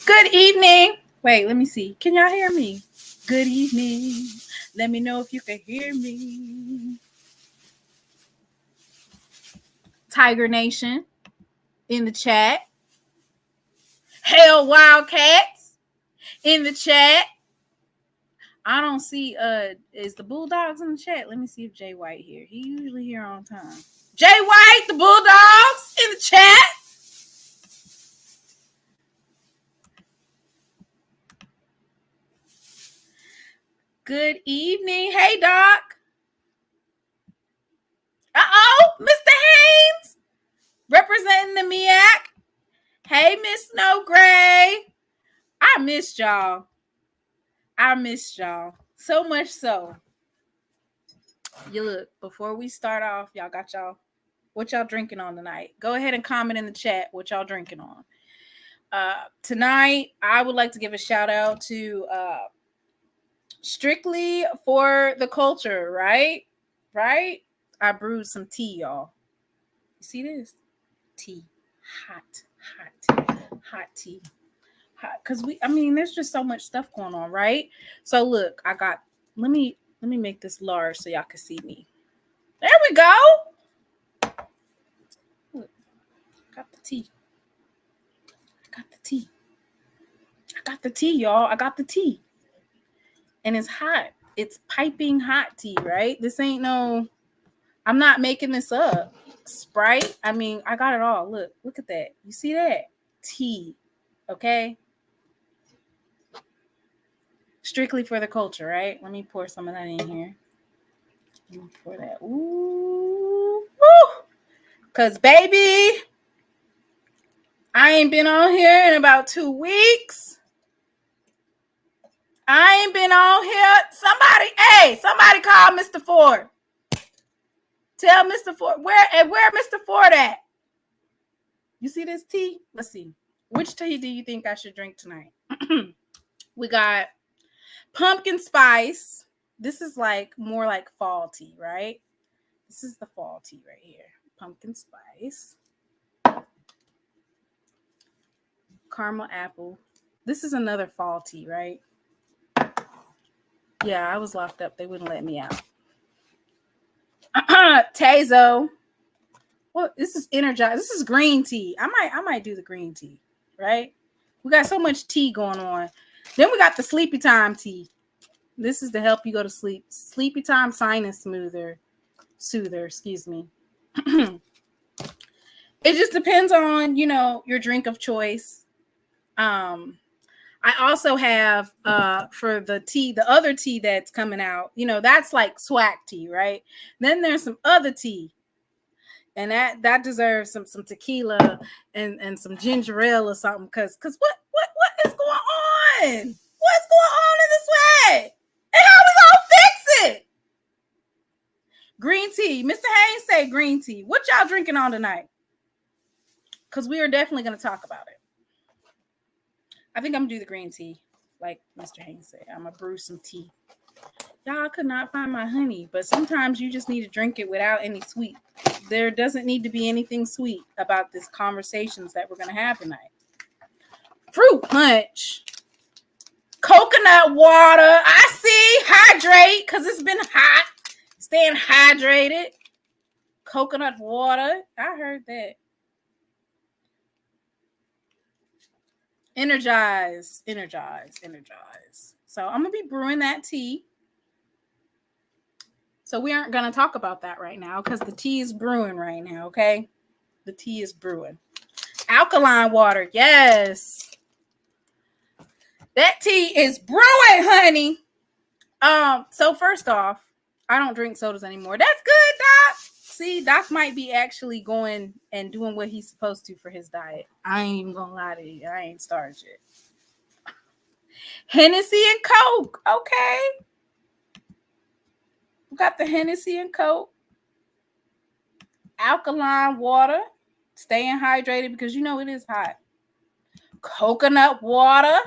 Good evening. Wait, let me see. Can y'all hear me? Good evening. Let me know if you can hear me. Tiger Nation in the chat. Hell Wildcats in the chat. I don't see is the Bulldogs in the chat? Let me see if Jay White here. He usually here on time. Jay White, the Bulldogs in the chat. Good evening. Hey, Doc. Uh-oh, Mr. Haynes representing the MEAC. Hey, Miss Snow Gray. I missed y'all. So much so. You look, before we start off, y'all got what y'all drinking on tonight? Go ahead and comment in the chat what y'all drinking on. Tonight, I would like to give a shout out to Strictly for the Culture, right? I brewed some tea, y'all. You see this? Tea. Hot tea. Because there's just so much stuff going on, right? So look, let me make this large so y'all can see me. There we go. Look, got the tea. Y'all. I got the tea. And it's hot. It's piping hot tea, right? This ain't no, I'm not making this up. Sprite. I got it all. Look at that. You see that? Tea. Okay. Strictly for the culture, right? Let me pour some of that in here. Let me pour that. Ooh. Woo. Because, baby, I ain't been on here in about 2 weeks. I ain't been on here. Somebody call Mr. Ford. Tell Mr. Ford. Where Mr. Ford at? You see this tea? Let's see. Which tea do you think I should drink tonight? We got pumpkin spice. This is more like fall tea, right? This is the fall tea right here. Pumpkin spice. Caramel apple. This is another fall tea, right? Yeah, I was locked up. They wouldn't let me out. Tazo. Well, this is energized. This is green tea. I might do the green tea, right? We got so much tea going on. Then we got the sleepy time tea. This is to help you go to sleep. Sleepy time sinus soother, excuse me. It just depends on, your drink of choice. I also have for the tea, the other tea that's coming out, that's like SWAC tea, right? Then there's some other tea. And that deserves some tequila and some ginger ale or something. Cause what is going on? What's going on in this way? And how we gonna fix it? Green tea. Mr. Haynes say green tea. What y'all drinking on tonight? Because we are definitely going to talk about it. I think I'm going to do the green tea, like Mr. Haynes said. I'm going to brew some tea. Y'all could not find my honey, but sometimes you just need to drink it without any sweet. There doesn't need to be anything sweet about these conversations that we're going to have tonight. Fruit punch. Coconut water. I see. Hydrate, because it's been hot. Staying hydrated. Coconut water. I heard that. Energize. So I'm going to be brewing that tea. So we aren't going to talk about that right now because the tea is brewing right now, okay? The tea is brewing. Alkaline water. Yes. That tea is brewing, honey. So first off, I don't drink sodas anymore. That's good, Doc. See, Doc might be actually going and doing what he's supposed to for his diet. I ain't even gonna lie to you. I ain't started yet. Hennessy and Coke. Okay. We got the Hennessy and Coke. Alkaline water. Staying hydrated because you know it is hot. Coconut water.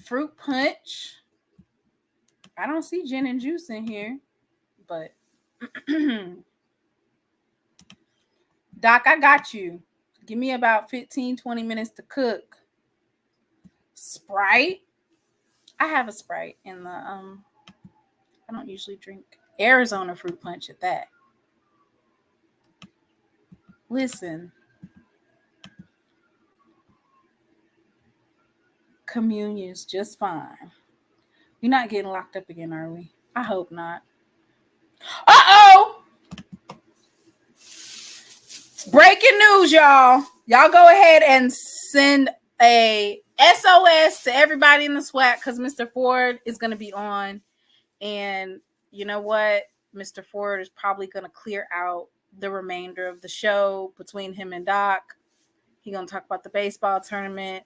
Fruit punch. I don't see gin and juice in here, but Doc, I got you. Give me about 15, 20 minutes to cook. Sprite. I have a Sprite in the I don't usually drink Arizona fruit punch at that. Listen. Communion is just fine. We're not getting locked up again, are we? I hope not. Uh-oh! Breaking news, y'all. Y'all go ahead and send a SOS to everybody in the SWAC because Mr. Ford is going to be on. And you know what? Mr. Ford is probably going to clear out the remainder of the show between him and Doc. He's going to talk about the baseball tournament.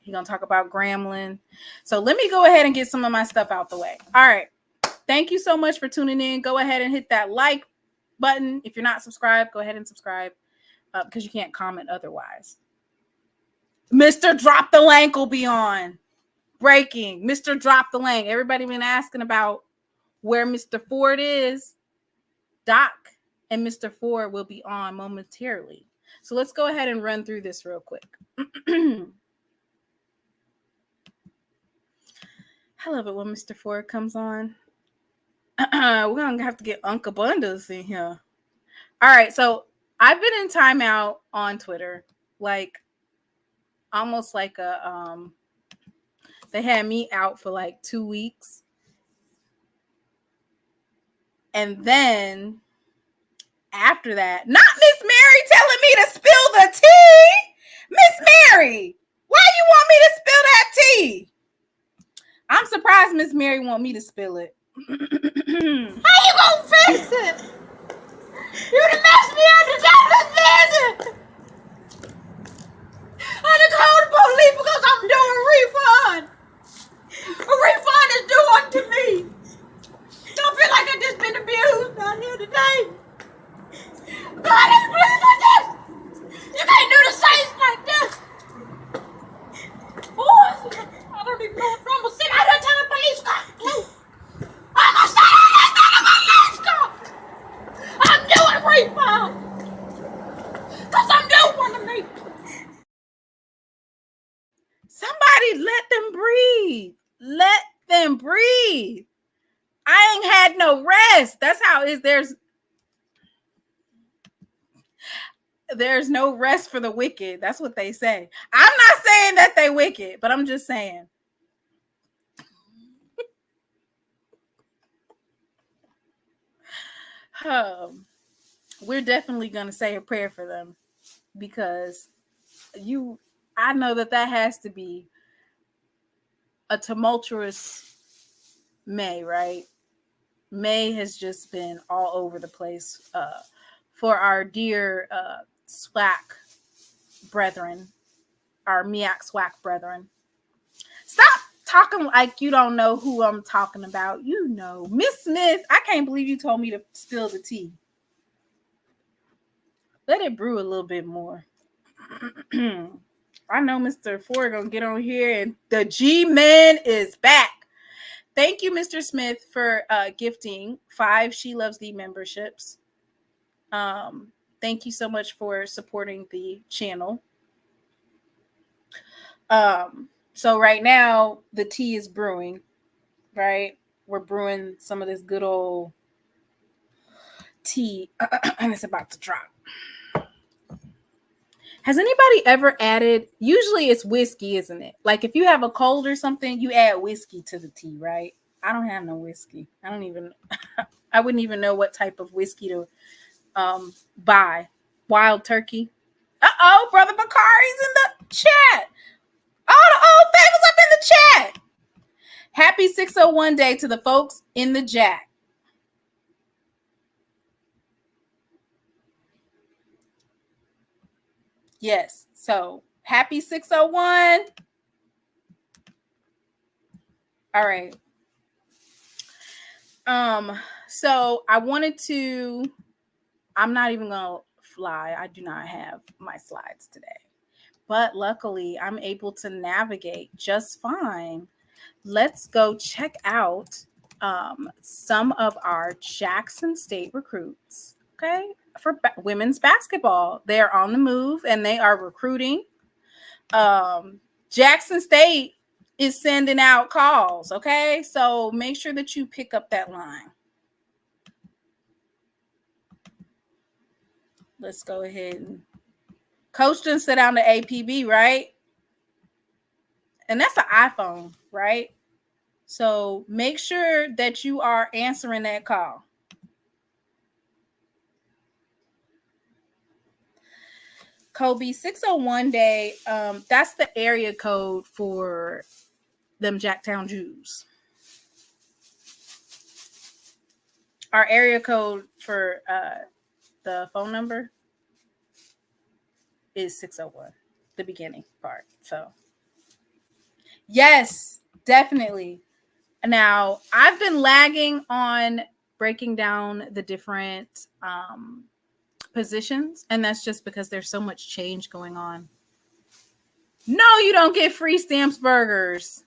He's going to talk about Grambling. So let me go ahead and get some of my stuff out the way. All right. Thank you so much for tuning in. Go ahead and hit that like button. If you're not subscribed, go ahead and subscribe because you can't comment otherwise. Mr. Drop the Lank will be on. Breaking. Mr. Drop the Lank. Everybody been asking about where Mr. Ford is. Doc and Mr. Ford will be on momentarily. So let's go ahead and run through this real quick. I love it when Mr. Ford comes on. We're going to have to get Uncle Bundles in here. All right. So I've been in timeout on Twitter, like almost like they had me out for like 2 weeks. And then after that, not Miss Mary telling me to spill the tea. Miss Mary, why you want me to spill that tea? I'm surprised Miss Mary want me to spill it. How you gonna fix it? You done messed me up to tell this business. I done called the police because I'm doing a refund. A refund is due unto me. Don't feel like I just been abused out here today. God ain't pleased like this. You can't do the saints like this. Boy, I don't even know what I'm gonna sit out here tell the police car. I'm gonna sit out here tell the police car. I'm doing refund. Because I'm doing one to me. Somebody let them breathe. Let them breathe. I ain't had no rest. That's how it is. There's no rest for the wicked. That's what they say. I'm not saying that they wicked, but I'm just saying. We're definitely going to say a prayer for them because I know that has to be a tumultuous May, right? May has just been all over the place for our dear SWAC brethren, our MEAC SWAC brethren. Stop talking like you don't know who I'm talking about. You know, Miss Smith, I can't believe you told me to spill the tea. Let it brew a little bit more. I know Mr. Ford gonna get on here, and the G-Man is back. Thank you, Mr. Smith, for gifting 5 She Loves Thee memberships. Thank you so much for supporting the channel. So right now the tea is brewing, right? We're brewing some of this good old tea, and it's about to drop. Has anybody ever added, usually it's whiskey, isn't it? Like if you have a cold or something, you add whiskey to the tea, right? I don't have no whiskey. I wouldn't even know what type of whiskey to buy. Wild Turkey. Uh-oh, Brother Bakari's in the chat. All the old favors up in the chat. Happy 601 day to the folks in the Jack. Yes. So happy 601. All right. So I'm not even gonna fly. I do not have my slides today, but luckily I'm able to navigate just fine. Let's go check out some of our Jackson State recruits, okay, for women's basketball. They're on the move and they are recruiting. Jackson State is sending out calls, okay? So make sure that you pick up that line. Let's go ahead and Coach done sit down the APB, right? And that's an iPhone, right? So make sure that you are answering that call. Kobe, 601 day, that's the area code for them Jacktown Jews. Our area code for the phone number is 601, the beginning part. So yes, definitely. Now, I've been lagging on breaking down the different positions, and that's just because there's so much change going on. No, you don't get free Stamps burgers.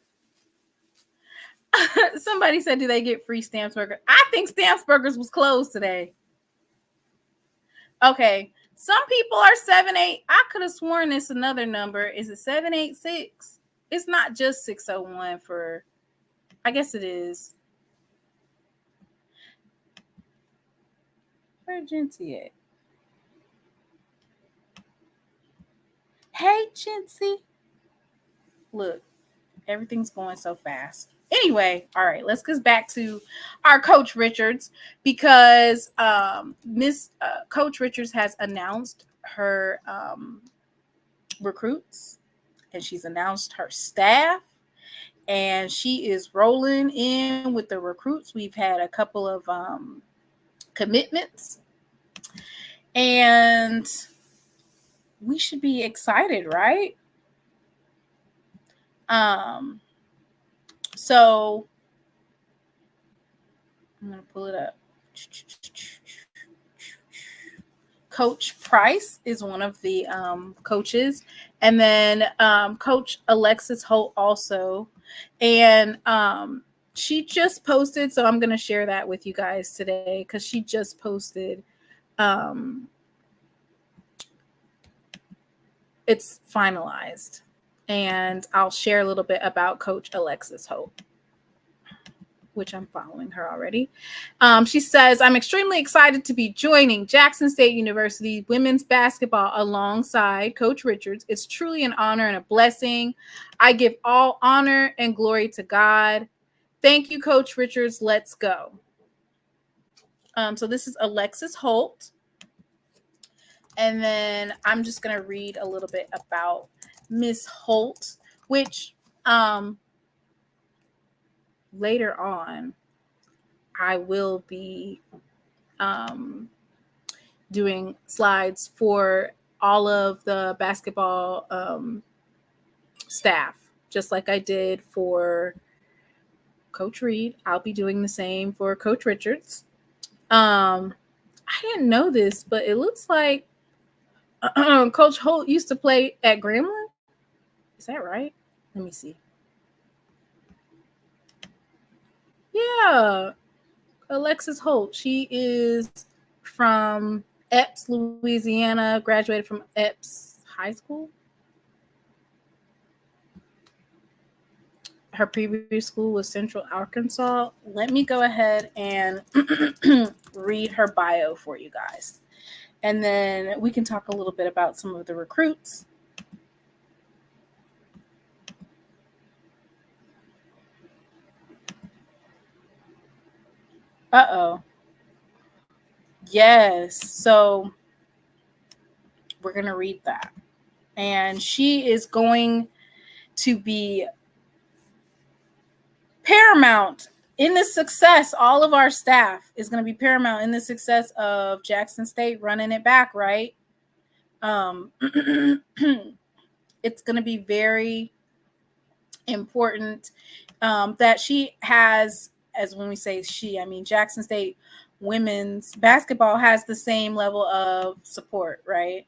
Somebody said, do they get free Stamps burgers? I think Stamps burgers was closed today. Okay. Some people are 78. I could have sworn it's another number. Is it 786? It's not just 601 for, I guess it is. Where Jincy at? Hey, Jincy. Look, everything's going so fast. Anyway, all right, let's get back to our Coach Richards, because Coach Richards has announced her recruits, and she's announced her staff, and she is rolling in with the recruits. We've had a couple of commitments, and we should be excited, right? So I'm going to pull it up. Coach Price is one of the coaches, and then Coach Alexis Holt also. And she just posted, so I'm going to share that with you guys today, because she just posted. It's finalized. And I'll share a little bit about Coach Alexis Holt, which I'm following her already. She says, I'm extremely excited to be joining Jackson State University women's basketball alongside Coach Richards. It's truly an honor and a blessing. I give all honor and glory to God. Thank you, Coach Richards. Let's go. So this is Alexis Holt. And then I'm just going to read a little bit about Miss Holt, which later on I will be doing slides for all of the basketball staff, just like I did for Coach Reed. I'll be doing the same for Coach Richards. I didn't know this, but it looks like Coach Holt used to play at Grambling. Is that right? Let me see. Yeah, Alexis Holt. She is from Epps, Louisiana. Graduated from Epps High School. Her previous school was Central Arkansas. Let me go ahead and read her bio for you guys. And then we can talk a little bit about some of the recruits. Uh-oh. Yes. So we're going to read that. And she is going to be paramount in the success. All of our staff is going to be paramount in the success of Jackson State running it back, right? It's going to be very important that she has, as when we say she, I mean Jackson State women's basketball has the same level of support, right?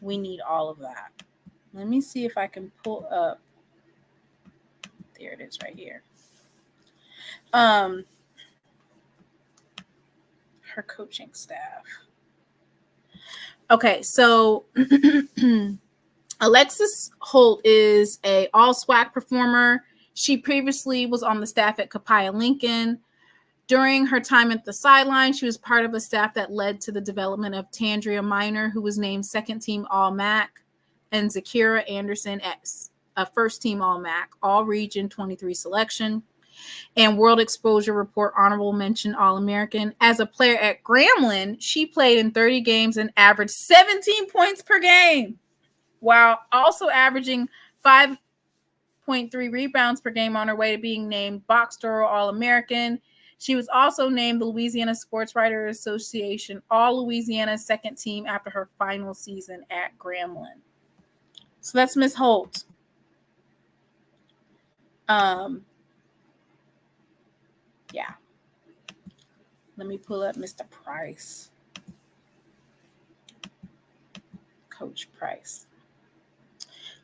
We need all of that. Let me see if I can pull up. There it is right here. Her coaching staff. Okay, so Alexis Holt is a all SWAC performer. She previously was on the staff at Copiah Lincoln. During her time at the sideline, she was part of a staff that led to the development of Tandria Minor, who was named second team All-MAC, and Zakira Anderson as a first team All-MAC, All-Region 23 selection, and World Exposure Report honorable mention All-American. As a player at Grambling, she played in 30 games and averaged 17 points per game, while also averaging 5.3 rebounds per game on her way to being named Box Score All-American. She was also named the Louisiana Sports Writers Association All-Louisiana second team after her final season at Grambling. So that's Miss Holt. Yeah. Let me pull up Mr. Price. Coach Price.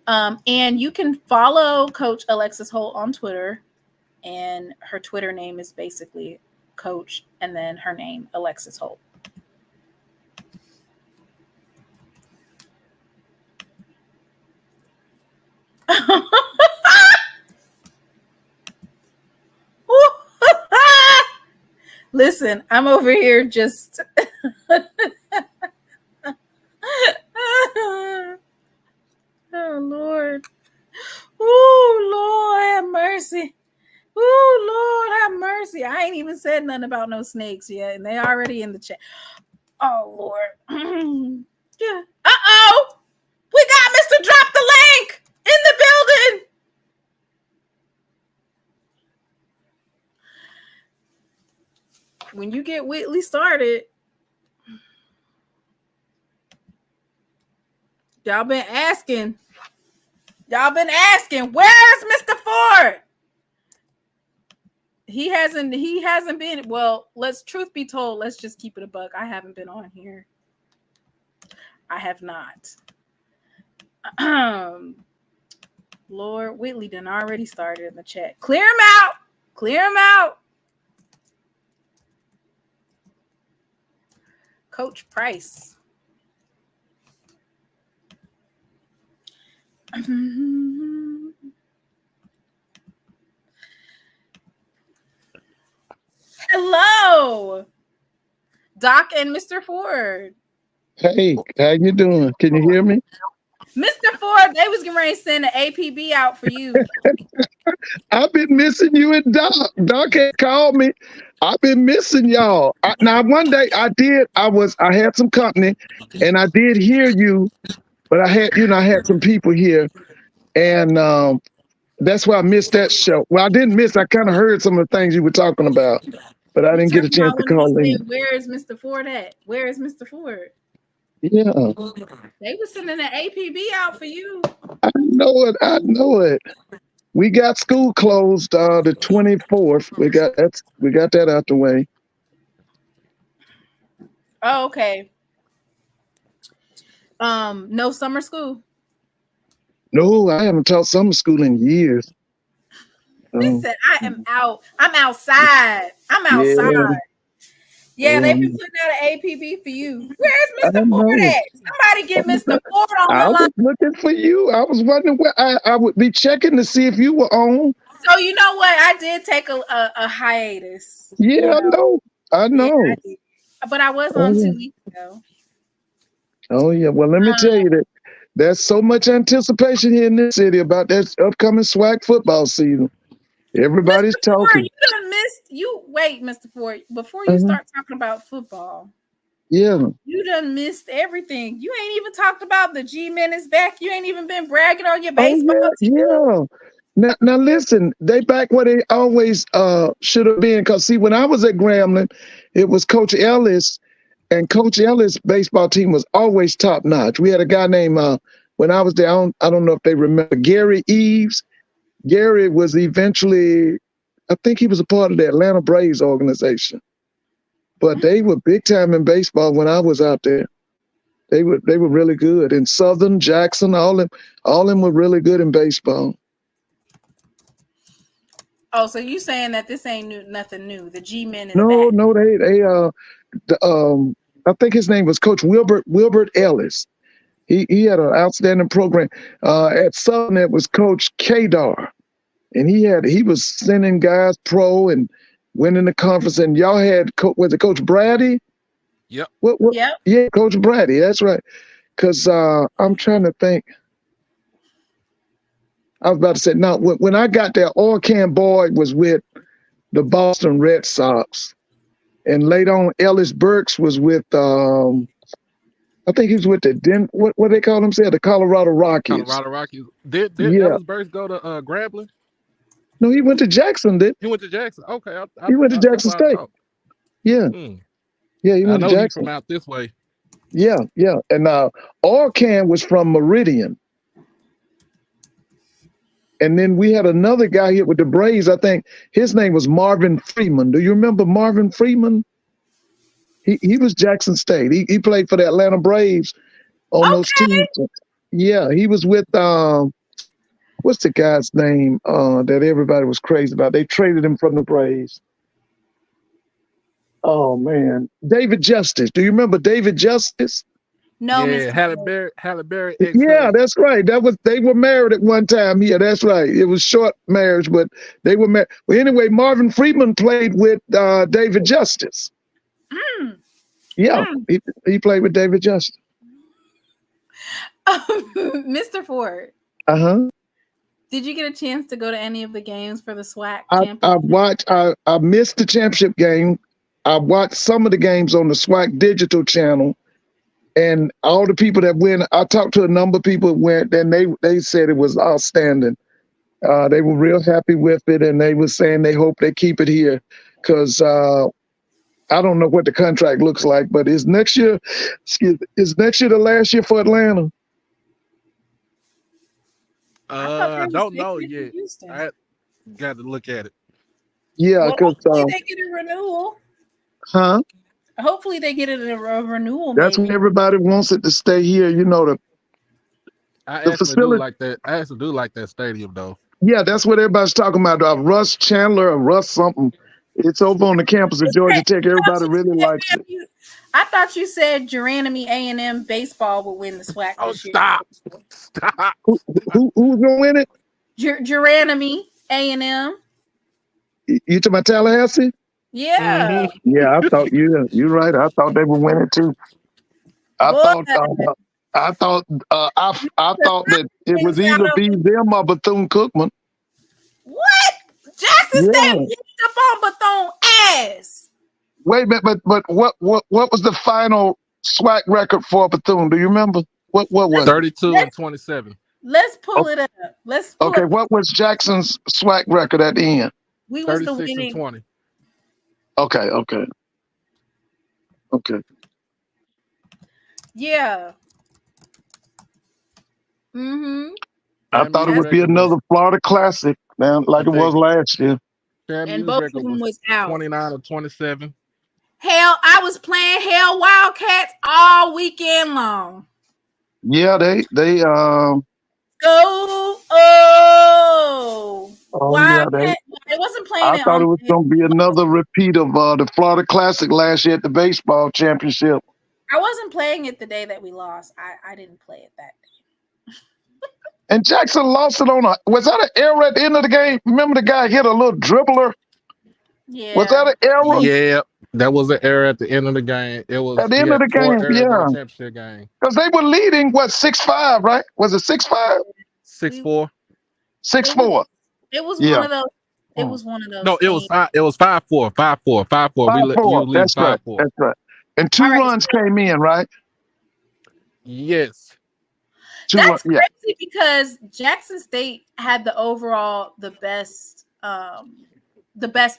And you can follow Coach Alexis Holt on Twitter. And her Twitter name is basically Coach, and then her name, Alexis Holt. Listen, I'm over here just oh Lord. Oh Lord, have mercy. Oh Lord, have mercy. I ain't even said nothing about no snakes yet, and they already in the chat. Oh Lord. Yeah. Uh-oh. We got Mr. Drop the Link in the building. When you get Whitley started, y'all been asking, where's Mr. Ford? He hasn't been. Well, truth be told, let's just keep it a buck. I haven't been on here. I have not. Lord, Whitley done already started in the chat. Clear him out. Coach Price. Hello, Doc and Mr. Ford. Hey, how you doing? Can you hear me? Mr. Ford, they was getting ready to send an APB out for you. I've been missing you and Doc. Doc had called me. I've been missing y'all. Now, one day I had some company and I did hear you, but I had some people here, and that's why I missed that show. Well, I didn't miss. I kind of heard some of the things you were talking about, but I didn't get a chance to call in. Where is Mr. Ford at? Where is Mr. Ford? Yeah. They were sending an APB out for you. I know it. We got school closed the 24th. We got that out the way. Oh, okay. No summer school. No, I haven't taught summer school in years. He said, I am out. I'm outside. I'm outside. Yeah, they've been putting out an APB for you. Where's Mr. Ford at? Somebody get Mr. Ford on the line. I was looking for you. I was wondering where I would be checking to see if you were on. So you know what? I did take a hiatus. Yeah, I know. Yeah, I did. But I was on 2 weeks ago. Oh yeah. Well, let me tell you that there's so much anticipation here in this city about that upcoming SWAC football season. Everybody's Mr. Ford, talking. you done missed. Wait, Mr. Ford. Before you start talking about football, you done missed everything. You ain't even talked about the G-Men is back. You ain't even been bragging on your baseball team. Yeah. Now listen, they back where they always should have been. Because see, when I was at Grambling, it was Coach Ellis, and Coach Ellis' baseball team was always top notch. We had a guy named when I was there, I don't know if they remember, Gary Eves. Gary was eventually, I think he was a part of the Atlanta Braves organization. But they were big time in baseball when I was out there. They were really good. And Southern, Jackson, all them were really good in baseball. Oh, so you saying that this ain't nothing new? The G-Men is back. No, I think his name was Coach Wilbert Ellis. He had an outstanding program. At Southern, it was Coach Kadar, and he was sending guys pro and winning the conference. And y'all had was it Coach Brady? Yep. Yep. Yeah, Coach Brady. That's right. Because I'm trying to think. I was about to say, no, when I got there, Orcan Boyd was with the Boston Red Sox. And later on, Ellis Burks was with, I think he was with what they call themselves, the Colorado Rockies. Colorado Rockies. Did Ellis Burks go to Grambling? No, he went to Jackson, He went to Jackson. Okay. He went to Jackson State. Yeah. Yeah, he went to Jackson. He's from out this way. Yeah. And Orcan was from Meridian. And then we had another guy here with the Braves. I think his name was Marvin Freeman. Do you remember Marvin Freeman? He was Jackson State. He played for the Atlanta Braves on those teams. Yeah, he was with what's the guy's name that everybody was crazy about? They traded him from the Braves. Oh man, David Justice. Do you remember David Justice? No, yeah, Halle Berry. Yeah, that's right. They were married at one time. Yeah, that's right. It was short marriage, but they were married. Well, anyway, Marvin Freeman played with David Justice. Yeah, he played with David Justice. Mr. Ford. Did you get a chance to go to any of the games for the SWAC championship? I missed the championship game. I watched some of the games on the SWAC digital channel. And all the people that went, I talked to a number of people that went, and they said it was outstanding. They were real happy with it, and they were saying they hope they keep it here because I don't know what the contract looks like, but is next year the last year for Atlanta? I don't know yet. I got to look at it. Yeah, because hopefully they get a renewal. Huh? Hopefully they get it a renewal. That's when everybody wants it to stay here. You know, the facility. I actually do like that stadium though. Yeah, that's what everybody's talking about. Russ Chandler or Russ something. It's over on the campus of Georgia Tech. Everybody really likes it. I thought you said Geronimi A&M baseball would win the SWAC this year. Stop. Who's gonna win it? Geronimi A&M. You talking about Tallahassee? Yeah. Yeah, I thought you're right. I thought they would win it too. I thought that it was either be them or Bethune-Cookman. What? Jackson State picked up on Bethune ass. Wait a minute, but what was the final SWAC record for Bethune? Do you remember? What was 32 and 27. Let's pull it up. What was Jackson's SWAC record at the end? We was the 36 winning. and 20. Okay. Yeah. I thought it would be another Florida Classic, man, like it was last year. And both of them was out. 29 or 27. Hell, I was playing Wildcats all weekend long. Yeah, they Go! Why? yeah, they It wasn't playing I it thought on. it was gonna be another repeat of the Florida Classic last year at the baseball championship. I wasn't playing it the day that we lost. I didn't play it that day. And Jackson lost it on was that an error at the end of the game? Remember the guy hit a little dribbler? Yeah. Was that an error? Yeah, that was an error at the end of the game. It was At the end of the 4 game, errors in the yeah. championship game. Because they were leading, 6-5, right? Was it 6-5? 6-4. 6-4. It was Yeah. one of those. It was one of those. No, it was 5-4. 5-4. 5-4. You lead That's 5-4. right. That's right. And two runs came in, right? Yes. That's crazy because Jackson State had the best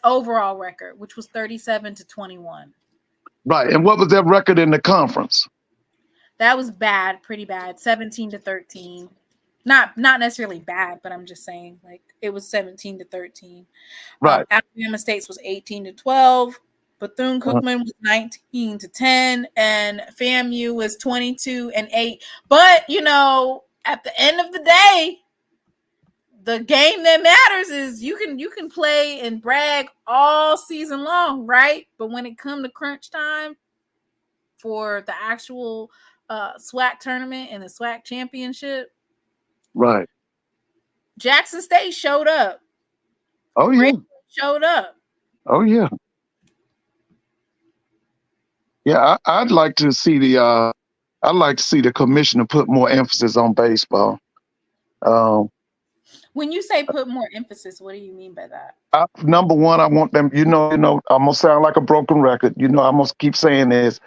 overall record, which was 37-21. Right. And what was their record in the conference? That was bad, pretty bad. 17-13. Not necessarily bad, but I'm just saying, like, it was 17-13. Right. Alabama State's was 18-12. Bethune-Cookman was 19-10, and FAMU was 22-8. But at the end of the day, the game that matters is you can play and brag all season long, right? But when it comes to crunch time for the actual SWAC tournament and the SWAC championship, right? Jackson State showed up. Oh yeah, showed up. Oh yeah. Yeah, I'd like to see the commissioner put more emphasis on baseball. When you say put more emphasis, what do you mean by that? Number one, I want them, I'm gonna sound like a broken record. I'm gonna keep saying this.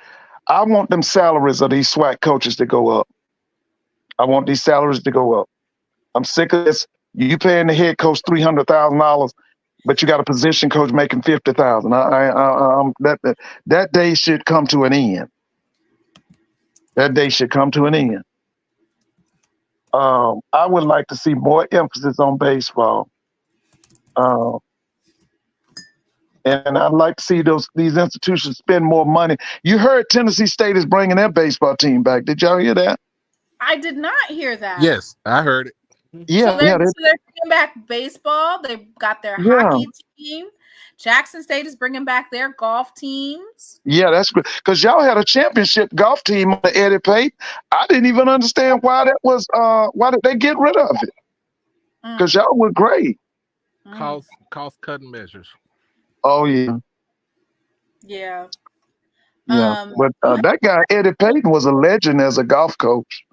I want them salaries of these SWAC coaches to go up. I want these salaries to go up. I'm sick of this. You paying the head coach $300,000, but you got a position coach making $50,000. That day should come to an end. That day should come to an end. I would like to see more emphasis on baseball. And I'd like to see these institutions spend more money. You heard Tennessee State is bringing their baseball team back. Did y'all hear that? I did not hear that. Yes, I heard it. Yeah, so they're bringing back baseball. They've got their hockey team. Jackson State is bringing back their golf teams. Yeah, that's good. Because y'all had a championship golf team on the Eddie Pate. I didn't even understand why that was. Why did they get rid of it? Because y'all were great. Cost cutting measures. Oh yeah. Yeah. Yeah, but that guy Eddie Payton was a legend as a golf coach.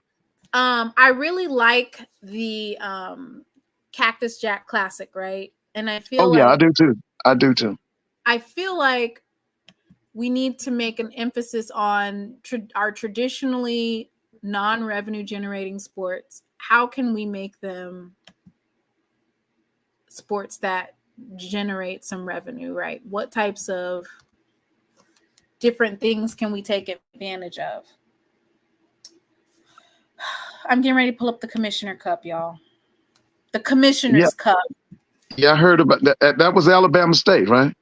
I really like the Cactus Jack Classic, right? And I feel like, I do too. I do too. I feel like we need to make an emphasis on our traditionally non-revenue generating sports. How can we make them sports that generate some revenue, right? What types of different things can we take advantage of? I'm getting ready to pull up the Commissioner Cup, y'all. The Commissioner's Cup. Yeah, I heard about that. That was Alabama State, right?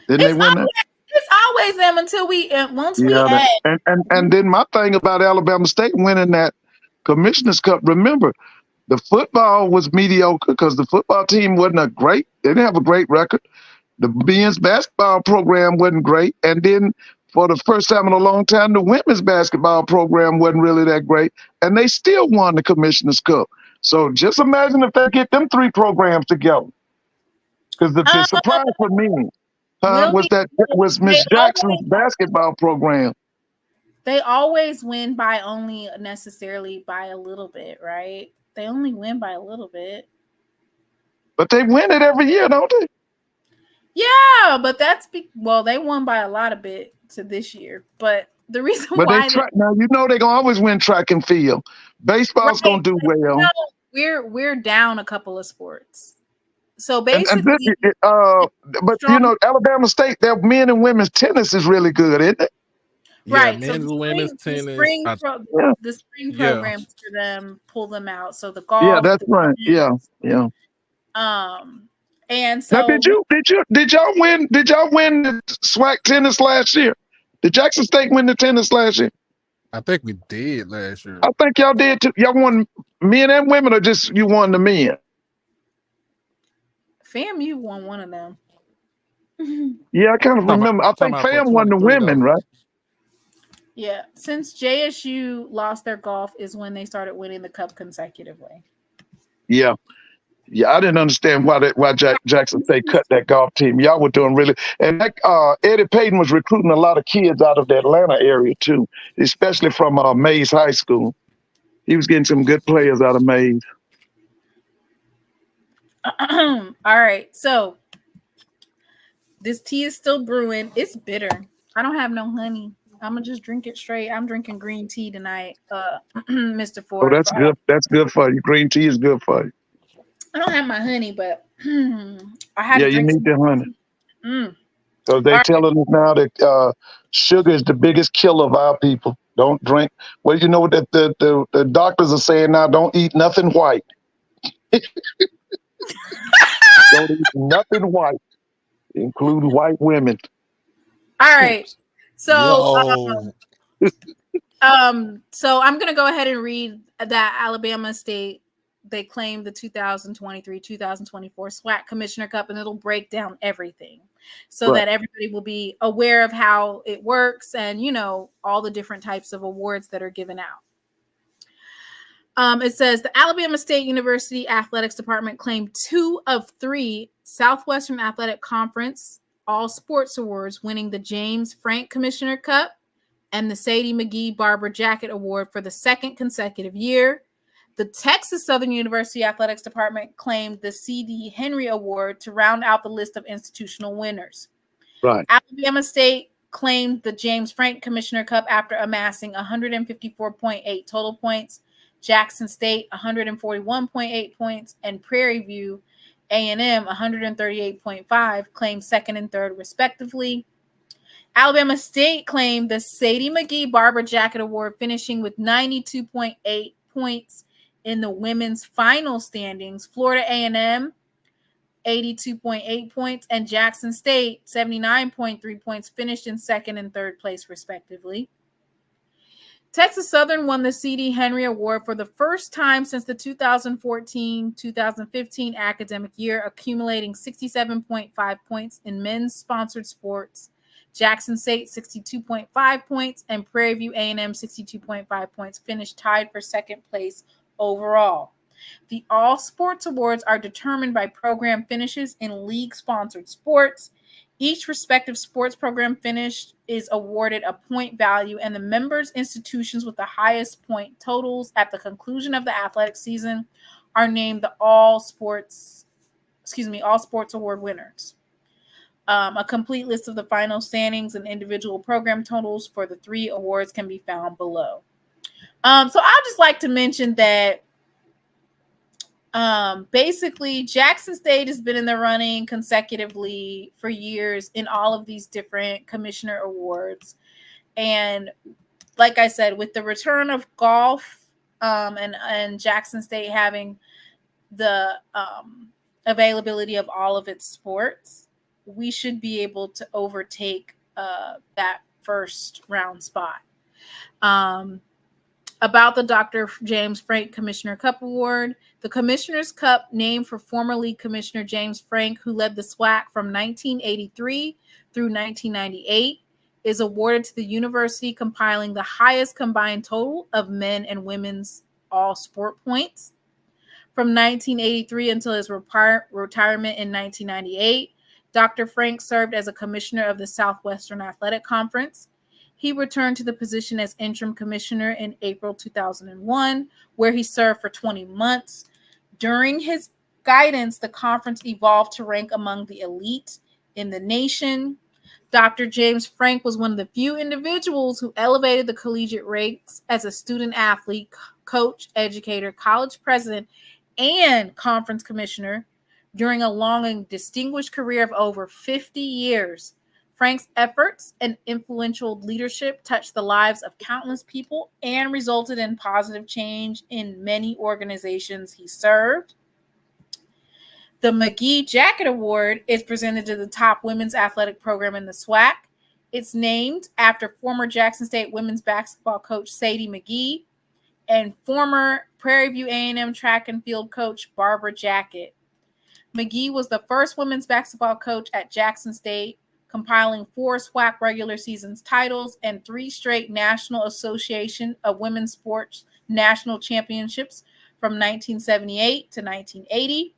Didn't they win that? It's always them until we add. And then my thing about Alabama State winning that Commissioner's Cup, remember, the football was mediocre because the football team wasn't they didn't have a great record. The men's basketball program wasn't great. And then for the first time in a long time, the women's basketball program wasn't really that great. And they still won the Commissioner's Cup. So just imagine if they get them three programs together. Because the surprise for me was Miss Jackson's basketball program. They always win by only necessarily by a little bit, right? They only win by a little bit. But they win it every year, don't they? Yeah, but they won by a lot of bit to this year. But the reason why now they're gonna always win track and field. Baseball's gonna do well. We're down a couple of sports. So basically, but Alabama State, their men and women's tennis is really good, isn't it? Right. Yeah, men's and women's tennis. The spring programs for them pull them out. So the golf. Yeah, that's right. Tennis, yeah. And so now, did y'all win the SWAC tennis last year? Did Jackson State win the tennis last year? I think we did last year. I think y'all did too. Y'all won men and women, or just you won the men? FAMU won one of them. Yeah, I kind of remember. I think FAM won the women, right? Yeah. Since JSU lost their golf is when they started winning the cup consecutively. Yeah. Yeah, I didn't understand why Jackson State cut that golf team. Y'all were doing really, and that, Eddie Payton was recruiting a lot of kids out of the Atlanta area too, especially from Mays High School. He was getting some good players out of Mays. All right, so this tea is still brewing. It's bitter. I don't have no honey. I'm gonna just drink it straight. I'm drinking green tea tonight, Mr. Ford. Oh, that's good. That's good for you. Green tea is good for you. I don't have my honey, but I had Yeah, to drink you need the honey. So they're telling us now that sugar is the biggest killer of our people. Don't drink. Well, you know what the doctors are saying now? Don't eat nothing white. Don't eat nothing white, including white women. All right. So so I'm gonna go ahead and read that Alabama State. They claimed the 2023-2024 SWAC Commissioner Cup, and it'll break down everything so that everybody will be aware of how it works and, you know, all the different types of awards that are given out. It says the Alabama State University Athletics Department claimed 2 of 3 Southwestern Athletic Conference All Sports Awards, winning the James Frank Commissioner Cup and the Sadie McGee Barber Jacket Award for the second consecutive year. The Texas Southern University Athletics Department claimed the C.D. Henry Award to round out the list of institutional winners. Right. Alabama State claimed the James Frank Commissioner Cup after amassing 154.8 total points. Jackson State 141.8 points, and Prairie View A&M 138.5 claimed second and third respectively. Alabama State claimed the Sadie McGee Barber Jacket Award, finishing with 92.8 points in the women's final standings. Florida A&M 82.8 points, and Jackson State 79.3 points finished in second and third place respectively. Texas Southern won the C.D. Henry Award for the first time since the 2014-2015 academic year, accumulating 67.5 points in men's sponsored sports. Jackson State 62.5 points, and Prairie View A&M 62.5 points finished tied for second place overall. The All Sports Awards are determined by program finishes in league-sponsored sports. Each respective sports program finish is awarded a point value, and the members' institutions with the highest point totals at the conclusion of the athletic season are named the All Sports Award winners. A complete list of the final standings and individual program totals for the 3 awards can be found below. So I'd just like to mention that basically Jackson State has been in the running consecutively for years in all of these different commissioner awards. And like I said, with the return of golf and Jackson State having the availability of all of its sports, we should be able to overtake that first round spot. About the Dr. James Frank Commissioner Cup Award, the Commissioner's Cup, named for former league commissioner James Frank, who led the SWAC from 1983 through 1998, is awarded to the university compiling the highest combined total of men and women's all sport points. From 1983 until his retirement in 1998, Dr. Frank served as a commissioner of the Southwestern Athletic Conference. He returned to the position as interim commissioner in April 2001, where he served for 20 months. During his guidance, the conference evolved to rank among the elite in the nation. Dr. James Frank was one of the few individuals who elevated the collegiate ranks as a student athlete, coach, educator, college president, and conference commissioner. During a long and distinguished career of over 50 years, Frank's efforts and influential leadership touched the lives of countless people and resulted in positive change in many organizations he served. The McGee Jacket Award is presented to the top women's athletic program in the SWAC. It's named after former Jackson State women's basketball coach Sadie McGee and former Prairie View A&M track and field coach Barbara Jackett. McGee was the first women's basketball coach at Jackson State, compiling 4 SWAC regular seasons titles and 3 straight National Association of Women's Sports National Championships from 1978 to 1980.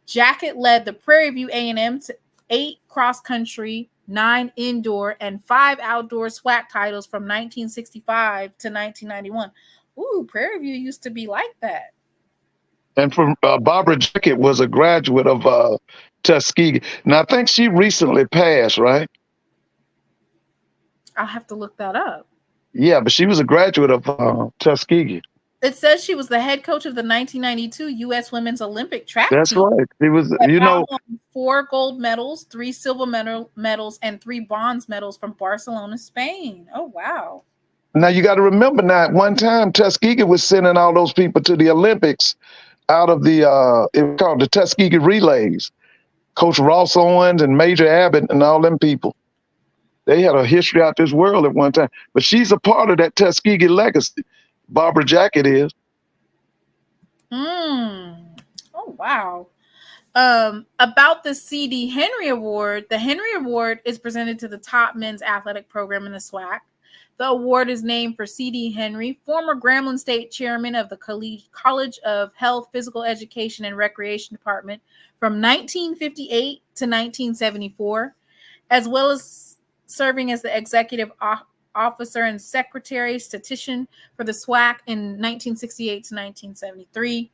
Jackett led the Prairie View A&M to 8 cross-country, 9 indoor, and 5 outdoor SWAC titles from 1965 to 1991. Ooh, Prairie View used to be like that. And from Barbara Jackett was a graduate of Tuskegee. Now, I think she recently passed, right? I'll have to look that up. Yeah, but she was a graduate of Tuskegee. It says she was the head coach of the 1992 U.S. Women's Olympic track That's team. right. She was, won 4 gold medals, 3 silver medals, and 3 bronze medals from Barcelona, Spain. Oh, wow. Now, you got to remember now, at one time, Tuskegee was sending all those people to the Olympics out of the, it was called the Tuskegee Relays. Coach Ross Owens and Major Abbott and all them people. They had a history out this world at one time. But she's a part of that Tuskegee legacy. Barbara Jackett is. Oh, wow. About the C.D. Henry Award, the Henry Award is presented to the top men's athletic program in the SWAC. The award is named for C.D. Henry, former Grambling State chairman of the College of Health, Physical Education, and Recreation Department from 1958 to 1974, as well as serving as the executive officer and secretary statistician for the SWAC in 1968 to 1973.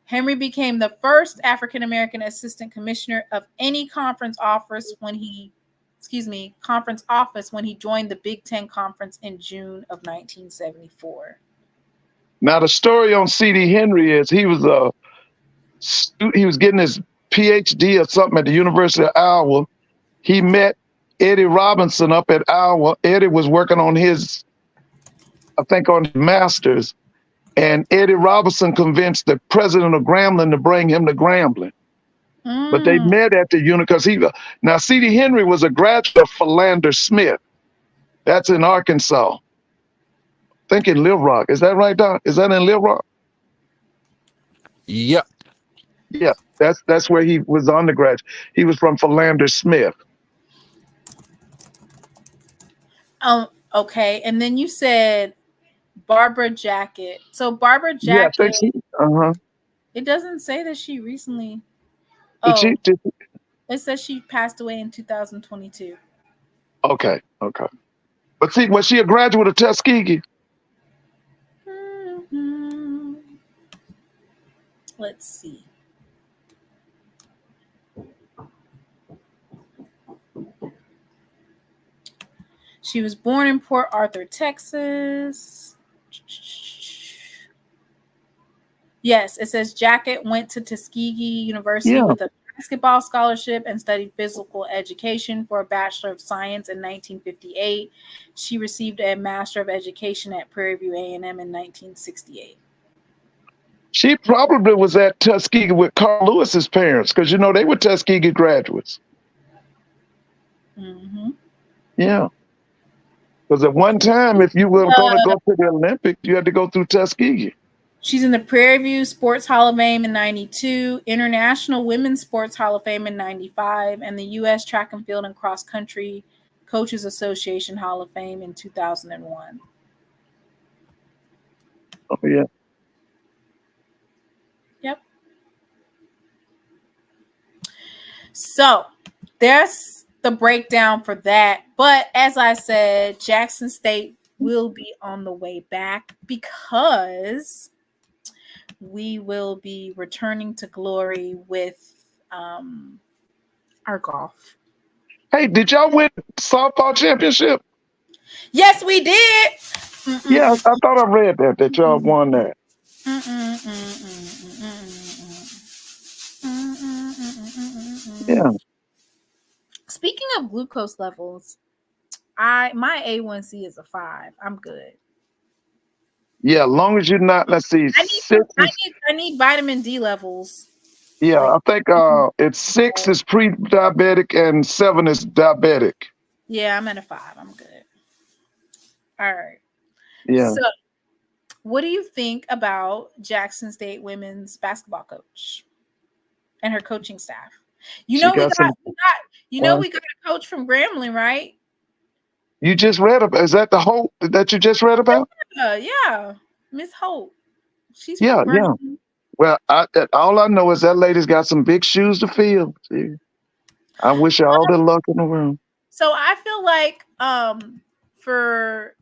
Henry became the first African-American assistant commissioner of any conference office when he joined the Big Ten Conference in June of 1974. Now, the story on C.D. Henry is he was getting his PhD or something at the University of Iowa. He met Eddie Robinson up at Iowa. Eddie was working on his master's, and Eddie Robinson convinced the president of Grambling to bring him to Grambling. But they met at the university because now C.D. Henry was a graduate of Philander Smith. That's in Arkansas. I think in Little Rock. Is that right, Doc? Is that in Little Rock? Yep. Yeah, that's where he was undergraduate. He was from Philander Smith. Okay. And then you said Barbara Jackett. So Barbara Jackett. Yeah, it doesn't say that she recently. It says she passed away in 2022. Okay. But see, was she a graduate of Tuskegee? Mm-hmm. Let's see. She was born in Port Arthur, Texas. Yes, it says Jackett went to Tuskegee University with a basketball scholarship and studied physical education for a Bachelor of Science in 1958. She received a Master of Education at Prairie View A&M in 1968. She probably was at Tuskegee with Carl Lewis's parents because, they were Tuskegee graduates. Mm-hmm. Yeah. Because at one time, if you were going to go to the Olympics, you had to go through Tuskegee. She's in the Prairie View Sports Hall of Fame in 92, International Women's Sports Hall of Fame in 95, and the U.S. Track and Field and Cross Country Coaches Association Hall of Fame in 2001. Oh, yeah. Yep. So there's the breakdown for that. But as I said, Jackson State will be on the way back because we will be returning to glory with our golf. Hey, did y'all win softball championship? Yes, we did. Yeah, I thought I read that y'all won that. Yeah. Speaking of glucose levels, my A1C is a 5. I'm good. Yeah, as long as you're not, let's see. I need vitamin D levels. Yeah, I think it's 6 is pre-diabetic and 7 is diabetic. Yeah, I'm at a 5. I'm good. All right. Yeah. So, what do you think about Jackson State women's basketball coach and her coaching staff? We got a coach from Grambling, right? You just read about? Is that the Hope that you just read about? Yeah, Miss Hope. She's Yeah, from yeah. Grambling. Well, all I know is that lady's got some big shoes to fill. See? I wish her all the luck in the world. So I feel like for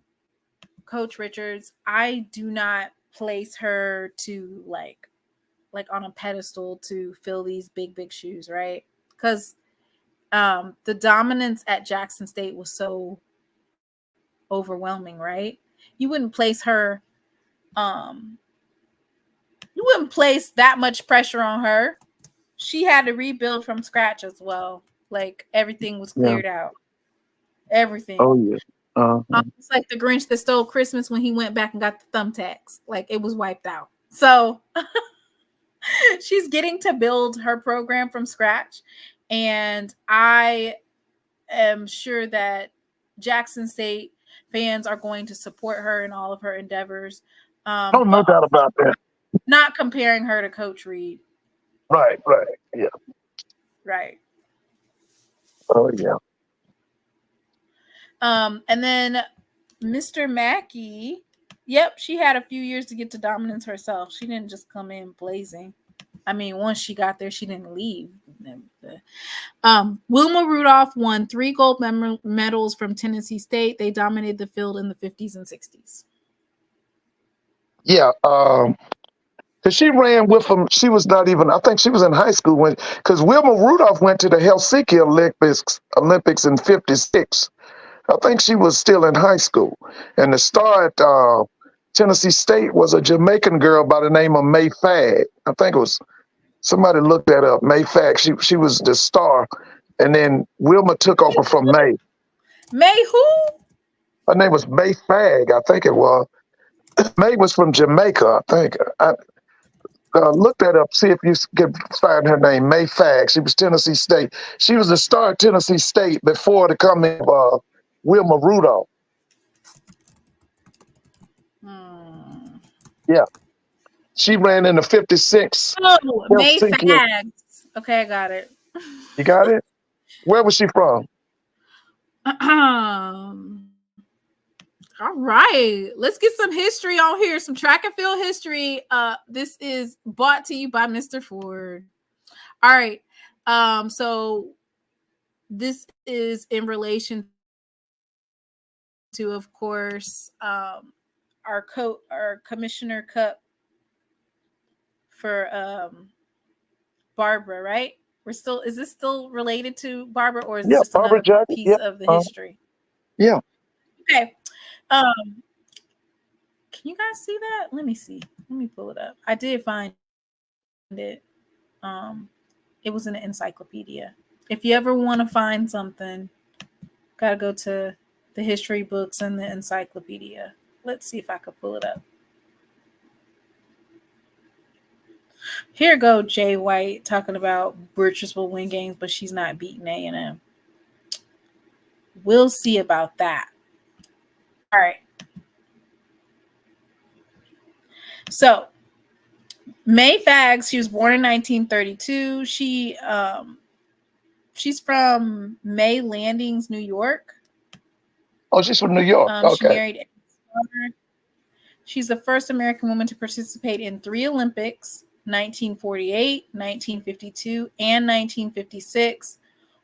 Coach Richards, I do not place her to like on a pedestal to fill these big shoes, right? Because the dominance at Jackson State was so overwhelming, right? You wouldn't place her you wouldn't place that much pressure on her. She had to rebuild from scratch as well. Like everything was cleared out. Everything. Oh yeah. It's like the Grinch that stole Christmas when he went back and got the thumbtacks. Like it was wiped out. So she's getting to build her program from scratch. And I am sure that Jackson State fans are going to support her in all of her endeavors. No doubt about that. Not comparing her to Coach Reed. Right. Yeah. Right. Oh yeah. And then Mr. Mackey, yep, she had a few years to get to dominance herself. She didn't just come in blazing. I mean, once she got there, she didn't leave. Wilma Rudolph won 3 gold medals from Tennessee State. They dominated the field in the 50s and 60s. Yeah. Because she ran with them. She was not even, I think she was in high school because Wilma Rudolph went to the Helsinki Olympics in 56. I think she was still in high school. And the star at Tennessee State was a Jamaican girl by the name of May Fagg. I think it was, somebody looked that up, May Fagg. She was the star. And then Wilma took over from May. May who? Her name was May Fagg, I think it was. May was from Jamaica, I think. Look that up, see if you can find her name, May Fagg. She was Tennessee State. She was the star at Tennessee State before the coming of Wilma Rudolph. Yeah. She ran in the 56. Oh, May Fagg. Okay, I got it. You got it? Where was she from? All right, let's get some history on here, some track and field history. This is brought to you by Mr. Ford. All right, so this is in relation to, of course, our Commissioner Cup for Barbara, right? Is this still related to Barbara, or is this just another piece of the history? Yeah. Okay. Can you guys see that? Let me see. Let me pull it up. I did find it. It was in an encyclopedia. If you ever want to find something, gotta go to the history books and the encyclopedia. Let's see if I could pull it up. Here go Jay White talking about Beatrice will win games, but she's not beating A&M. We'll see about that. All right. So May Fagg, she was born in 1932. She's from May Landings, New York. Oh, she's from New York. Okay. She married. She's the first American woman to participate in 3 Olympics: 1948, 1952, and 1956.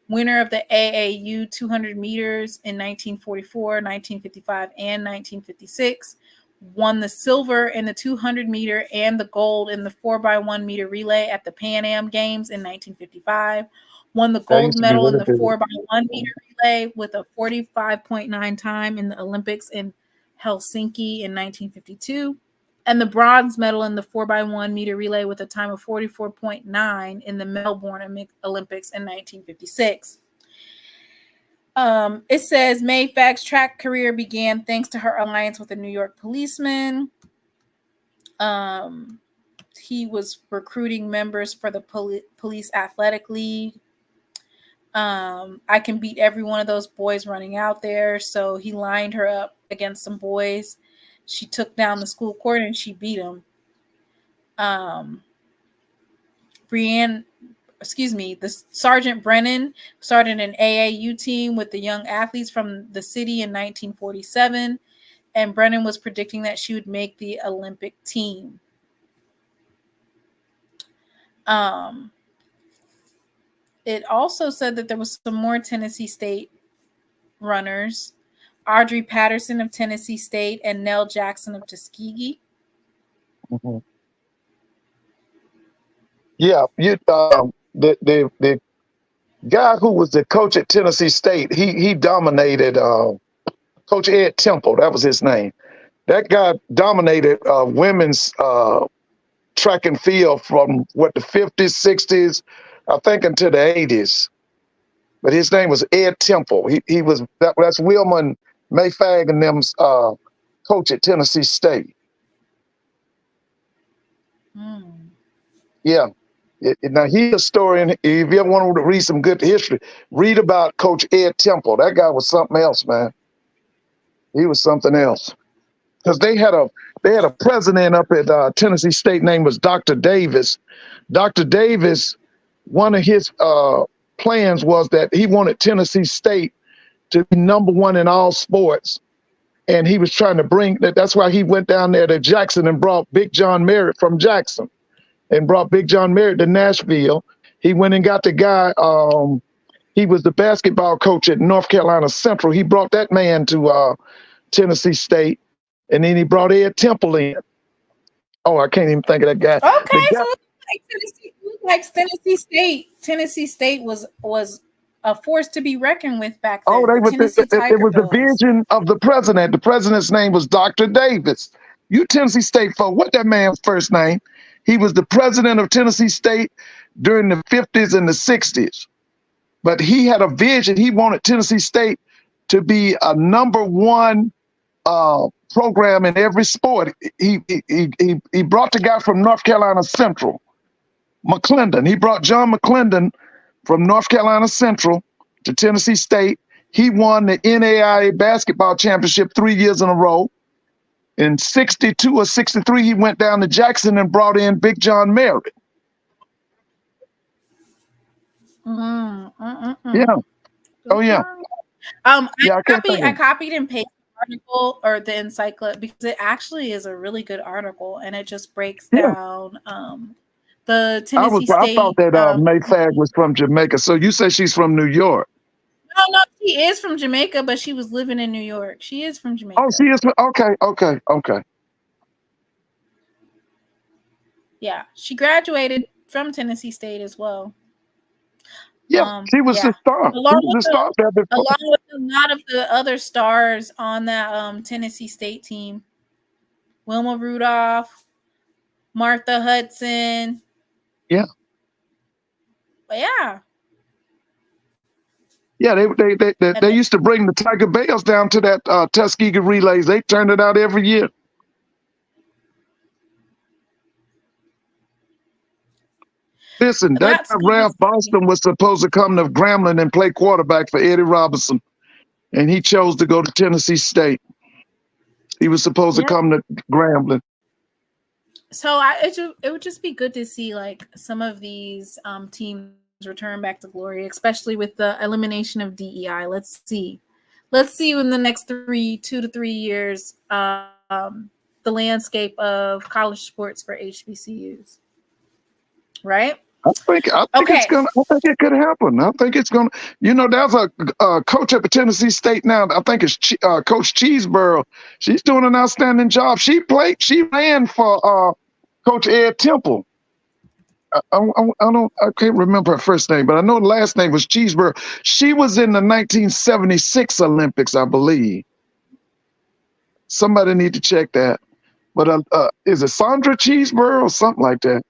Winner of the AAU 200 meters in 1944, 1955, and 1956. Won the silver in the 200 meter and the gold in the 4x1 meter relay at the Pan Am Games in 1955. Won the gold medal in the 4x1 meter relay with a 45.9 time in the Olympics in Helsinki in 1952. And the bronze medal in the 4x1 meter relay with a time of 44.9 in the Melbourne Olympics in 1956. It says May Fagg's track career began thanks to her alliance with a New York policeman. He was recruiting members for the police athletic league. I can beat every one of those boys running out there. So he lined her up against some boys. She took down the school court and she beat him. The Sergeant Brennan started an AAU team with the young athletes from the city in 1947, and Brennan was predicting that she would make the Olympic team. It also said that there was some more Tennessee State runners, Audrey Patterson of Tennessee State and Nell Jackson of Tuskegee. Mm-hmm. Yeah, the guy who was the coach at Tennessee State, he dominated. Coach Ed Temple, that was his name. That guy dominated women's track and field from the 50s, 60s, I think, into the 80s. But his name was Ed Temple. He was that's Wilma and Mayfag and them's coach at Tennessee State. Yeah. Now he's a historian. If you ever want to read some good history, read about Coach Ed Temple. That guy was something else, man. He was something else. Because they had a president up at Tennessee State name was Dr. Davis. Dr. Davis, one of his plans was that he wanted Tennessee State to be number one in all sports. And he was trying to bring that. That's why he went down there to Jackson and brought Big John Merritt from Jackson and brought Big John Merritt to Nashville. He went and got the guy. He was the basketball coach at North Carolina Central. He brought that man to Tennessee State. And then he brought Ed Temple in. Oh, I can't even think of that guy. Okay, so Tennessee State. Tennessee State was a force to be reckoned with back then. Oh, it was the vision of the president. The president's name was Dr. Davis. You Tennessee State folk, what that man's first name? He was the president of Tennessee State during the 50s and the 60s. But he had a vision. He wanted Tennessee State to be a number one program in every sport. He brought the guy from North Carolina Central, McClendon. He brought John McClendon from North Carolina Central to Tennessee State. He won the NCAA basketball championship 3 years in a row. In 62 or 63, he went down to Jackson and brought in Big John Merritt. Yeah. Oh, yeah. I copied and pasted the article or the encyclopedia because it actually is a really good article and it just breaks down the Tennessee State. I thought that Mayfag was from Jamaica. So you say she's from New York? No, she is from Jamaica, but she was living in New York. She is from Jamaica. Oh, she is. Okay. Yeah, she graduated from Tennessee State as well. Yeah, she was the star. Along with a lot of the other stars on that Tennessee State team. Wilma Rudolph, Martha Hudson. Yeah. But yeah. Yeah, they used to bring the Tiger Bells down to that Tuskegee relays. They turned it out every year. Listen, that Ralph Boston was supposed to come to Grambling and play quarterback for Eddie Robinson, and he chose to go to Tennessee State. He was supposed to come to Grambling. So it would just be good to see like some of these teams return back to glory, especially with the elimination of DEI. Let's see in the next 2 to 3 years the landscape of college sports for HBCUs. Right? I think it could happen. I think it's gonna. There's a coach at Tennessee State now. I think it's Coach Cheeseborough. She's doing an outstanding job. She ran for Coach Ed Temple. I can't remember her first name, but I know the last name was Cheeseborough. She was in the 1976 Olympics, I believe. Somebody need to check that. But is it Sandra Cheeseborough or something like that?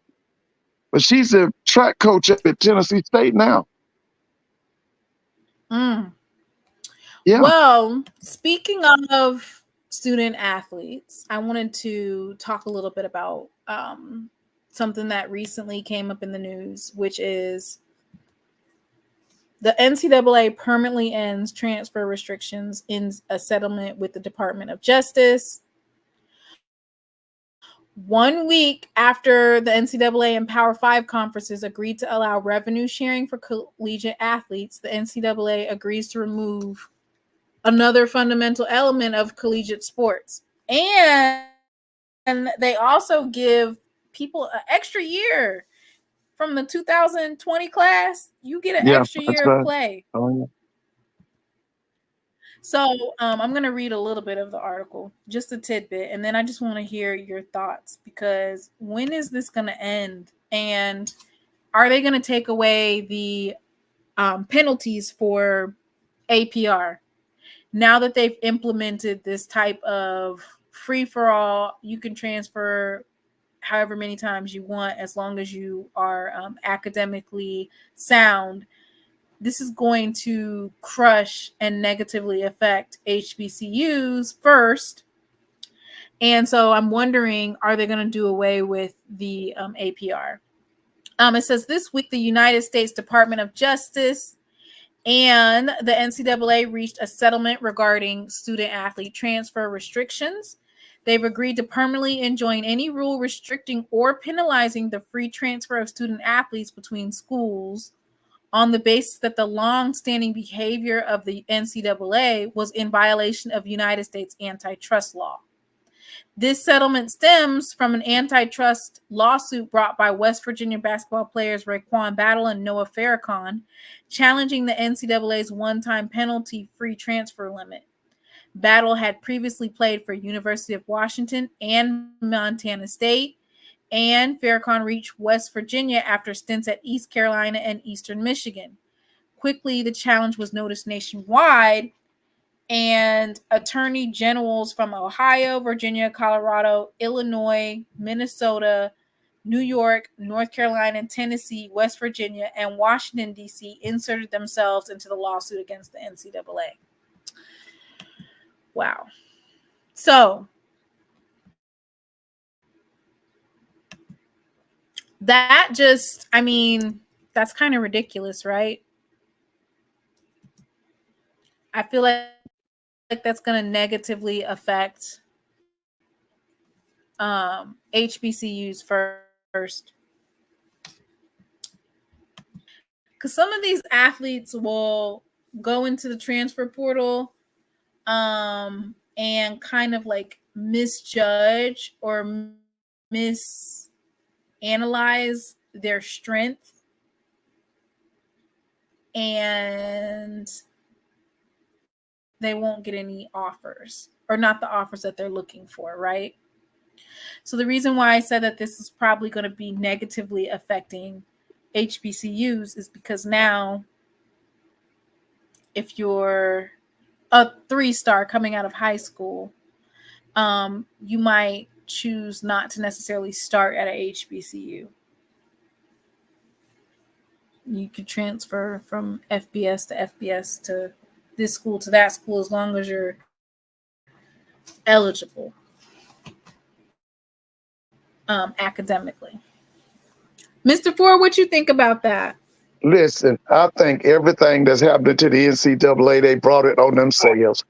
But she's a track coach at Tennessee State now. Yeah. Well, speaking of student athletes, I wanted to talk a little bit about something that recently came up in the news, which is The NCAA permanently ends transfer restrictions in a settlement with the Department of Justice. 1 week after the NCAA and Power 5 conferences agreed to allow revenue sharing for collegiate athletes, the NCAA agrees to remove another fundamental element of collegiate sports. And they also give people an extra year from the 2020 class. You get an extra year of play. Oh, yeah. So I'm going to read a little bit of the article, just a tidbit, and then I just want to hear your thoughts, because when is this going to end? And are they going to take away the penalties for APR? Now that they've implemented this type of free-for-all, you can transfer however many times you want as long as you are academically sound. This is going to crush and negatively affect HBCUs first. And so I'm wondering, are they going to do away with the APR? It says this week, the United States Department of Justice and the NCAA reached a settlement regarding student-athlete transfer restrictions. They've agreed to permanently enjoin any rule restricting or penalizing the free transfer of student-athletes between schools on the basis that the long-standing behavior of the NCAA was in violation of United States antitrust law. This settlement stems from an antitrust lawsuit brought by West Virginia basketball players Raekwon Battle and Noah Farrakhan, challenging the NCAA's one-time penalty-free transfer limit. Battle had previously played for University of Washington and Montana State, and Farrakhan reached West Virginia after stints at East Carolina and Eastern Michigan. Quickly, the challenge was noticed nationwide, and attorney generals from Ohio, Virginia, Colorado, Illinois, Minnesota, New York, North Carolina, Tennessee, West Virginia, and Washington, D.C. inserted themselves into the lawsuit against the NCAA. Wow. So that just, I mean, that's kind of ridiculous, right? I feel like that's going to negatively affect HBCUs first. Because some of these athletes will go into the transfer portal and kind of like misjudge or misanalyze their strength, and they won't get any offers, or not the offers that they're looking for, right? So the reason why I said that this is probably going to be negatively affecting HBCUs is because now, if you're a 3-star coming out of high school, you might choose not to necessarily start at a HBCU. You could transfer from FBS to FBS to this school to that school as long as you're eligible academically. Mr. Ford, what you think about that? Listen, I think everything that's happening to the NCAA, they brought it on themselves.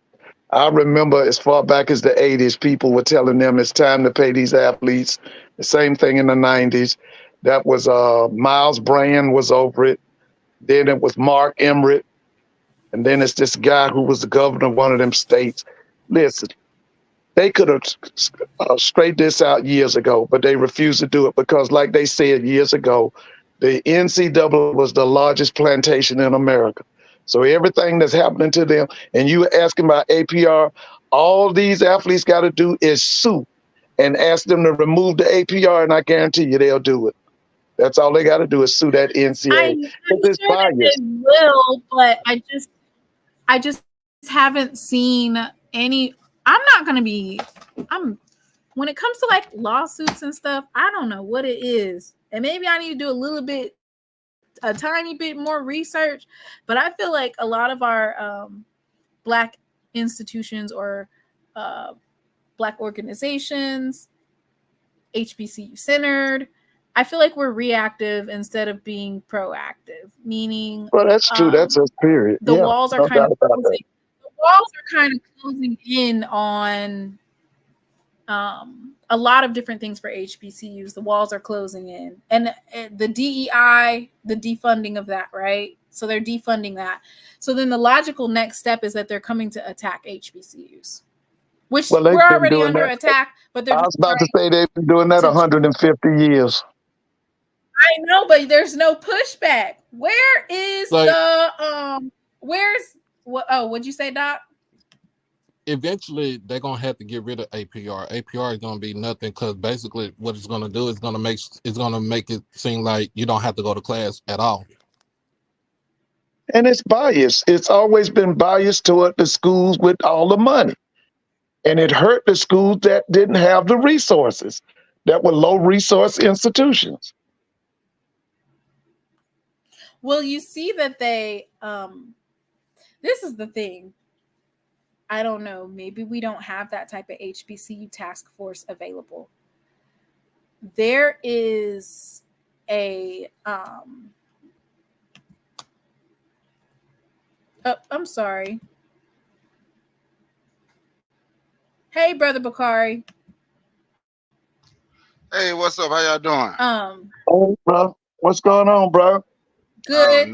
I remember as far back as the 80s, people were telling them it's time to pay these athletes. The same thing in the 90s. That was Miles Brand was over it. Then it was Mark Emmert. And then it's this guy who was the governor of one of them states. Listen, they could have straightened this out years ago, but they refused to do it because, like they said years ago, the NCAA was the largest plantation in America. So everything that's happening to them, and you asking about APR, all these athletes got to do is sue and ask them to remove the APR, and I guarantee you they'll do it. That's all they got to do is sue that NCAA. I'm sure that they will, but I just haven't seen any. When it comes to like lawsuits and stuff, I don't know what it is. And maybe I need to do a tiny bit more research, but I feel like a lot of our Black institutions or Black organizations, HBCU centered, I feel like we're reactive instead of being proactive, meaning Well, that's true. That's a spirit. the Yeah, walls are no kind doubt of about closing. that. The walls are kind of closing in on a lot of different things for HBCUs. The walls are closing in, and the DEI, the defunding of that, right? So they're defunding that. So then the logical next step is that they're coming to attack HBCUs, which Well, they've we're been already doing under that. attack. But they're I just was about to say they've been doing that 150 years. I know, but there's no pushback. Where is the where's what? Oh, what'd you say, Doc? Eventually, they're gonna have to get rid of APR. APR is gonna be nothing because basically, what it's gonna do is gonna make it seem like you don't have to go to class at all. And it's biased. It's always been biased toward the schools with all the money. And it hurt the schools that didn't have the resources, that were low resource institutions. Well, you see that they this is the thing. I don't know. Maybe we don't have that type of HBCU task force available. There is a oh, I'm sorry. Hey, brother Bakari. Hey, what's up? How y'all doing? Hey, bro. What's going on, bro? Good.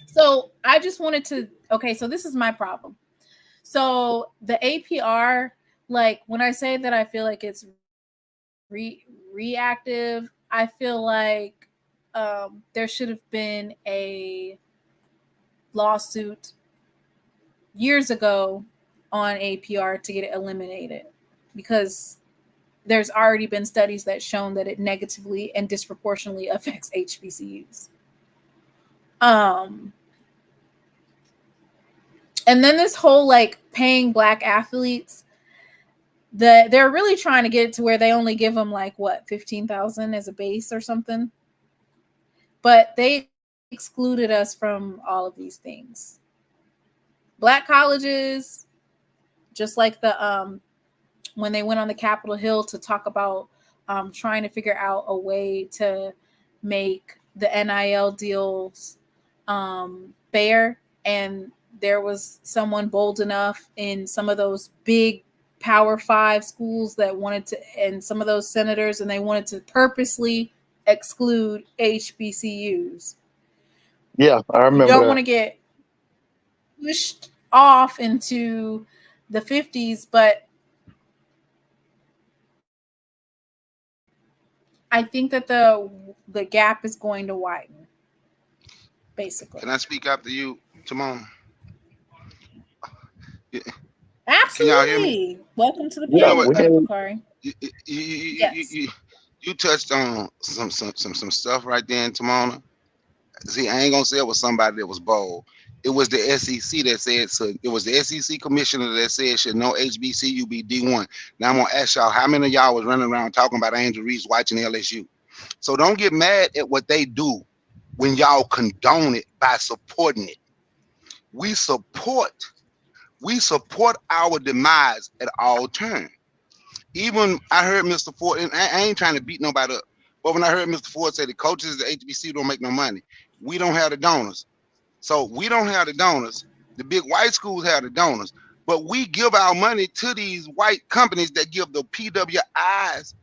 So I just wanted to. Okay, so this is my problem. So the APR, like when I say that I feel like it's reactive, I feel like there should have been a lawsuit years ago on APR to get it eliminated, because there's already been studies that shown that it negatively and disproportionately affects HBCUs. And then this whole like paying Black athletes, they're really trying to get it to where they only give them like what, 15,000 as a base or something. But they excluded us from all of these things. Black colleges, just like the when they went on the Capitol Hill to talk about trying to figure out a way to make the NIL deals fair, and there was someone bold enough in some of those big Power 5 schools that wanted to, and some of those senators, and they wanted to purposely exclude HBCUs. Yeah, I remember. You don't want to get pushed off into the 50s, but I think that the gap is going to widen, basically. Can I speak after you, Timon? Absolutely. Can y'all hear me? Welcome to the panel, Bakari. You touched on some stuff right there in Timona. See, I ain't gonna say it was somebody that was bold. It was the SEC that said so. It was the SEC commissioner that said should no HBCU be D1. Now I'm gonna ask y'all, how many of y'all was running around talking about Angel Reese watching LSU? So don't get mad at what they do when y'all condone it by supporting it. We support our demise at all turns. Even I heard Mr. Ford, and I ain't trying to beat nobody up, but when I heard Mr. Ford say the coaches at the HBCU don't make no money, we don't have the donors. So we don't have the donors. The big white schools have the donors, but we give our money to these white companies that give the PWIs,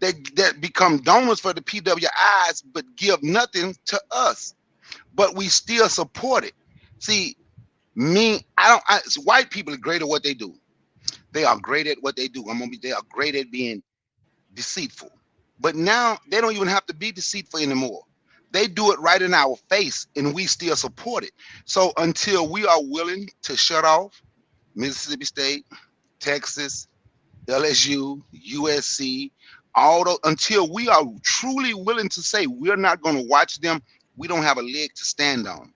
that become donors for the PWIs, but give nothing to us. But we still support it. See, white people are great at what they do. They are great at what they do. They are great at being deceitful. But now they don't even have to be deceitful anymore. They do it right in our face, and we still support it. So until we are willing to shut off Mississippi State, Texas, LSU, USC, until we are truly willing to say we're not going to watch them, we don't have a leg to stand on.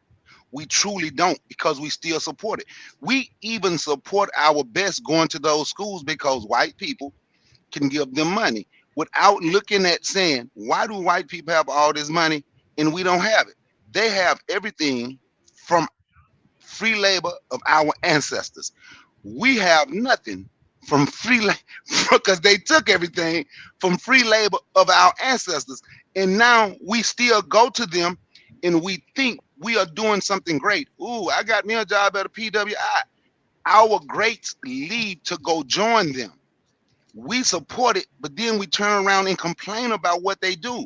We truly don't, because we still support it. We even support our best going to those schools because white people can give them money without looking at saying, why do white people have all this money and we don't have it? They have everything from free labor of our ancestors. We have nothing from free labor, because they took everything from free labor of our ancestors. And now we still go to them and we think we are doing something great. Ooh, I got me a job at a PWI. Our greats leave to go join them. We support it, but then we turn around and complain about what they do.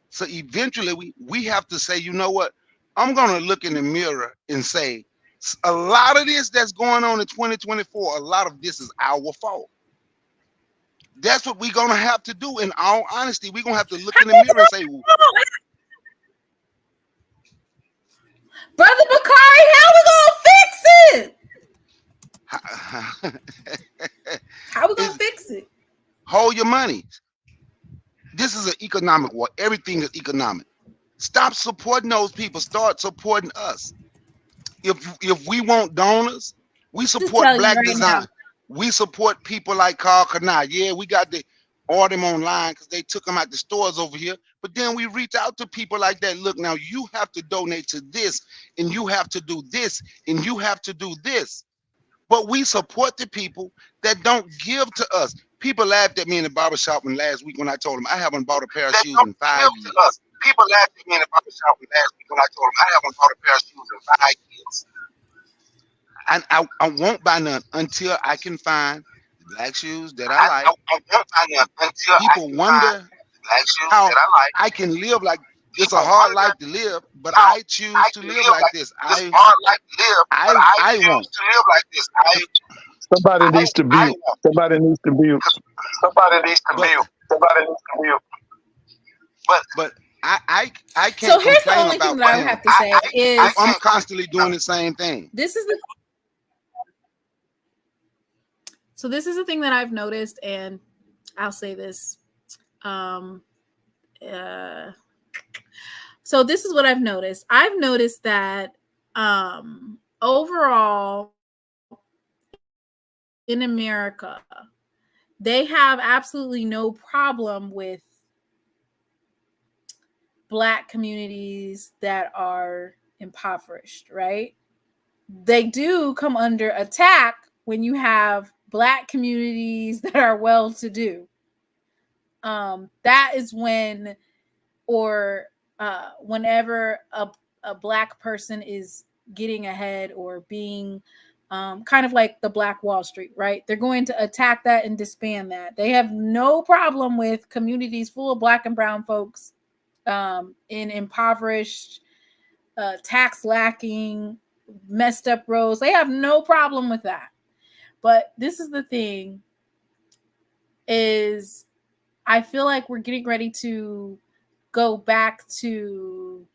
So eventually we have to say, you know what? I'm going to look in the mirror and say, a lot of this that's going on in 2024, a lot of this is our fault. That's what we're going to have to do. In all honesty, we're going to have to look in the mirror and say, Brother Bakari, how we going to fix it? How we going to fix it? Hold your money. This is an economic war. Everything is economic. Stop supporting those people. Start supporting us. If we want donors, we support Black design. Now. We support people like Carl Kanai. Yeah, we got to order them online because they took them out the stores over here. But then we reach out to people like that. Look, now you have to donate to this, and you have to do this, and you have to do this. But we support the people that don't give to us. People laughed at me in the barbershop last week when I told them I haven't bought a pair of shoes in 5 years. People laughed at me in the barbershop last week when I told them I haven't bought a pair of shoes in 5 years. And I won't buy none until I can find the Black shoes that I like. I won't buy none until people wonder how I can live like it's a hard life to live, but I choose to live like this. I won't. Somebody needs to build. Somebody needs to build. Somebody needs to build. Somebody needs to build. But I can't. So here's the only thing that I have to say is I'm constantly doing the same thing. This is the thing that I've noticed, and I'll say this. So this is what I've noticed. I've noticed that overall in America, they have absolutely no problem with Black communities that are impoverished, right? They do come under attack when you have Black communities that are well-to-do. That is when, or whenever a Black person is getting ahead or being kind of like the Black Wall Street, right? They're going to attack that and disband that. They have no problem with communities full of Black and brown folks in impoverished, tax lacking, messed up roads. They have no problem with that. But this is the thing, is I feel like we're getting ready to go back to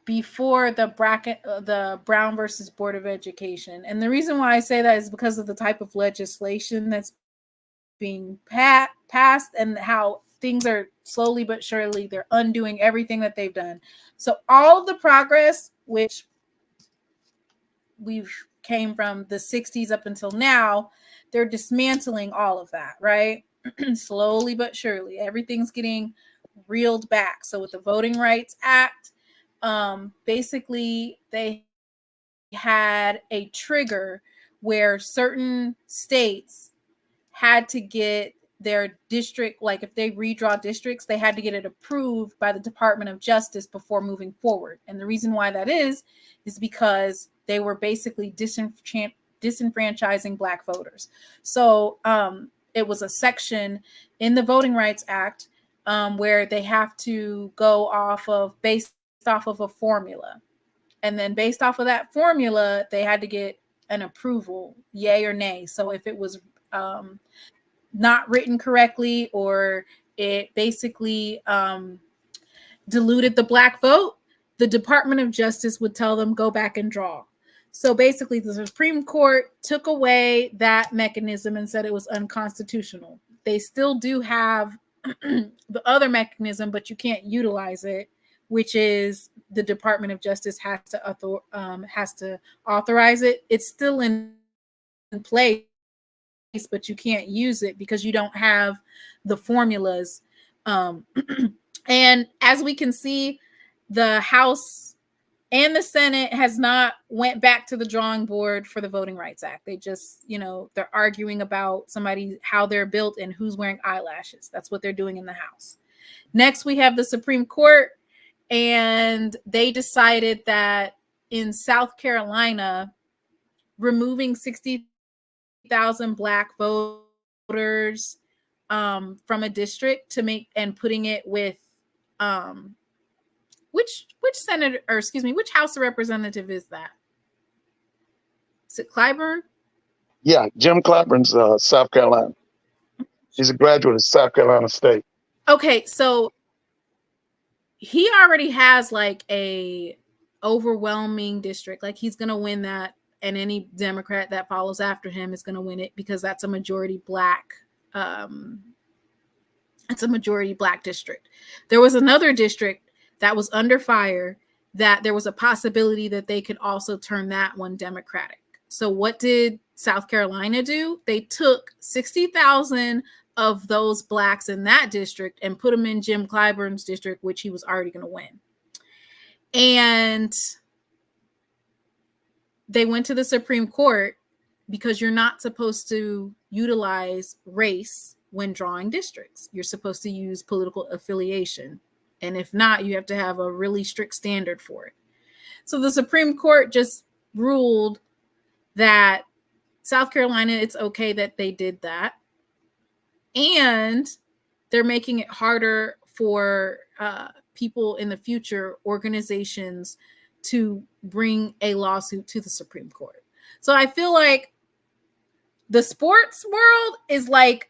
before the bracket, the Brown versus Board of Education. And the reason why I say that is because of the type of legislation that's being passed and how things are slowly but surely, they're undoing everything that they've done. So all of the progress, which we've came from the 60s up until now, they're dismantling all of that, right? Slowly but surely, everything's getting reeled back. So with the Voting Rights Act, basically they had a trigger where certain states had to get their district, like if they redraw districts, they had to get it approved by the Department of Justice before moving forward. And the reason why that is because they were basically disenfranchising Black voters. So it was a section in the Voting Rights Act where they have to go based off of a formula. And then based off of that formula, they had to get an approval, yay or nay. So if it was not written correctly, or it basically diluted the Black vote, the Department of Justice would tell them, go back and draw. So basically the Supreme Court took away that mechanism and said it was unconstitutional. They still do have the other mechanism, but you can't utilize it, which is the Department of Justice has to authorize it. It's still in place, but you can't use it because you don't have the formulas. And as we can see, the House And the Senate has not went back to the drawing board for the Voting Rights Act. They just, they're arguing about how they're built and who's wearing eyelashes. That's what they're doing in the House. Next, we have the Supreme Court, and they decided that in South Carolina, removing 60,000 Black voters from a district and putting it with which senator, or excuse me, which House of Representative is that? Is it Clyburn? Yeah, Jim Clyburn's South Carolina. He's a graduate of South Carolina State. Okay, so he already has like a overwhelming district. Like he's gonna win that, and any Democrat that follows after him is gonna win it because that's a majority Black. It's a majority Black district. There was another district that was under fire that there was a possibility that they could also turn that one Democratic. So what did South Carolina do? They took 60,000 of those Blacks in that district and put them in Jim Clyburn's district, which he was already going to win. And they went to the Supreme Court because you're not supposed to utilize race when drawing districts. You're supposed to use political affiliation. And if not, you have to have a really strict standard for it. So the Supreme Court just ruled that South Carolina, it's okay that they did that. And they're making it harder for people in the future, organizations, to bring a lawsuit to the Supreme Court. So I feel like the sports world is like,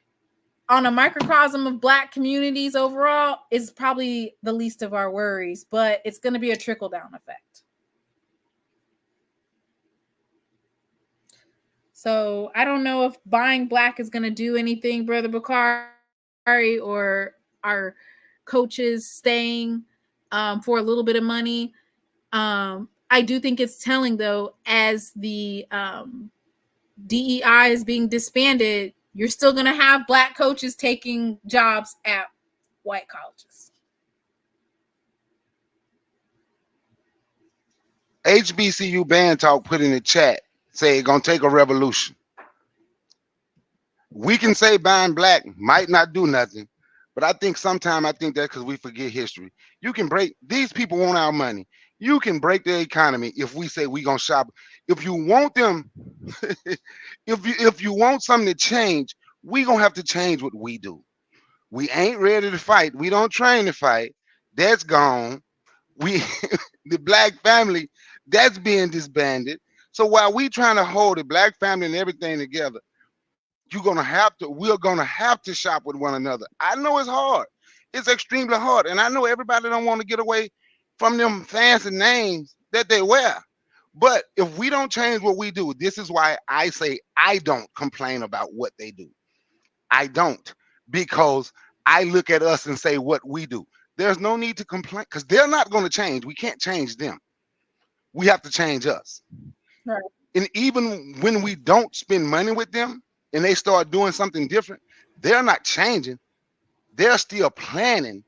on a microcosm of Black communities overall, is probably the least of our worries, but it's going to be a trickle-down effect. So I don't know if buying Black is going to do anything, Brother Bakari, or our coaches staying for a little bit of money. I do think it's telling, though, as the DEI is being disbanded, you're still going to have Black coaches taking jobs at white colleges. HBCU band talk put in the chat, say it's going to take a revolution. We can say buying Black might not do nothing, but I think that's because we forget history. You can break, these people want our money. You can break the economy if we say we're going to shop. If you want them, if you want something to change, we going to have to change what we do. We ain't ready to fight. We don't train to fight. That's gone. The Black family, that's being disbanded. So while we trying to hold the Black family and everything together, we're going to have to shop with one another. I know it's hard. It's extremely hard. And I know everybody don't want to get away from them fancy names that they wear. But if we don't change what we do, this is why I say I don't complain about what they do. I don't, because I look at us and say what we do. There's no need to complain because they're not going to change. We can't change them. We have to change us. Right. And even when we don't spend money with them and they start doing something different, they're not changing. They're still planning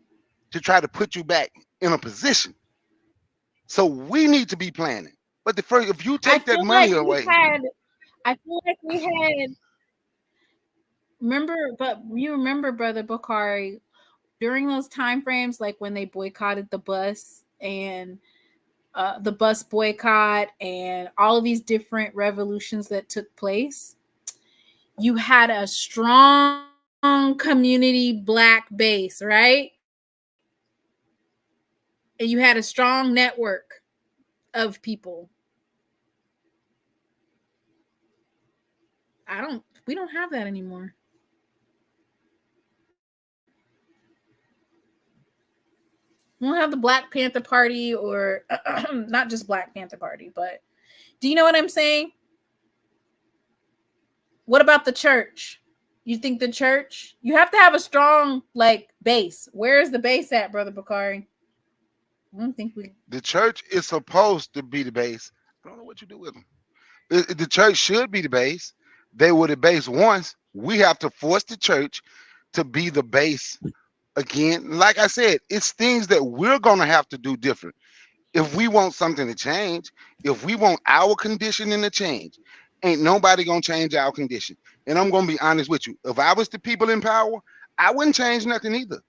to try to put you back in a position. So we need to be planning. But if you take that money away, I feel like we had. Remember, Brother Bakari, during those time frames, like when they boycotted the bus and the bus boycott and all of these different revolutions that took place, you had a strong community Black base, right? And you had a strong network of people. We don't have that anymore. We don't have the Black Panther Party, or not just Black Panther Party, but do you know what I'm saying? What about the church? You think the church? You have to have a strong base. Where is the base at, Brother Bakari? I don't think the church is supposed to be the base. I don't know what you do with them. The church should be the base. They were the base once. We have to force the church to be the base again. Like I said, it's things that we're going to have to do different. If we want something to change, if we want our conditioning to change, ain't nobody gonna change our condition. And I'm gonna be honest with you. If I was the people in power, I wouldn't change nothing either.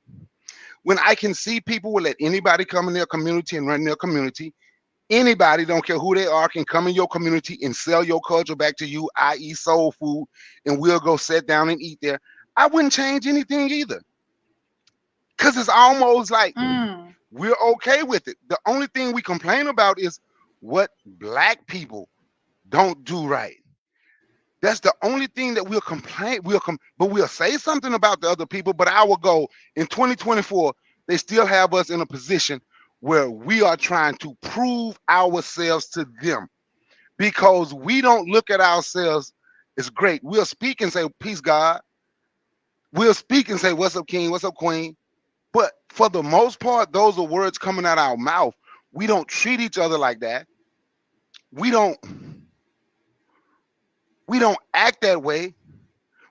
When I can see people will let anybody come in their community and run their community, anybody, don't care who they are, can come in your community and sell your culture back to you, i.e. soul food, and we'll go sit down and eat there. I wouldn't change anything either. Because it's almost like we're okay with it. The only thing we complain about is what black people don't do right. That's the only thing that we'll complain. But we'll say something about the other people. But our goal in 2024, they still have us in a position where we are trying to prove ourselves to them, because we don't look at ourselves as great. We'll speak and say, peace, God. We'll speak and say, what's up, king? What's up, queen? But for the most part, those are words coming out of our mouth. We don't treat each other like that. We don't act that way.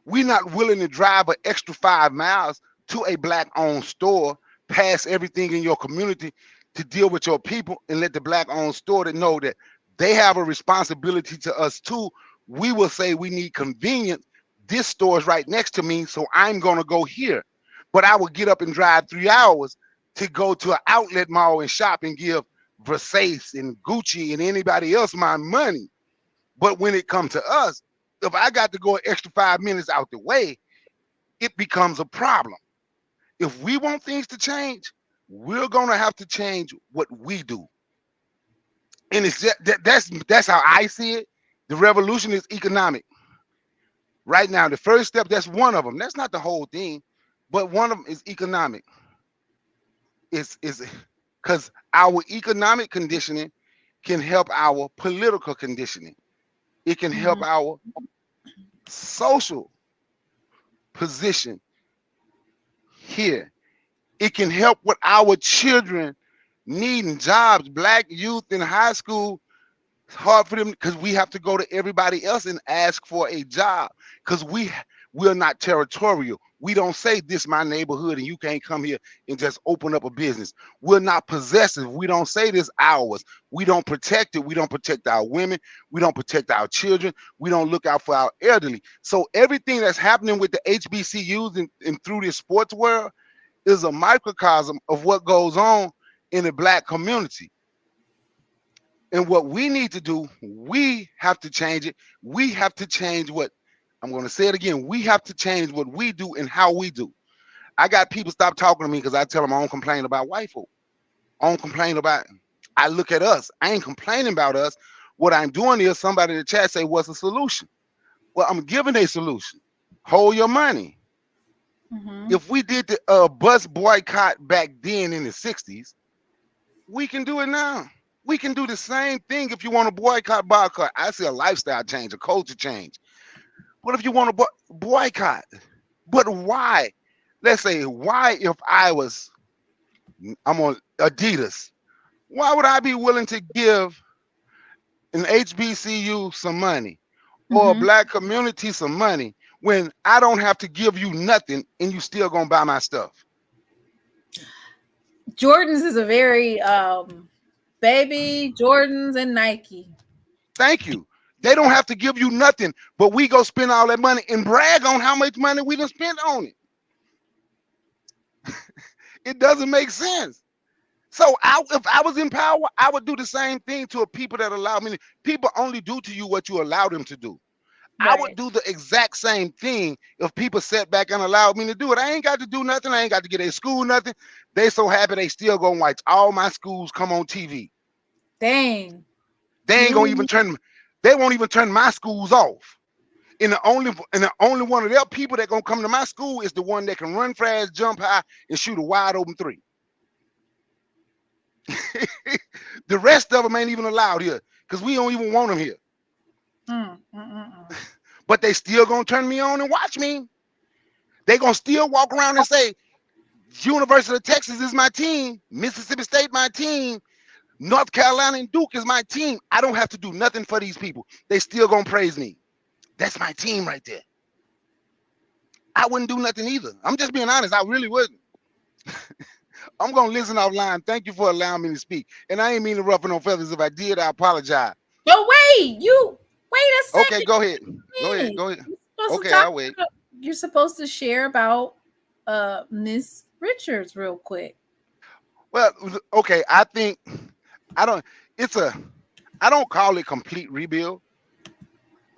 We're not willing to drive an extra 5 miles to a black-owned store, past everything in your community, to deal with your people and let the black-owned store to know that they have a responsibility to us too. We will say we need convenience. This store is right next to me, so I'm going to go here. But I will get up and drive 3 hours to go to an outlet mall and shop and give Versace and Gucci and anybody else my money. But when it comes to us, if I got to go an extra 5 minutes out the way, it becomes a problem. If we want things to change, we're going to have to change what we do. And it's that's how I see it. The revolution is economic. Right now, the first step, that's one of them. That's not the whole thing, but one of them is economic. Is because our economic conditioning can help our political conditioning. It can help our social position here. It can help with our children needing jobs. Black youth in high school, it's hard for them because we have to go to everybody else and ask for a job, because we're not territorial. We don't say this my neighborhood and you can't come here and just open up a business. We're not possessive. We don't say this ours. We don't protect it. We don't protect our women. We don't protect our children. We don't look out for our elderly. So everything that's happening with the HBCUs and through this sports world is a microcosm of what goes on in the black community. And what we need to do, we have to change it. We have to change what, I'm going to say it again, we have to change what we do and how we do. I got people stop talking to me because I tell them I don't complain about white folk. I don't complain about, I look at us. I ain't complaining about us. What I'm doing is somebody in the chat say, what's the solution? Well, I'm giving a solution. Hold your money. If we did the bus boycott back then in the 60s, we can do it now. We can do the same thing if you want to boycott. I see a lifestyle change, a culture change. What if you want to boycott? But why? Let's say, why if I'm on Adidas, why would I be willing to give an HBCU some money or a black community some money when I don't have to give you nothing and you still gonna buy my stuff? Jordan's is a very baby Jordans and Nike. Thank you. They don't have to give you nothing, but we go spend all that money and brag on how much money we done spent on it. It doesn't make sense. So if I was in power, I would do the same thing to a people that allow me. People only do to you what you allow them to do. Right. I would do the exact same thing if people sat back and allowed me to do it. I ain't got to do nothing. I ain't got to get a school nothing. They so happy they still gonna watch all my schools come on TV. Dang. They ain't gonna even turn. They won't even turn my schools off. And the only one of their people that gonna come to my school is the one that can run fast, jump high, and shoot a wide open 3. The rest of them ain't even allowed here because we don't even want them here. But they still gonna turn me on and watch me. They gonna still walk around and say, University of Texas is my team, Mississippi State my team, North Carolina and Duke is my team. I don't have to do nothing for these people. They still gonna praise me. That's my team right there. I wouldn't do nothing either. I'm just being honest. I really wouldn't. I'm gonna listen offline. Thank you for allowing me to speak. And I ain't mean to ruffle no feathers. If I did, I apologize. But wait a Okay, second. go ahead. Go ahead. Go ahead. You're supposed to Okay, talk I'll wait. about, you're supposed to share about Miss Richards real quick. Well, okay. I think I don't. It's a. I don't call it complete rebuild.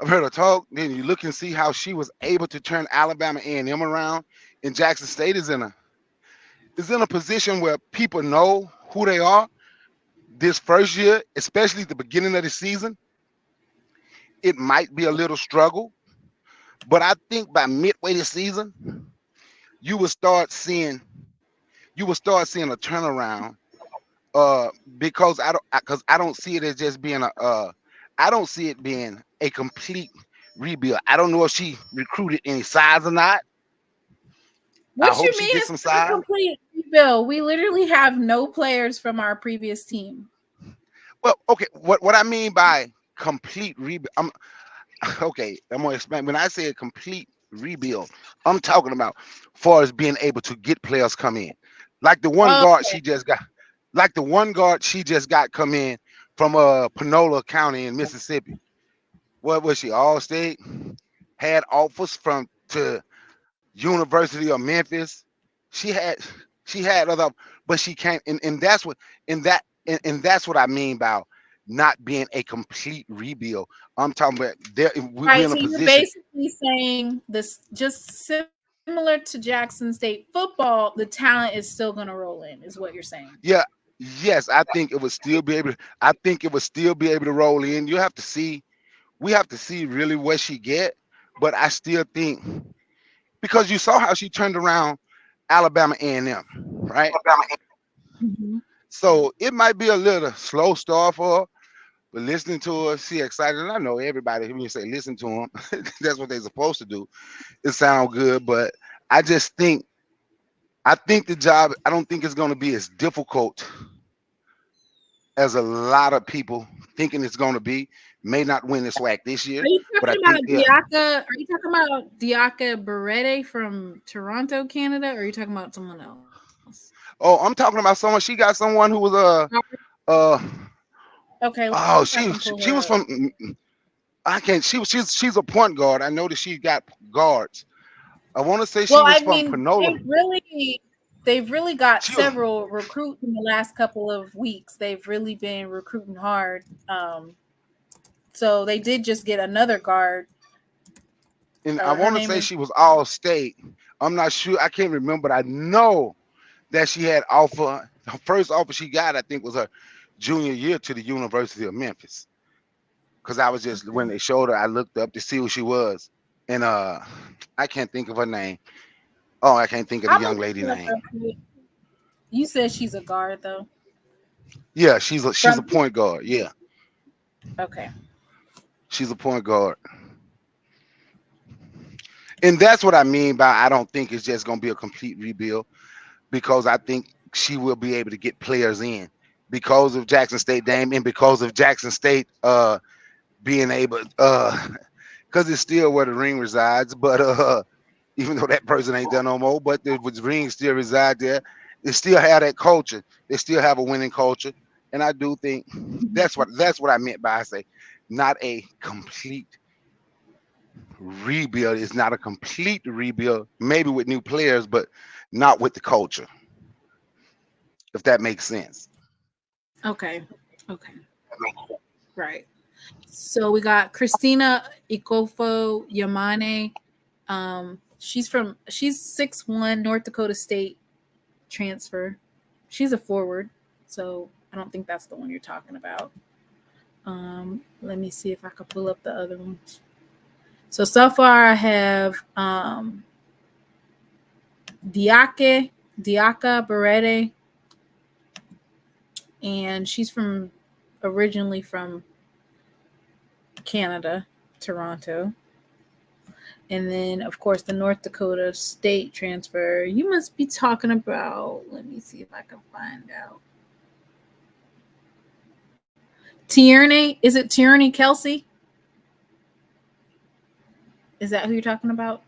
I've heard her talk. Then you look and see how she was able to turn Alabama A&M around, and Jackson State is in a position where people know who they are. This first year, especially at the beginning of the season, it might be a little struggle, but I think by midway this season, you will start seeing a turnaround. Uh, because I don't see it as just being I don't see it being a complete rebuild. I don't know if she recruited any size or not. I What hope you she mean gets it's some not a size. complete rebuild? We literally have no players from our previous team. Well, okay, what I mean by complete rebuild, okay, I'm gonna explain. When I say a complete rebuild, I'm talking about far as being able to get players come in, like the one guard Okay. she just got, come in from Panola County in Mississippi. What was she? All state, had offers from to University of Memphis. She had other, but she came, and that's what and that's what I mean by not being a complete rebuild. I'm talking about there we're Right. in a So you're position. basically saying this just similar to Jackson State football, the talent is still gonna roll in, is what you're saying. Yeah, yes, I think it would still be able. I think it would still be able to roll in. You have to see. We have to see really what she get, but I still think because you saw how she turned around Alabama A&M, right? Mhm. So it might be a little slow start for her, but listening to her, she excited. And I know everybody when you say listen to them, that's what they're supposed to do. It sounds good, but I just think the job. I don't think it's going to be as difficult as a lot of people thinking it's going to be. May not win the SWAC this year, Are you but I talking think about Diaka? Are you talking about Diaka Berete from Toronto, Canada? Or are you talking about someone else? Oh, I'm talking about someone. She got someone who was uh Okay, let me oh see if I can pull she her was up. from I can't she's a point guard. I know that she got guards. I want to say she Well, was I from mean, Panola. they've really got She was several recruits in the last couple of weeks. They've really been recruiting hard. So they did just get another guard. and I Her want to name say is she was all state. I'm not sure. I can't remember, but I know that she had offer. Her first offer she got, I think, was her junior year to the University of Memphis. Because I was just when okay. they showed her, I looked up to see who she was, and I can't think of her name. Oh, I can't think of the I'm gonna young look lady her up name. real quick. You said she's a guard though. Yeah, she's a From point guard. Yeah, okay. she's a point guard, and that's what I mean by I don't think it's just gonna be a complete rebuild because I think she will be able to get players in because of Jackson State name and because of Jackson State being able because it's still where the ring resides, but even though that person ain't done no more, but the ring still reside there. They still have that culture. They still have a winning culture, and I do think that's what I meant by I say not a complete rebuild. It's not a complete rebuild, maybe with new players, but not with the culture. If that makes sense. Okay. Okay. Right. So we got Christina Ikofo Yamane. She's 6'1", North Dakota State transfer. She's a forward, so I don't think that's the one you're talking about. Let me see if I can pull up the other ones. So far I have Diaka Berete, and she's originally from Canada, Toronto. And then, of course, the North Dakota State transfer. You must be talking about, let me see if I can find out. Tierney, is it Tierney Kelsey? Is that who you're talking about?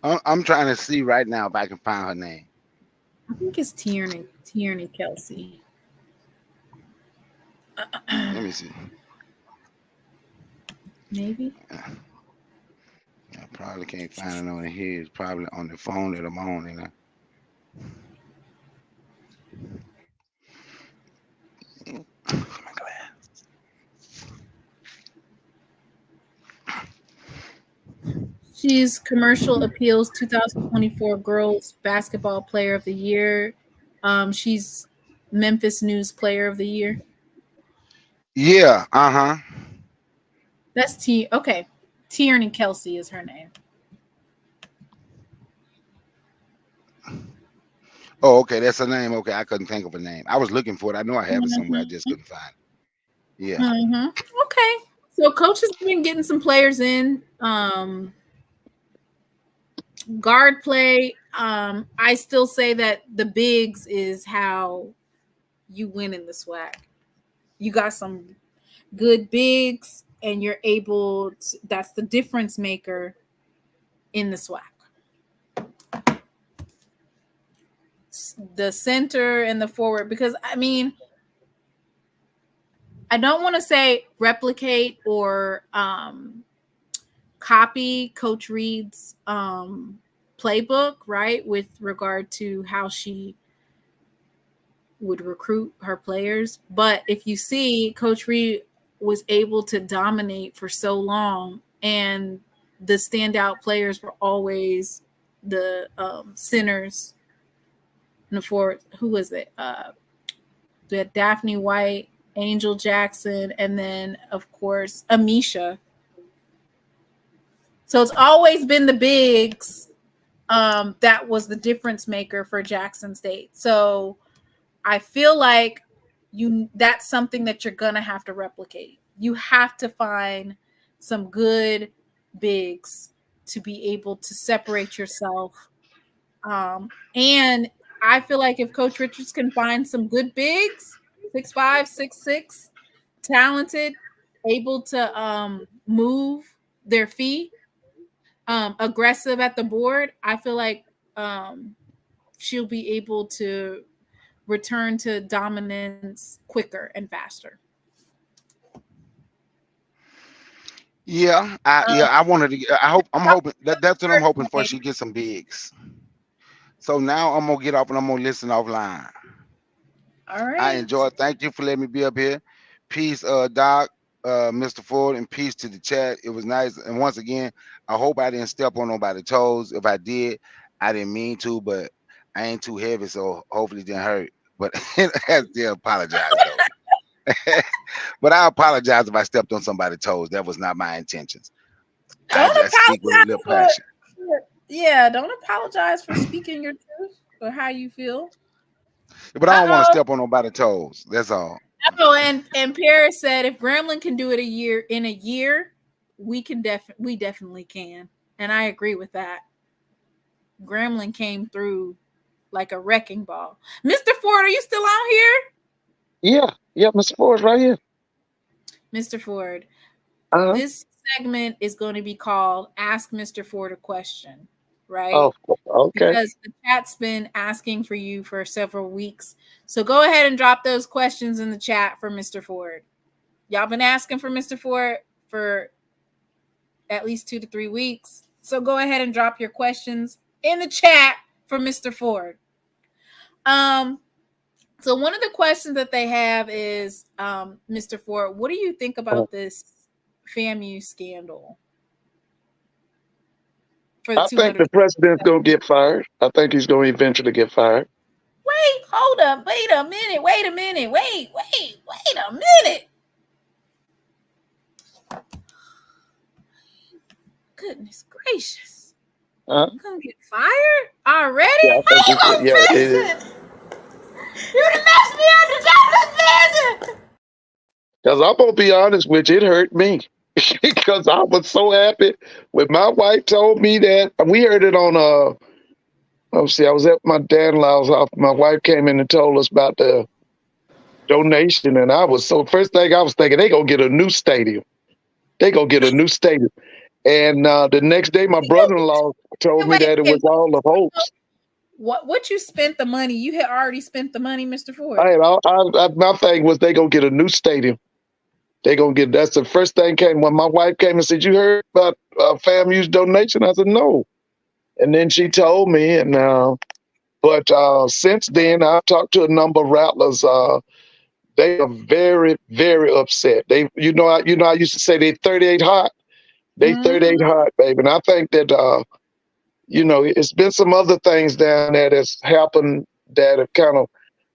I'm trying to see right now if I can find her name. I think it's Tierney Kelsey. Let me see. Maybe. I probably can't find it on here. It's probably on the phone that I'm on. You know? She's Commercial Appeals 2024 Girls Basketball Player of the Year. She's Memphis News Player of the Year. Yeah. That's Okay. Tierney Kelsey is her name. Oh, okay. That's her name. Okay. I couldn't think of a name. I was looking for it. I know I have it somewhere. I just couldn't find it. Yeah. Okay. So coach has been getting some players in. Guard play. I still say that the bigs is how you win in the SWAC. You got some good bigs, and you're able to, that's the difference maker in the SWAC. The center and the forward, because I mean, I don't want to say replicate or copy Coach Reed's playbook, right, with regard to how she would recruit her players. But if you see, Coach Reed was able to dominate for so long, and the standout players were always the centers and the forward. Who was it? We had Daphne White, Angel Jackson, and then, of course, Amisha. So it's always been the bigs that was the difference maker for Jackson State. So I feel like that's something that you're going to have to replicate. You have to find some good bigs to be able to separate yourself. And I feel like if Coach Richards can find some good bigs, 6'5", 6'6", talented, able to move their feet, aggressive at the board, I feel like she'll be able to return to dominance quicker and faster. Yeah, I wanted to. I'm hoping that's what I'm hoping for. She gets some bigs. So now I'm gonna get off and I'm gonna listen offline. All right. I enjoyed. Thank you for letting me be up here. Peace, Doc, Mr. Ford, and peace to the chat. It was nice. And once again, I hope I didn't step on nobody's toes. If I did, I didn't mean to, but I ain't too heavy, so hopefully it didn't hurt. But I still apologize though. But I apologize if I stepped on somebody's toes. That was not my intentions. I speak with a little passion. Don't apologize for speaking your truth or how you feel. But I don't want to step on nobody's toes. That's all. Oh, and Paris said if Grambling can do it in a year, we definitely can. And I agree with that. Grambling came through like a wrecking ball. Mr. Ford, are you still out here? Yeah, Mr. Ford's right here. Mr. Ford, this segment is going to be called Ask Mr. Ford a Question, right? Oh, okay. Because the chat's been asking for you for several weeks. So go ahead and drop those questions in the chat for Mr. Ford. Y'all been asking for Mr. Ford for at least 2 to 3 weeks. So go ahead and drop your questions in the chat for Mr. Ford. So one of the questions that they have is, Mr. Ford, what do you think about this FAMU scandal? I think the president's going to get fired. I think he's going to eventually get fired. Wait, hold up. Wait a minute. Wait a minute. Goodness gracious. I'm going to get fired already? Yeah, You done messed me up the top of the because I'm going to be honest with you, it hurt me. Because I was so happy when my wife told me that. We heard it on I was at my dad-in-law's house. My wife came in and told us about the donation, and first thing I was thinking, they gonna get a new stadium. And the next day, my brother-in-law told me that it was all a hoax. what you spent the money? You had already spent the money, Mr. Ford. My thing was they gonna get a new stadium. They gonna get. That's the first thing came when my wife came and said, "You heard about FAMU's donation?" I said, "No," and then she told me, and but since then I've talked to a number of rattlers. They are very, very upset. I used to say they 38 hot. They 38 hot, baby. And I think that, it's been some other things down there that's happened that have kind of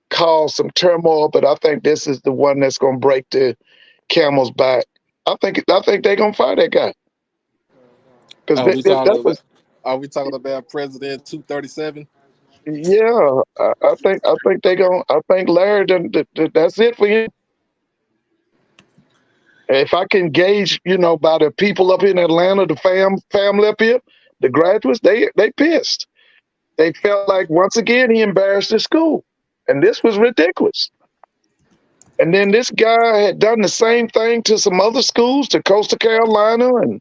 caused some turmoil, but I think this is the one that's going to break the camel's back. I think they're going to fire that guy. Are we talking about President 237? Yeah, I think they're going. I think Larry, that's it for him. If I can gauge, by the people up in Atlanta, the family up here, the graduates, they pissed. They felt like once again he embarrassed the school, and this was ridiculous. And then this guy had done the same thing to some other schools, to Coastal Carolina, and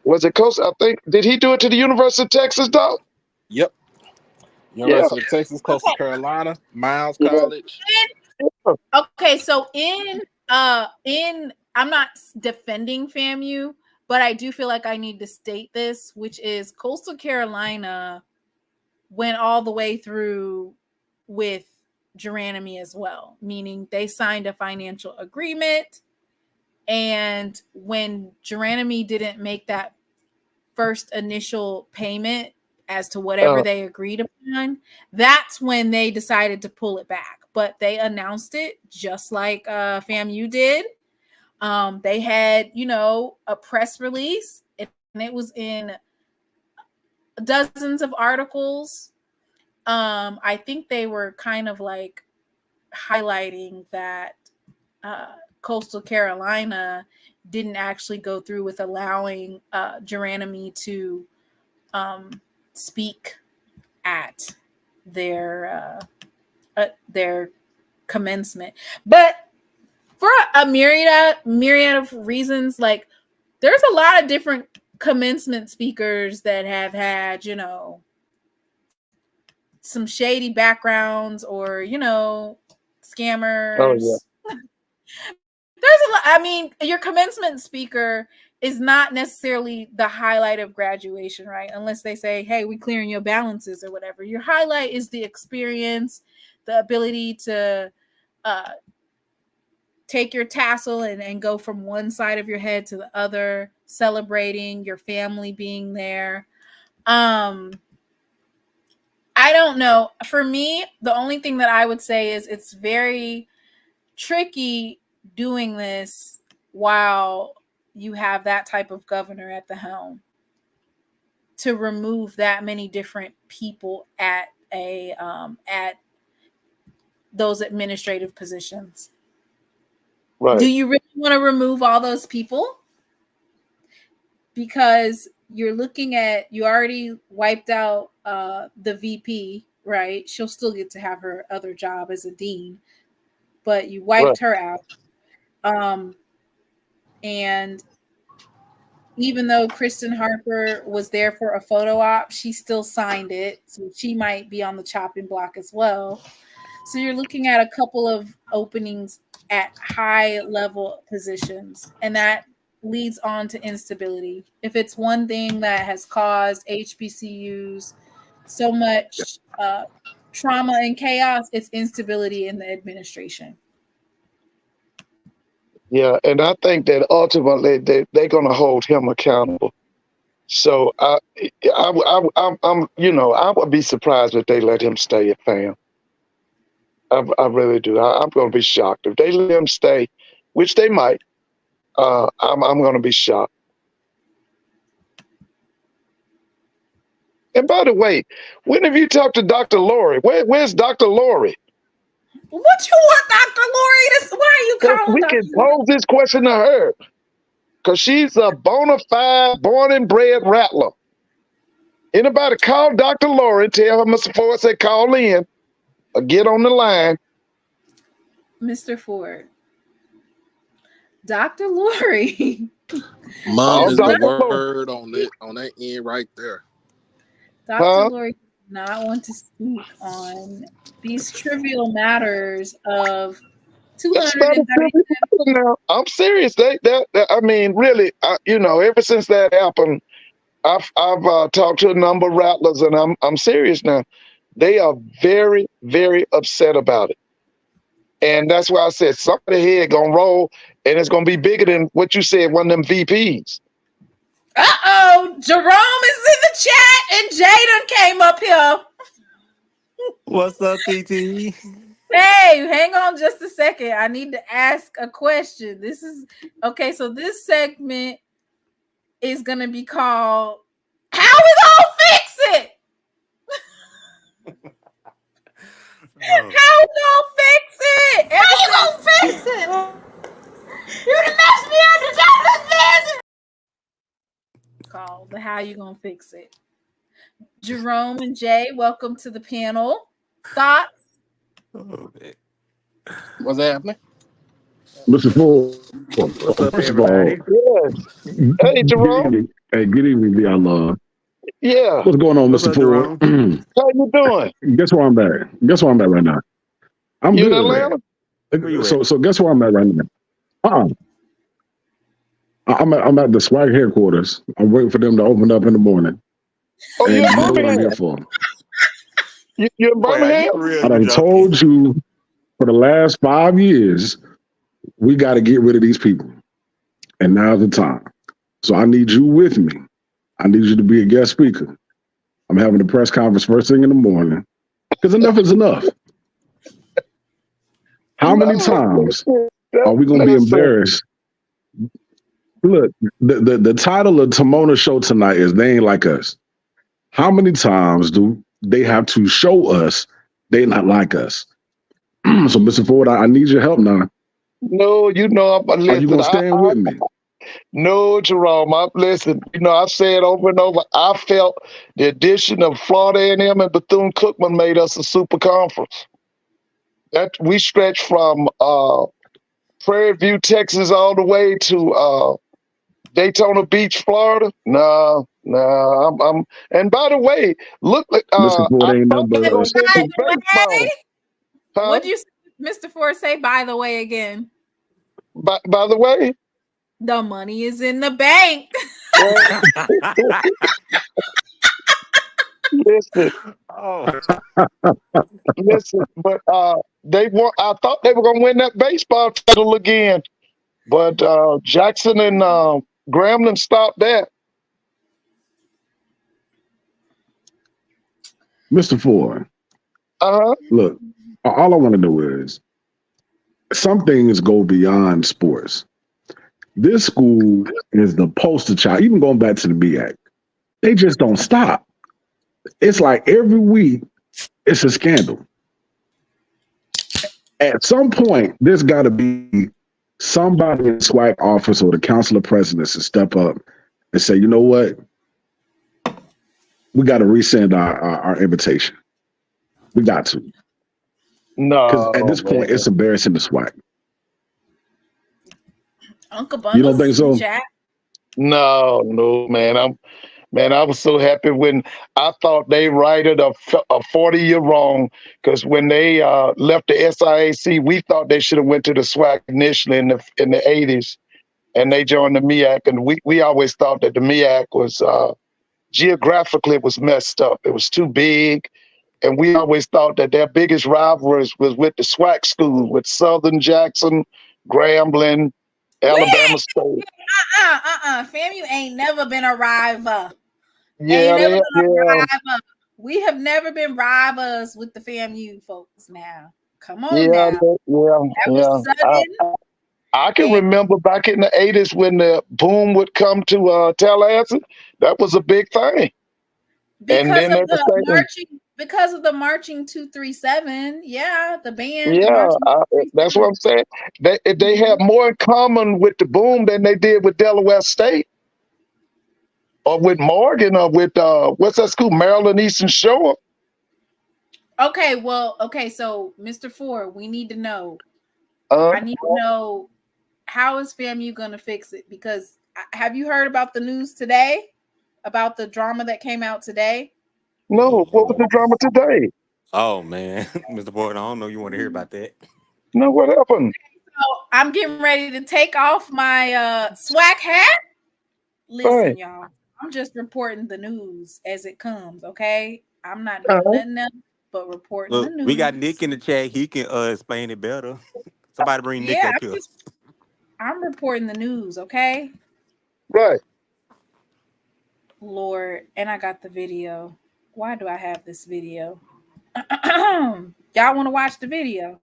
was it Coastal? I think, did he do it to the University of Texas, dog? Yep. University of Texas, Coastal Carolina, Miles College. Okay, so in I'm not defending FAMU, but I do feel like I need to state this, which is Coastal Carolina went all the way through with Geronimi as well, meaning they signed a financial agreement. And when Geronimi didn't make that first initial payment as to whatever they agreed upon, that's when they decided to pull it back. But they announced it just like FAMU did. They had, a press release, and it was in dozens of articles. I think they were kind of like highlighting that Coastal Carolina didn't actually go through with allowing Geronimi to speak at their commencement. But for a myriad of reasons, like there's a lot of different commencement speakers that have had, some shady backgrounds or, scammers. Oh, yeah. There's a lot. I mean, your commencement speaker is not necessarily the highlight of graduation, right? Unless they say, hey, we clearing your balances or whatever. Your highlight is the experience, the ability to take your tassel and go from one side of your head to the other, celebrating your family being there. I don't know. For me, the only thing that I would say is it's very tricky doing this while you have that type of governor at the helm, to remove that many different people at those administrative positions. Right. Do you really want to remove all those people? Because you're looking at, you already wiped out the VP, right? She'll still get to have her other job as a dean, but you wiped her out. And even though Kristen Harper was there for a photo op, she still signed it. So she might be on the chopping block as well. So you're looking at a couple of openings at high level positions, and that leads on to instability. If it's one thing that has caused HBCUs so much trauma and chaos, it's instability in the administration. Yeah, and I think that ultimately they're going to hold him accountable. So I would be surprised if they let him stay at FAM. I really do. I'm going to be shocked if they let him stay, which they might. I'm going to be shocked. And by the way, when have you talked to Dr. Lori? Where's Dr. Lori? What you want, Dr. Lori? Why are you calling? We can pose this question to her, because she's a bona fide, born and bred rattler. Anybody call Dr. Lori and tell her Mr. Ford said call in or get on the line. Mr. Ford, Dr. Lori. Mom is the word on that end right there. Dr. Lori not want to speak on these trivial matters of That's not a 230. trivia now. I'm serious. I mean, really, ever since that happened, I've talked to a number of rattlers, and I'm serious now. They are very, very upset about it. And that's why I said somebody here gonna roll, and it's gonna be bigger than what you said, one of them VPs. Jerome is in the chat, and Jaden came up here. What's up, TT? Hey, hang on just a second. I need to ask a question. This is okay. So this segment is gonna be called "How We Gonna Fix It." How we gonna fix it? How you gonna fix it? You done messed me up the business. Called the "How You Gonna Fix It." Jerome and Jay, welcome to the panel. Thoughts? What's happening? Mr. Ford, What's up, first of all, everybody? Hey, Jerome. good evening, Dion. Yeah. What's going on, What's Mr. up, Ford? How you doing? Guess where I'm at? Guess where I'm at right now? I'm You in good. Atlanta? Where you So, at? so guess where I'm at right now? I'm at the SWAC headquarters. I'm waiting for them to open up in the morning. Oh, you And in you know what I'm Birmingham? here for? You in Boy, are Birmingham? you real? I done told you for the last 5 years, we got to get rid of these people. And now's the time. So I need you with me. I need you to be a guest speaker. I'm having a press conference first thing in the morning because enough is enough. How many times are we going to be embarrassed? Look, the title of Tamona's show tonight is They Ain't Like Us. How many times do they have to show us they not like us? So, Mr. Ford, I need your help now. No, Are you going to stand with me? No, Jerome. Listen, I've said over and over, I felt the addition of Florida A&M and Bethune-Cookman made us a super conference. That we stretched from Prairie View, Texas, all the way to Daytona Beach, Florida. No. I'm. And by the way, look, Mr. Ford I ain't thought nothing they but were a baseball. Huh? What do you, Mr. Ford, say? By the way, again. By the way, the money is in the bank. Listen, listen, but they won. I thought they were going to win that baseball title again, but Jackson and Grambling stopped that. Mr. Ford. Look, all I want to do is some things go beyond sports. This school is the poster child, even going back to the BAC. They just don't stop. It's like every week, it's a scandal. At some point, there's got to be somebody in the SWAC office or the council of presidents to step up and say, you know what? We got to resend our invitation. We got to. No, because at this point, it's embarrassing to SWAC. Uncle Bundles, you don't think so? Chat? No, man. I was so happy when I thought they righted a 40-year wrong, because when they left the SIAC, we thought they should have went to the SWAC initially in the 80s, and they joined the MEAC, and we always thought that the MEAC was geographically it was messed up. It was too big, and we always thought that their biggest rivalries was with the SWAC schools, with Southern Jackson, Grambling, Alabama State. FAMU ain't never been a rival. Yeah. We have never been rivals with the FAMU folks now. Come on Yeah. I can remember back in the 80s when the boom would come to Tallahassee. That was a big thing. Because of the marching 237, the band. Yeah, that's what I'm saying. They had more in common with the boom than they did with Delaware State, or with Morgan, or with what's that school, Maryland Eastern Shore. Okay, so Mr. Ford, we need to know. I need to know, how is FAMU going to fix it? Because have you heard about the news today, about the drama that came out today? No, what was the drama today? Oh man, Mr. Boyd, I don't know you want to hear about that. No, what happened? So I'm getting ready to take off my SWAC hat. Listen, Right. y'all, I'm just reporting the news as it comes, okay? I'm not doing nothing else but reporting the Look, news. we got Nick in the chat. He can explain it better. Somebody bring Nick Yeah, up here. I'm reporting the news, okay? Right. Lord, and I got the video. Why do I have this video? Y'all want to watch the video?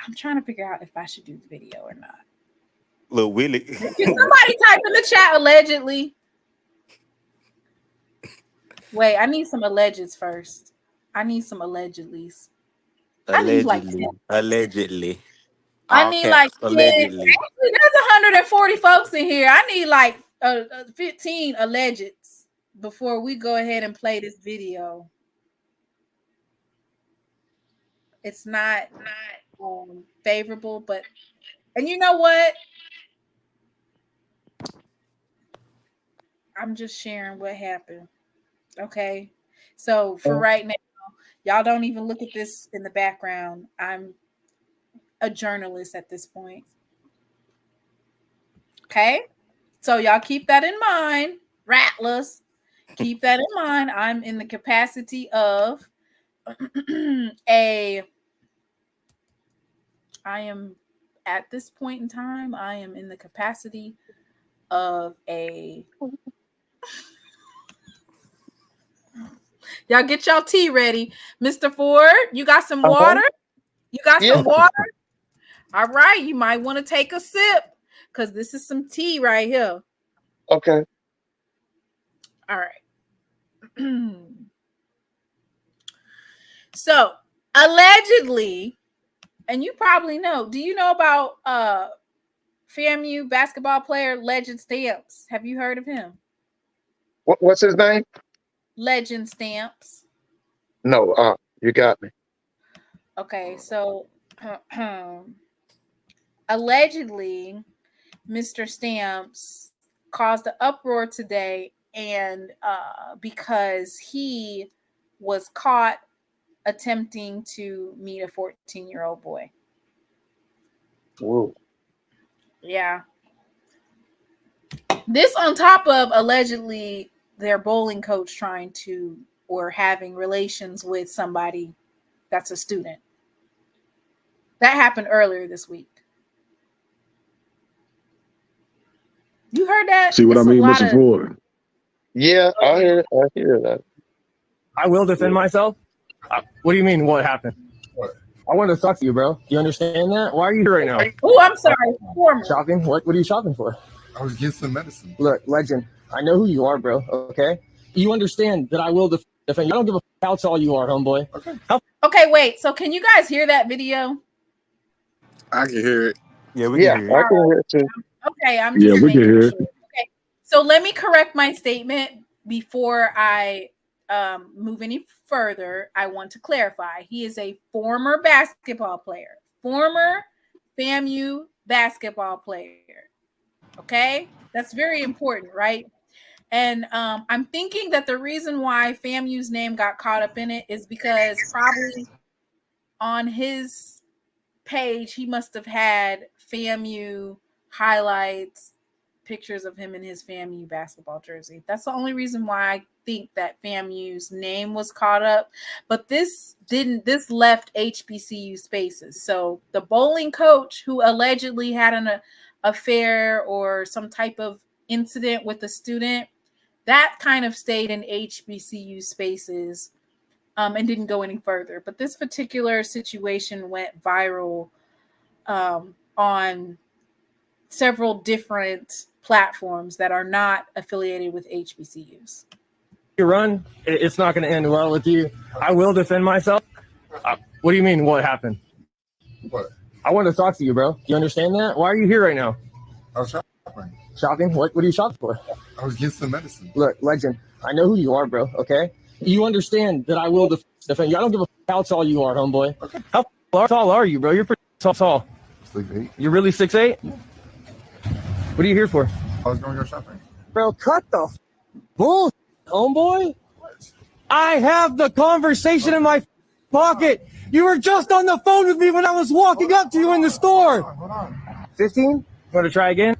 I'm trying to figure out if I should do the video or not. Little Willie. Can somebody type in the chat allegedly? Wait, I need some allegeds first. I need some allegedlys. Allegedly. Allegedly. I need like 10. Allegedly. Actually, there's 140 folks in here. I need like 15 allegeds before we go ahead and play this video. It's not favorable, but and you know what? I'm just sharing what happened. Okay. So for right now, y'all don't even look at this in the background. I'm a journalist at this point. Okay. So y'all keep that in mind, rattlers. Keep that in mind. I'm in the capacity of I am at this point in time, I am in the capacity of a y'all get y'all tea ready. Mr. Ford, you got some water? You got some water? All right, you might want to take a sip because this is some tea right here. Okay. All right. So allegedly, and you probably know, do you know about FAMU basketball player Legend Stamps? Have you heard of him? What's his name? Legend Stamps. No, you got me. Okay, so allegedly, Mr. Stamps caused an uproar today, and because he was caught attempting to meet a 14-year-old boy. Whoa. Yeah. This on top of allegedly their bowling coach trying to or having relations with somebody that's a student. That happened earlier this week. You heard that? See what I mean, Mr. Ford? Yeah, I hear that. I will defend myself. What do you mean? What happened? I wanted to talk to you, bro. You understand that? Why are you here right now? Oh, I'm sorry. Shopping? What are you shopping for? I was getting some medicine. Look, Legend, I know who you are, bro. Okay? You understand that I will defend you. I don't give a how tall you are, homeboy. Okay. Okay, wait. So can you guys hear that video? I can hear it. Yeah, we can hear it. I can hear it too. Okay, I'm just we can hear it. sure. Okay, so let me correct my statement before I move any further. I want to clarify. He is a former basketball player, former FAMU basketball player. Okay, that's very important, right? And I'm thinking that the reason why FAMU's name got caught up in it is because probably on his page, he must have had FAMU highlights, pictures of him in his FAMU basketball jersey. That's the only reason why I think that FAMU's name was caught up. But this left HBCU spaces. So the bowling coach who allegedly had an affair or some type of incident with a student, that kind of stayed in HBCU spaces and didn't go any further. But this particular situation went viral on several different platforms that are not affiliated with HBCUs. You run, it's not going to end well with you. I will defend myself. What do you mean? What happened? What? I want to talk to you, bro. You understand that? Why are you here right now? I was shopping. Shopping? What are you shopping for? I was getting some medicine. Look, Legend, I know who you are, bro. Okay? You understand that I will defend you. I don't give a how tall you are, homeboy. Okay. How tall are you, bro? You're pretty tall. 6'8". You're really 6'8"? What are you here for? I was going to go shopping. Bro, cut the bull. homeboy. I have the conversation in my pocket. You were just on the phone with me when I was walking up to you in the store. Hold on. 15? Want to try again?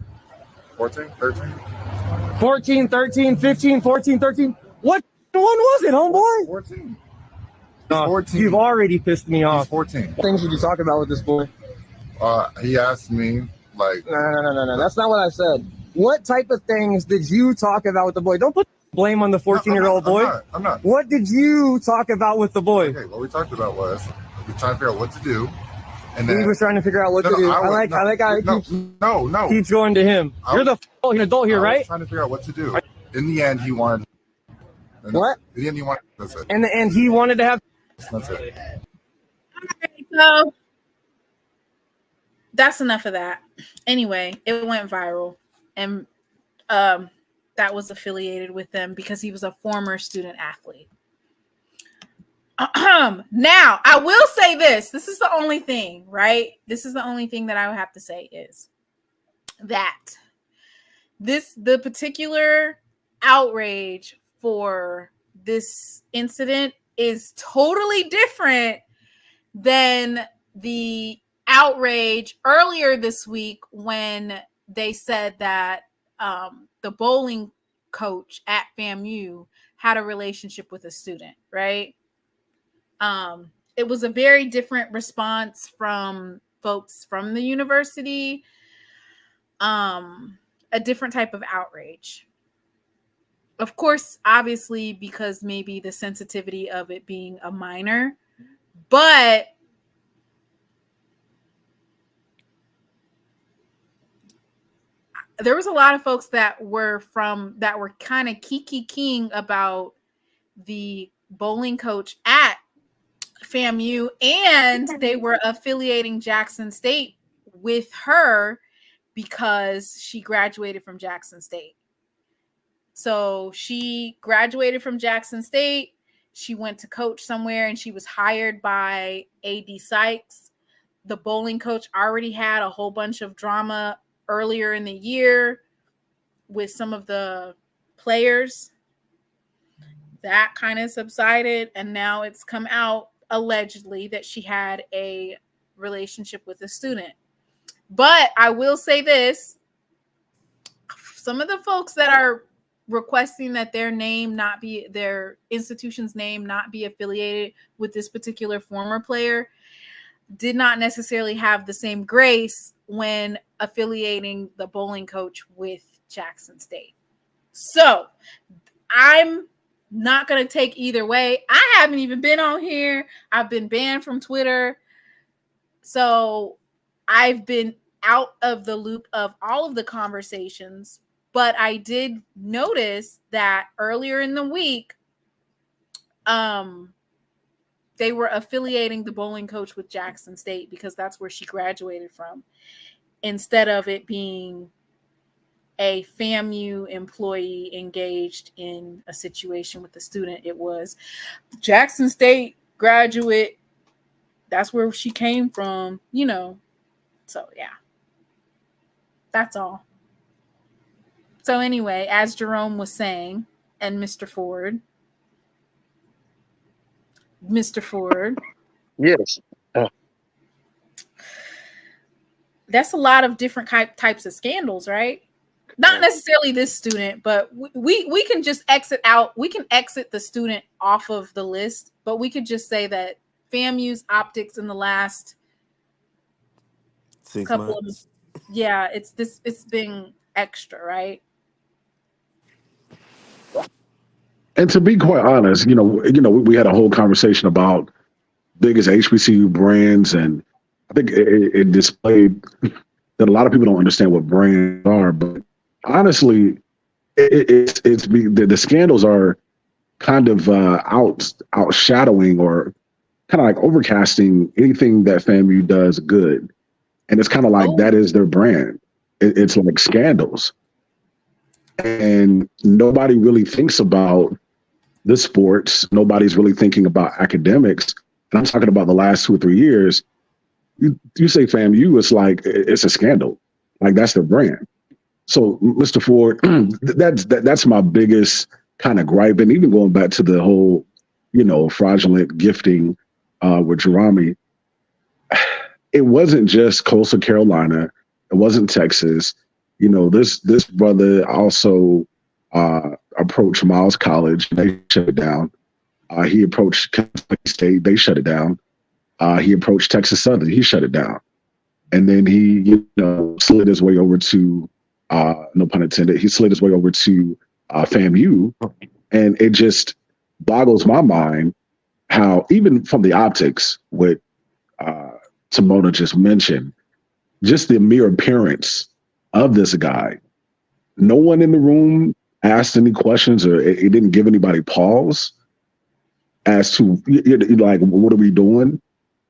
14, 13. 14, 13, 15, 14, 13. What one was it, homeboy? 14. 14. You've already pissed me off. He's 14. What things did you talk about with this boy? He asked me, like... No. That's not what I said. What type of things did you talk about with the boy? Don't put blame on the 14-year-old boy. I'm not. What did you talk about with the boy? Okay, what we talked about was we were trying to figure out what to do. And then he was trying to figure out what to do. I like how he keeps going to him. You're the adult here, right? I was trying to figure out what to do. In the end, he wanted... What? In the end, he wanted... That's it. In the end, he wanted to have... That's it. So that's enough of that. Anyway, it went viral. And that was affiliated with them because he was a former student athlete. Now, I will say this. This is the only thing, right? This is the only thing that I would have to say is that the particular outrage for this incident is totally different than the outrage earlier this week when they said that the bowling coach at FAMU had a relationship with a student, right? It was a very different response from folks from the university, a different type of outrage. Of course, obviously, because maybe the sensitivity of it being a minor, but there was a lot of folks that were kind of kiki-king about the bowling coach at FAMU, and they were affiliating Jackson State with her because she graduated from Jackson State. So she graduated from Jackson State. She went to coach somewhere and she was hired by A.D. Sykes. The bowling coach already had a whole bunch of drama earlier in the year with some of the players. That kind of subsided, and now it's come out allegedly that she had a relationship with a student. But I will say this, some of the folks that are requesting that their institution's name not be affiliated with this particular former player did not necessarily have the same grace when affiliating the bowling coach with Jackson State. So I'm not going to take either way. I haven't even been on here. I've been banned from Twitter. So I've been out of the loop of all of the conversations. But I did notice that earlier in the week, they were affiliating the bowling coach with Jackson State because that's where she graduated from, instead of it being a FAMU employee engaged in a situation with the student. It was Jackson State graduate. That's where she came from, So, yeah, that's all. So anyway, as Jerome was saying, and Mr. Ford. Yes. That's a lot of different types of scandals, right? Not necessarily this student, but we can just exit out. We can exit the student off of the list, but we could just say that FAMU's optics in the last 6 couple months. it's been extra, right? And to be quite honest, we had a whole conversation about biggest HBCU brands, and I think it displayed that a lot of people don't understand what brands are. But honestly, the scandals are kind of outshadowing or kind of like overcasting anything that FAMU does good, and it's kind of like that is their brand. It's like scandals, and nobody really thinks about the sports. Nobody's really thinking about academics. And I'm talking about the last 2 or 3 years. You say FAMU, it's like it's a scandal. Like that's their brand. So, Mr. Ford, that's my biggest kind of gripe, and even going back to the whole, fraudulent gifting with Jerami, it wasn't just Coastal Carolina. It wasn't Texas. This brother also approached Miles College. They shut it down. He approached Kentucky State. They shut it down. He approached Texas Southern. He shut it down. And then he, slid his way over to, no pun intended, he slid his way over to FAMU. And it just boggles my mind how, even from the optics, what Timona just mentioned, just the mere appearance of this guy, no one in the room asked any questions, or it didn't give anybody pause as to, like, what are we doing?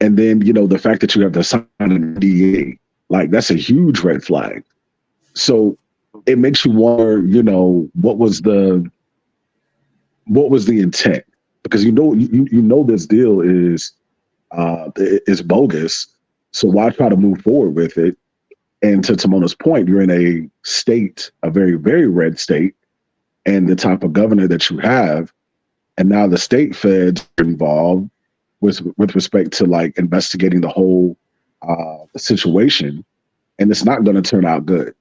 And then, the fact that you have to sign an NDA, like, that's a huge red flag. So it makes you wonder, what was the intent? Because you know this deal is bogus. So why try to move forward with it? And to Timona's point, you're in a state, a very, very red state, and the type of governor that you have, and now the state feds are involved with respect to, like, investigating the whole situation, and it's not going to turn out good.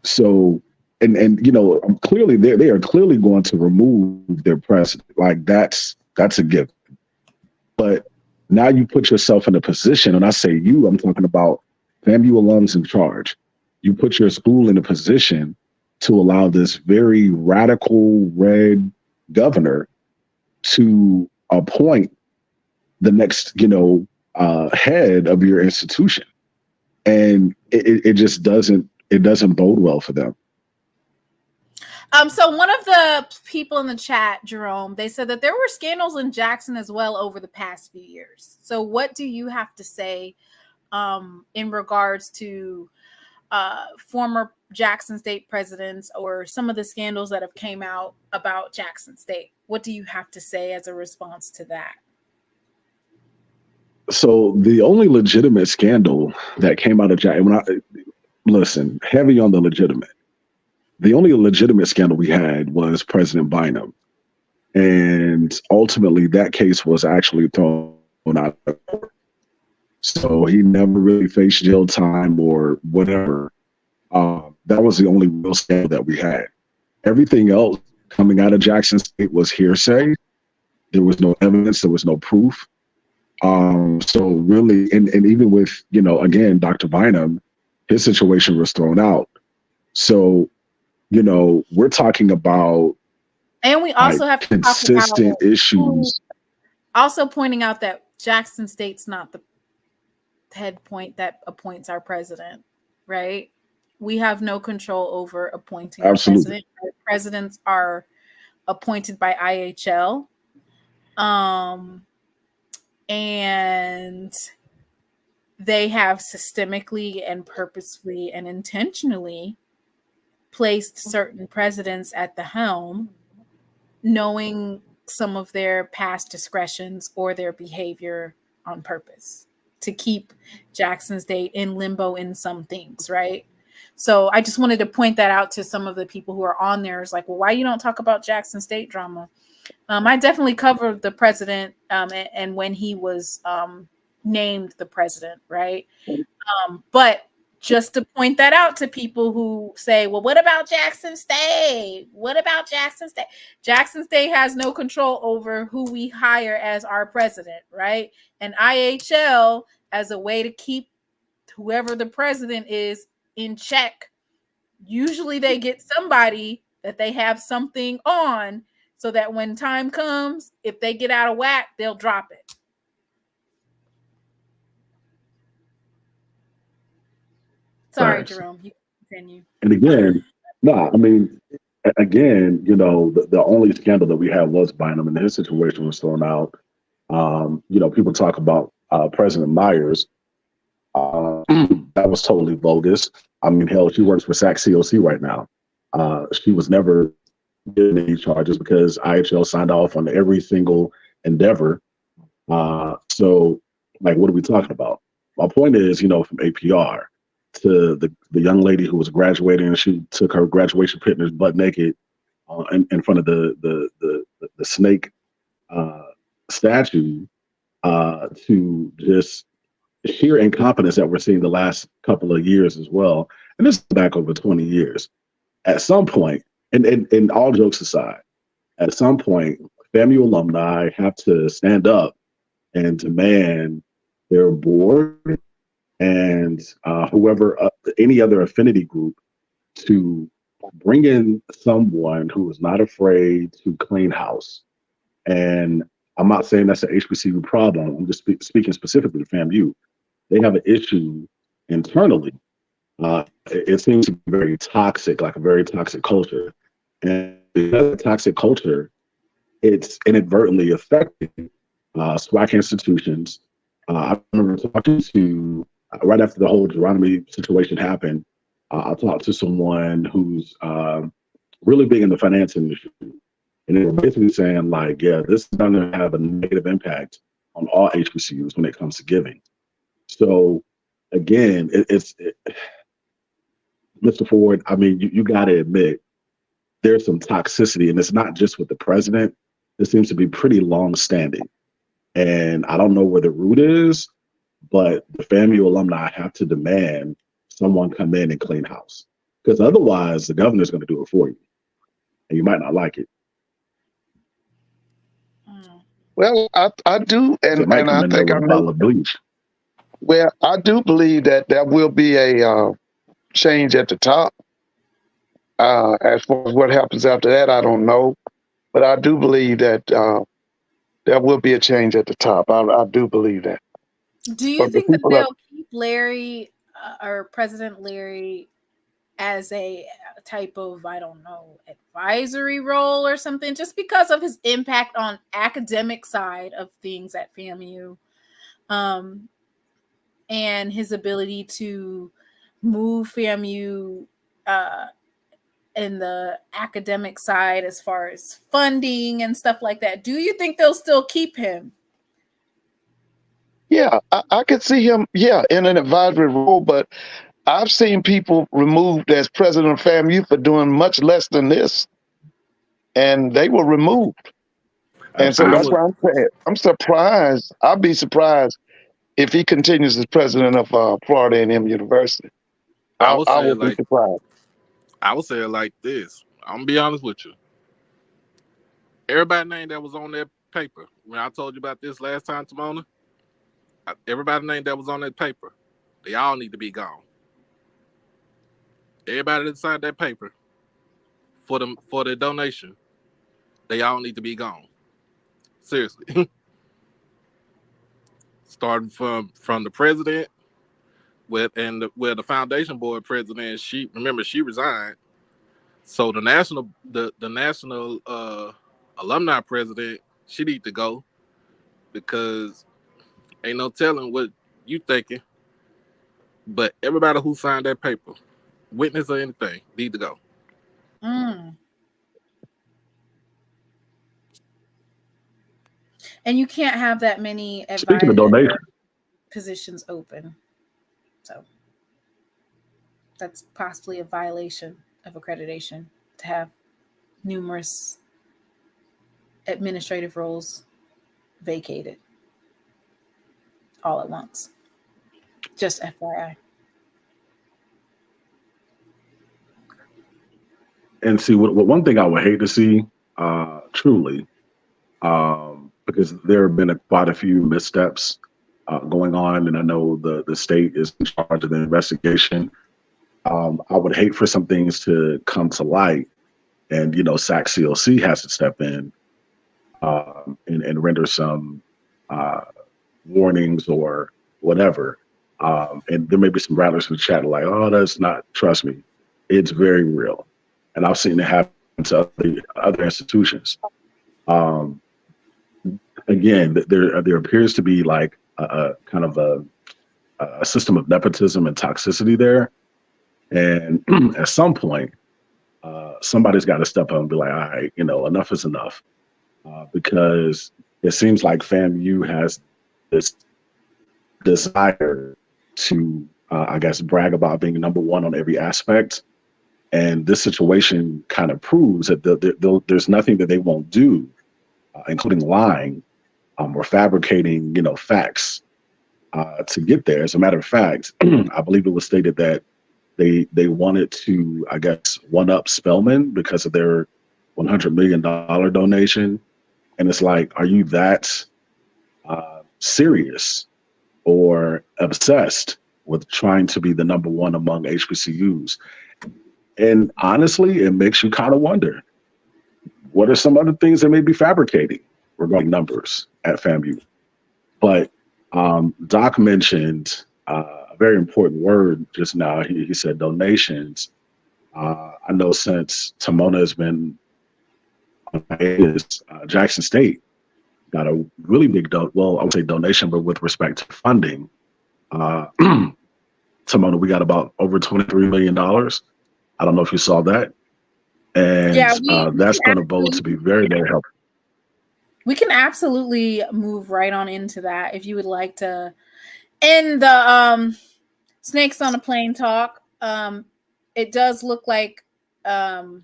So, and clearly they are clearly going to remove their president. Like, that's a given. But now you put yourself in a position, and I say you, I'm talking about FAMU alums in charge. You put your school in a position to allow this very radical red governor to appoint the next, head of your institution. And it just doesn't bode well for them. So one of the people in the chat, Jerome, they said that there were scandals in Jackson as well over the past few years. So what do you have to say in regards to former Jackson State presidents, or some of the scandals that have came out about Jackson State? What do you have to say as a response to that? So the only legitimate scandal that came out of Jackson, listen, heavy on the legitimate. The only legitimate scandal we had was President Bynum. And ultimately that case was actually thrown out of court. So he never really faced jail time or whatever. That was the only real scandal that we had. Everything else coming out of Jackson State was hearsay. There was no evidence. There was no proof. So really, and even with, again, Dr. Bynum, his situation was thrown out. So, we're talking about, and we also have to consistent talk about issues. Also pointing out that Jackson State's not the head point that appoints our president, right? We have no control over appointing our president. Our presidents are appointed by IHL. And they have systemically and purposefully and intentionally placed certain presidents at the helm, knowing some of their past discretions or their behavior on purpose to keep Jackson State in limbo in some things, right? So I just wanted to point that out to some of the people who are on there. It's like, well, why you don't talk about Jackson State drama? I definitely covered the president and when he was named the president, right? But just to point that out to people who say, well, what about Jackson State? What about Jackson State? Jackson State has no control over who we hire as our president, right? And IHL, as a way to keep whoever the president is in check, usually they get somebody that they have something on, so that when time comes, if they get out of whack, they'll drop it. Sorry, Jerome, you continue. And again, the only scandal that we had was Bynum, and his situation was thrown out. People talk about President Myers. That was totally bogus. I mean, hell, she works for SWAC COC right now. She was never given any charges because IHL signed off on every single endeavor. So, like, what are we talking about? My point is, from APR to the young lady who was graduating and she took her graduation pictures butt naked in front of the snake statue to just sheer incompetence that we're seeing the last couple of years as well. And this is back over 20 years. At some point, and all jokes aside, at some point, FAMU alumni have to stand up and demand their board and whoever, any other affinity group, to bring in someone who is not afraid to clean house. And I'm not saying that's an HBCU problem. I'm just speaking specifically to FAMU. They have an issue internally. It seems to be very toxic, like a very toxic culture. And because of toxic culture, it's inadvertently affecting SWAC institutions. I remember talking to, right after the whole Geronimo situation happened, I talked to someone who's really big in the finance industry. And they were basically saying, like, yeah, this is going to have a negative impact on all HBCUs when it comes to giving. So, again, Mr. Ford, I mean, you got to admit, there's some toxicity, and it's not just with the president. It seems to be pretty long-standing. And I don't know where the root is, but the FAMU alumni have to demand someone come in and clean house. Because otherwise, the governor's going to do it for you. And you might not like it. Well, I do, and I think I know. Well, I do believe that there will be a change at the top. As far as what happens after that, I don't know, but I do believe that there will be a change at the top. I do believe that. Do you think that they'll keep Larry or President Larry as a type of, I don't know, advisory role or something, just because of his impact on academic side of things at FAMU, and his ability to move FAMU in the academic side as far as funding and stuff like that? Do you think they'll still keep him? Yeah, I could see him, in an advisory role, but I've seen people removed as president of FAMU for doing much less than this, and they were removed. And so that's why I'm saying, I'm surprised. I'll be surprised if he continues as president of Florida A&M University. I would be surprised. I would say it like this. I'm going to be honest with you. Everybody name that was on that paper, when I told you about this last time, Timona, everybody name that was on that paper, they all need to be gone. Everybody that signed that paper for the donation, they all need to be gone. Seriously. Starting from the president, where the foundation board president, she resigned. So the national alumni president, she need to go, because ain't no telling what you thinking. But everybody who signed that paper, witness or anything, need to go. And you can't have that many advisory positions open. So that's possibly a violation of accreditation to have numerous administrative roles vacated all at once. Just FYI. And see, what one thing I would hate to see, truly, because there have been quite a few missteps going on, and I know the state is in charge of the investigation. I would hate for some things to come to light, and SAC CLC has to step in and render some warnings or whatever. And there may be some rattlers in the chat like, "Oh, that's not." Trust me, it's very real. And I've seen it happen to other institutions. Again, there appears to be like a kind of a system of nepotism and toxicity there. And at some point, somebody's got to step up and be like, all right, enough is enough. Because it seems like FAMU has this desire to, I guess, brag about being number one on every aspect. And this situation kind of proves that there's nothing that they won't do, including lying or fabricating, facts to get there. As a matter of fact, I believe it was stated that they wanted to, I guess, one-up Spelman because of their $100 million donation. And it's like, are you that serious or obsessed with trying to be the number one among HBCUs? And honestly, it makes you kind of wonder, what are some other things that may be fabricating regarding numbers at FAMU? But Doc mentioned a very important word just now. He said donations. I know since Timona has been on hiatus, Jackson State got a really big, I would say donation, but with respect to funding, Timona, we got about over $23 million. I don't know if you saw that. And that's going to bode to be very, very helpful. We can absolutely move right on into that if you would like to end the Snakes on a Plane talk. It does look like FAMU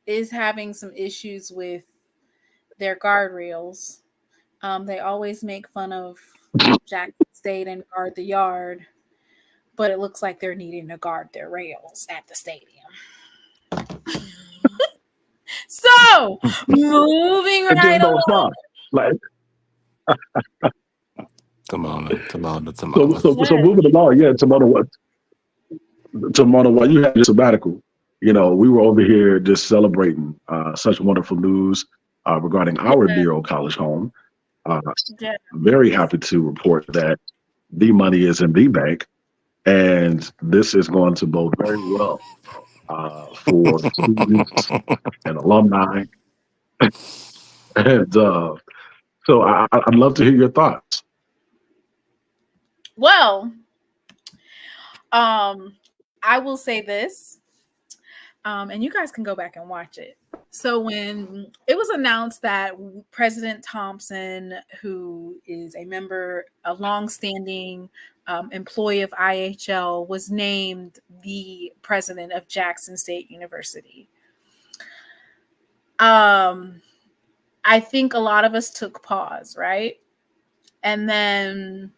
is having some issues with their guardrails. They always make fun of Jackson State and guard the yard, but it looks like they're needing to guard their rails at the stadium. So, moving right along. Timona. So moving along, Timona, while you had your sabbatical, we were over here just celebrating such wonderful news regarding our dear old college home. Very happy to report that the money is in the bank, and this is going to bode very well for students and alumni. And so I'd love to hear your thoughts. Well, I will say this, and you guys can go back and watch it. So when it was announced that President Thompson, who is a longstanding employee of IHL, was named the president of Jackson State University, I think a lot of us took pause, right? And then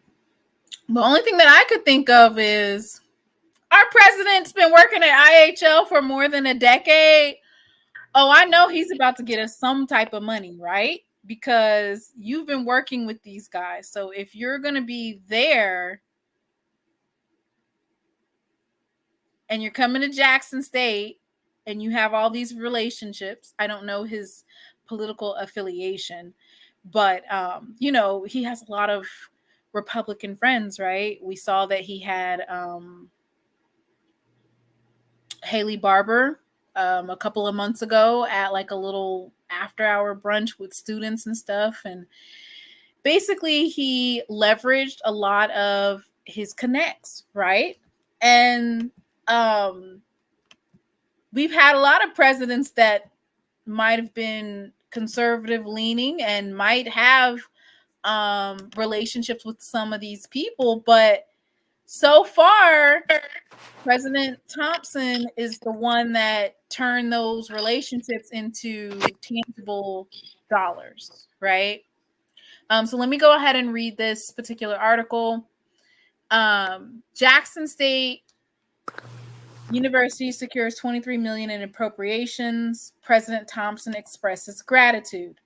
the only thing that I could think of is our president's been working at IHL for more than a decade. Oh, I know he's about to get us some type of money, right? Because you've been working with these guys. So if you're going to be there and you're coming to Jackson State and you have all these relationships, I don't know his political affiliation, but, he has a lot of Republican friends, right? We saw that he had Haley Barber a couple of months ago at like a little after-hour brunch with students and stuff. And basically he leveraged a lot of his connects, right? And we've had a lot of presidents that might have been conservative leaning and might have relationships with some of these people, but so far President Thompson is the one that turned those relationships into tangible dollars, right? So let me go ahead and read this particular article. Jackson State University secures $23 million in appropriations. President Thompson expresses gratitude.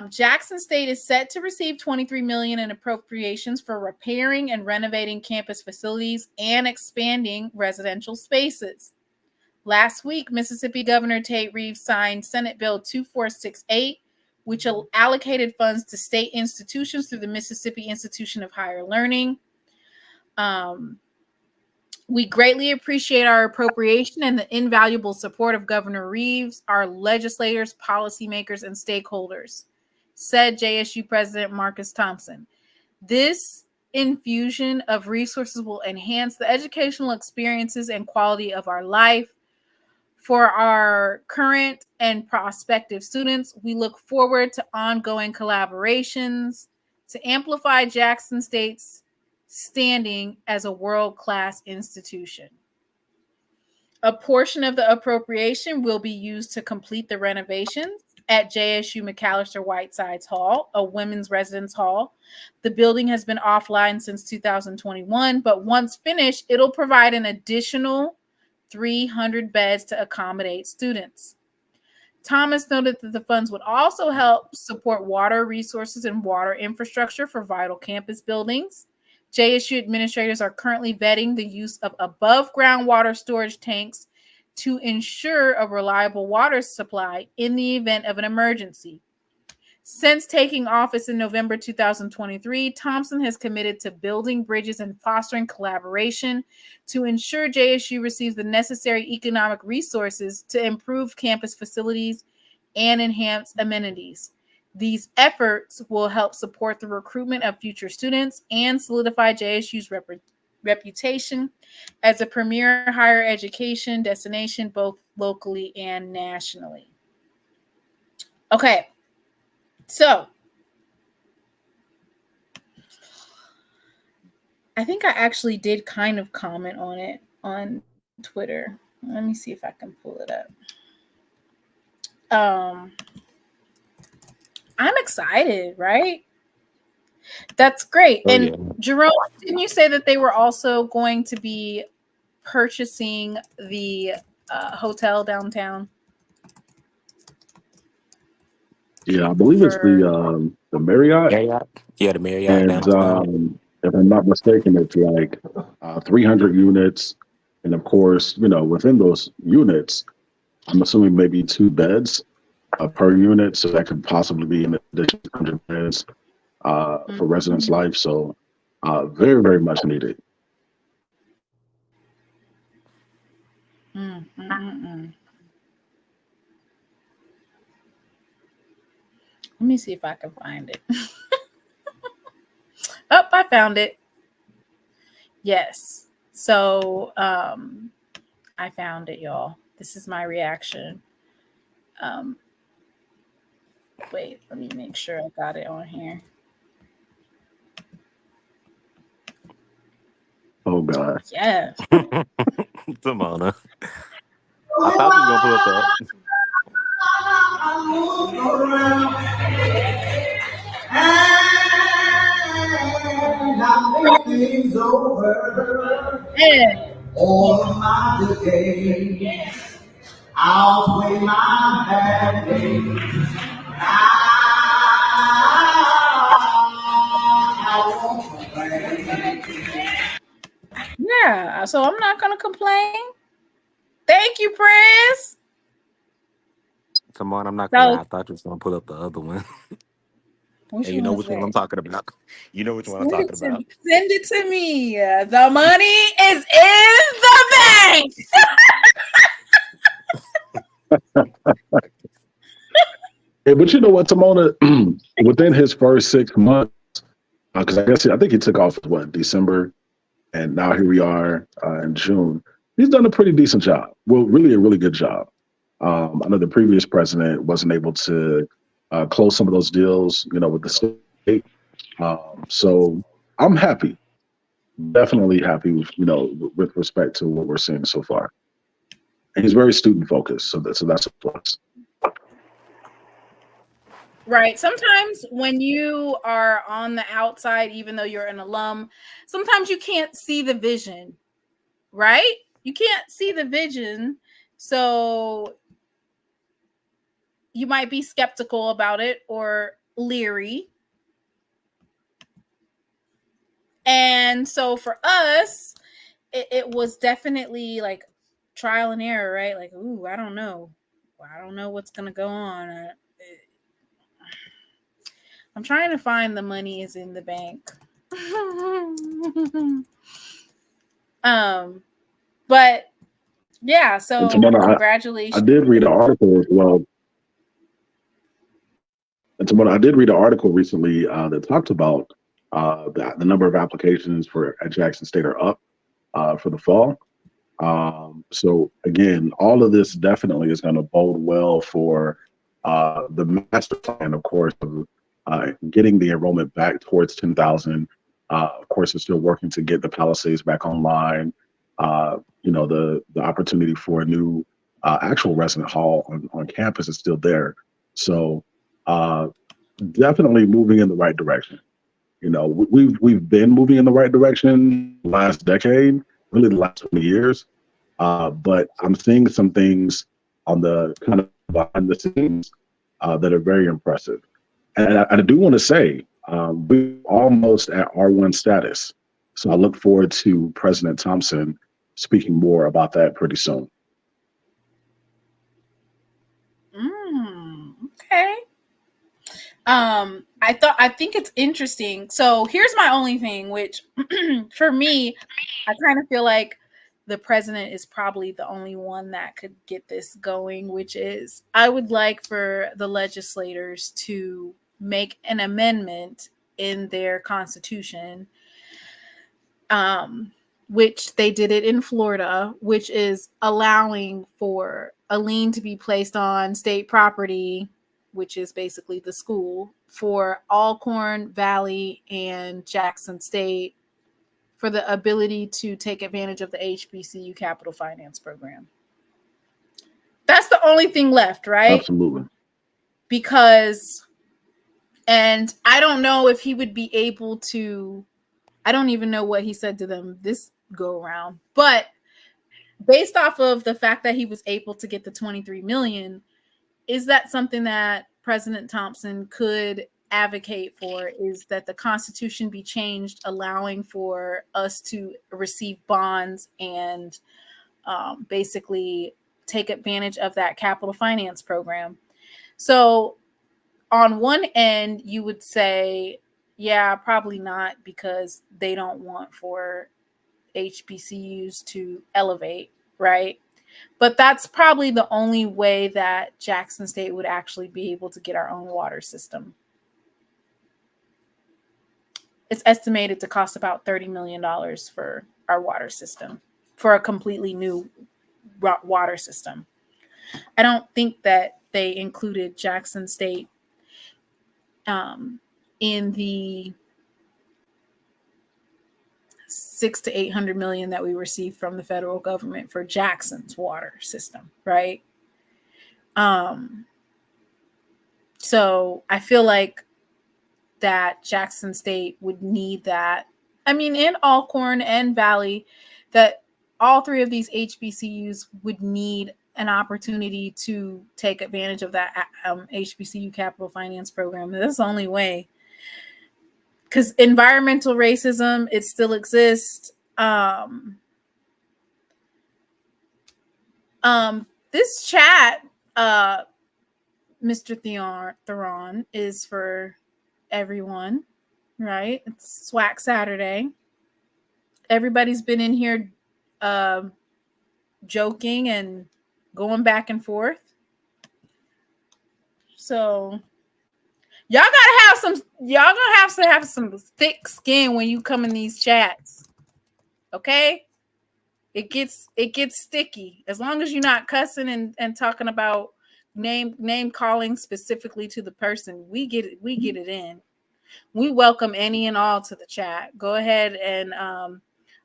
Jackson State is set to receive $23 million in appropriations for repairing and renovating campus facilities and expanding residential spaces. Last week, Mississippi Governor Tate Reeves signed Senate Bill 2468, which allocated funds to state institutions through the Mississippi Institution of Higher Learning. We greatly appreciate our appropriation and the invaluable support of Governor Reeves, our legislators, policymakers, and stakeholders, said JSU President Marcus Thompson. This infusion of resources will enhance the educational experiences and quality of our life. For our current and prospective students, we look forward to ongoing collaborations to amplify Jackson State's standing as a world-class institution. A portion of the appropriation will be used to complete the renovations at JSU McAllister Whitesides Hall, a women's residence hall. The building has been offline since 2021, but once finished, it'll provide an additional 300 beds to accommodate students. Thomas noted that the funds would also help support water resources and water infrastructure for vital campus buildings. JSU administrators are currently vetting the use of above-ground water storage tanks to ensure a reliable water supply in the event of an emergency. Since taking office in November 2023, Thompson has committed to building bridges and fostering collaboration to ensure JSU receives the necessary economic resources to improve campus facilities and enhance amenities. These efforts will help support the recruitment of future students and solidify JSU's reputation as a premier higher education destination, both locally and nationally. Okay, so I think I actually did kind of comment on it on Twitter. Let me see if I can pull it up. I'm excited, right? That's great. Oh, and yeah. Jerome, didn't you say that they were also going to be purchasing the hotel downtown? Yeah, I believe it's the Marriott. Marriott? Yeah, the Marriott And downtown. if I'm not mistaken, it's like 300 units. And of course, within those units, I'm assuming maybe 2 beds per unit. So that could possibly be an additional 100 beds for residence life. So very, very much needed. Let me see if I can find it. Oh, I found it. Yes. So I found it, y'all. This is my reaction. Wait, let me make sure I got it on here. Oh, God. Yeah. Simona. I thought you were going to pull up that. Things over. Yeah. All of my days, I'll play my bad days. I won't complain. Yeah, so I'm not gonna complain. Thank you, Prince. Come on, I'm not gonna lie. I thought you was gonna pull up the other one. Which you know which one I'm talking about. You know which one I'm talking about. Send it to me. The money is in the bank. Hey, but you know what, Simona? Within his first 6 months, because I think he took off December, and now here we are in June. He's done a pretty decent job. Well, really a really good job. I know the previous president wasn't able to close some of those deals, with the state. So I'm happy, definitely happy with respect to what we're seeing so far. And he's very student focused, so that's a plus. Right. Sometimes when you are on the outside, even though you're an alum, sometimes you can't see the vision, right? You can't see the vision. So you might be skeptical about it or leery. And so for us, it was definitely like trial and error, right? Like, ooh, I don't know. I don't know what's going to go on. I'm trying to find the money is in the bank. But yeah, so congratulations. I did read an article as well. And Simona, I did read an article recently that talked about the number of applications at Jackson State are up for the fall. So again, all of this definitely is going to bode well for the master plan, of course, of getting the enrollment back towards 10,000. Of course, we're still working to get the Palisades back online. you know, the opportunity for a new actual resident hall on campus is still there. So definitely moving in the right direction. You know, we've been moving in the right direction last decade, really the last 20 years. But I'm seeing some things on the kind of behind the scenes that are very impressive. And I do want to say we're almost at R1 status. So I look forward to President Thompson speaking more about that pretty soon. Okay. I think it's interesting. So here's my only thing, which for me, I kind of feel like the president is probably the only one that could get this going, which is I would like for the legislators to make an amendment in their constitution, which they did it in Florida, which is allowing for a lien to be placed on state property, which is basically the school, for Alcorn, Valley, and Jackson State for the ability to take advantage of the HBCU capital finance program. That's the only thing left, right? Absolutely. Because, and I don't know if he would be able to, I don't even know what he said to them this go around, but based off of the fact that he was able to get the 23 million, is that something that President Thompson could advocate for, is that the Constitution be changed, allowing for us to receive bonds and basically take advantage of that capital finance program? So on one end, you would say, yeah, probably not, because they don't want for HBCUs to elevate, right? But that's probably the only way that Jackson State would actually be able to get our own water system. It's estimated to cost about $30 million for our water system, for a completely new water system. I don't think that they included Jackson State in the $600 to $800 million that we received from the federal government for Jackson's water system, right? So I feel like that Jackson State would need that. I mean, in Alcorn and Valley, that all three of these HBCUs would need an opportunity to take advantage of that HBCU capital finance program. That's the only way. Because environmental racism, it still exists. This chat, Mr. Theron, is for everyone, right? It's SWAC Saturday. Everybody's been in here joking and going back and forth. So y'all gonna have to have some thick skin when you come in these chats. Okay? It gets sticky. As long as you're not cussing and talking about name calling specifically to the person, we get it in. We welcome any and all to the chat. Go ahead and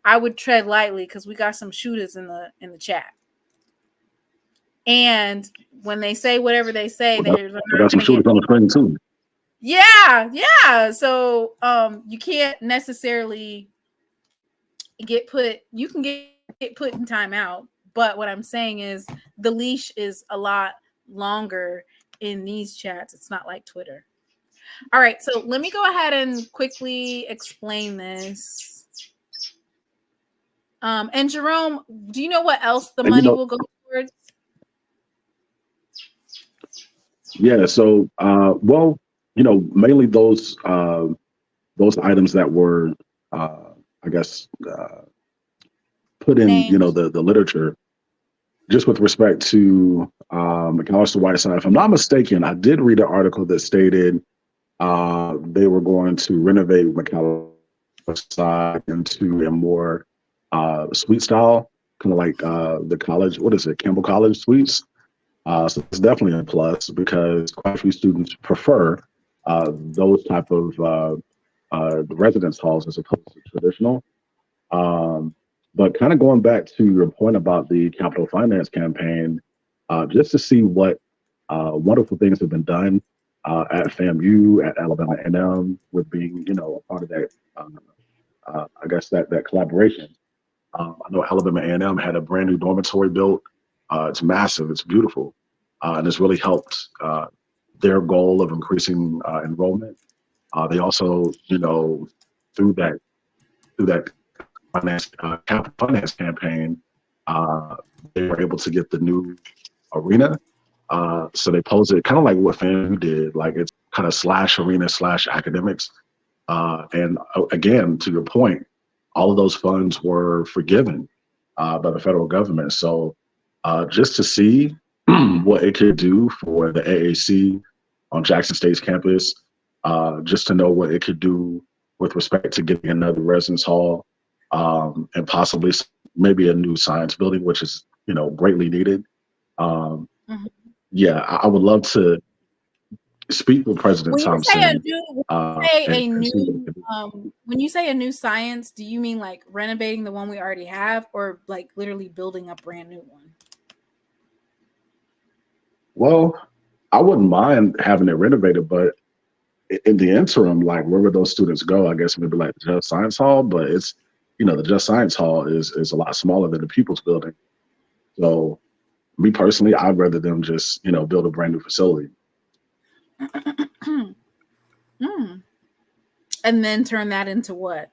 I would tread lightly because we got some shooters in the chat. And when they say whatever they say, we got some shooters on the screen too. Yeah. So you can't necessarily get put in timeout. But what I'm saying is the leash is a lot longer in these chats. It's not like Twitter. All right, so let me go ahead and quickly explain this. And Jerome, do you know what else the money will go towards? Yeah, so well, mainly those items that were I guess put in the literature, just with respect to McAllister Whiteside. If I'm not mistaken, I did read an article that stated they were going to renovate McAllister Whiteside into a more suite style, kind of like the college, what is it, Campbell College suites. So it's definitely a plus because quite a few students prefer those type of residence halls as opposed to traditional. But kind of going back to your point about the capital finance campaign, just to see what wonderful things have been done at FAMU, at Alabama A&M, with being, a part of that, I guess that collaboration. I know Alabama A&M had a brand new dormitory built. It's massive, it's beautiful, and it's really helped their goal of increasing enrollment. They also, through that capital finance campaign, they were able to get the new arena. So they posed it kind of like what FAMU did, like it's kind of /arena/academics. And again, to your point, all of those funds were forgiven by the federal government. So just to see what it could do for the AAC on Jackson State's campus, just to know what it could do with respect to getting another residence hall, and possibly maybe a new science building, which is, greatly needed. Yeah, I would love to speak with President Thompson. When you say a new science, do you mean like renovating the one we already have, or like literally building a brand new one? Well, I wouldn't mind having it renovated, but in the interim, like where would those students go? I guess maybe like the Just Science Hall, but it's, the Just Science Hall is a lot smaller than the People's Building. So me personally, I'd rather them just, build a brand new facility. And then turn that into what?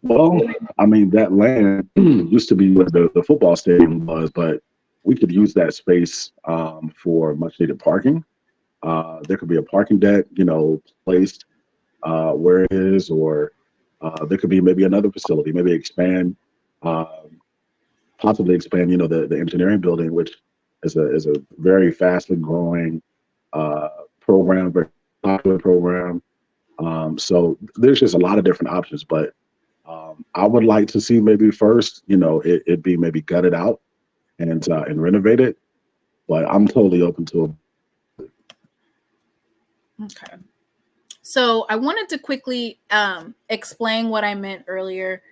Well, I mean, that land used to be where the football stadium was, but we could use that space for much needed parking. There could be a parking deck, placed where it is, or there could be maybe another facility, maybe possibly expand, the engineering building, which is a very fastly growing program, very popular program. So there's just a lot of different options, but I would like to see maybe first, it be maybe gutted out and renovated, but I'm totally open to it. Okay. So I wanted to quickly explain what I meant earlier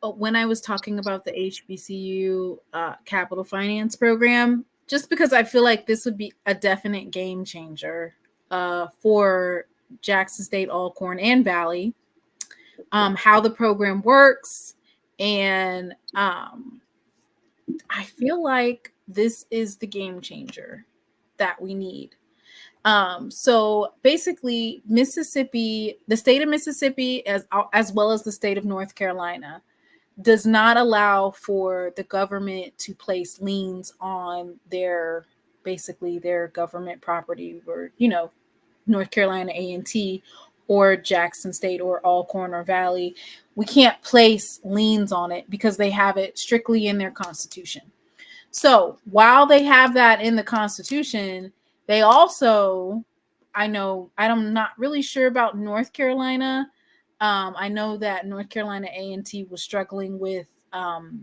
when I was talking about the HBCU capital finance program, just because I feel like this would be a definite game changer for Jackson State, Alcorn, and Valley, how the program works. And I feel like this is the game changer that we need. So basically, Mississippi, the state of Mississippi, as well as the state of North Carolina, does not allow for the government to place liens on their government property, or, North Carolina A&T or Jackson State or Alcorn or Valley. We can't place liens on it because they have it strictly in their constitution. So while they have that in the constitution, they also, I'm not really sure about North Carolina. I know that North Carolina A&T was struggling with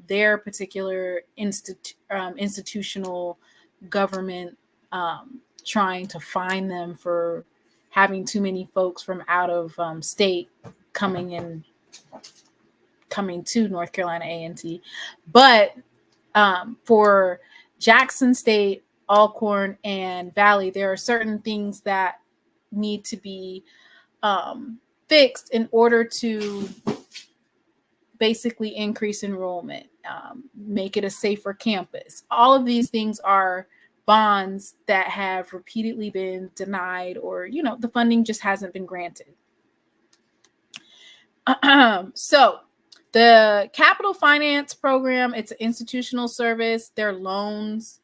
their particular institutional government trying to fine them for having too many folks from out of state coming to North Carolina A&T. But for Jackson State, Alcorn, and Valley, there are certain things that need to be fixed in order to basically increase enrollment, make it a safer campus. All of these things are bonds that have repeatedly been denied, or, the funding just hasn't been granted. So the capital finance program, it's an institutional service. They're loans.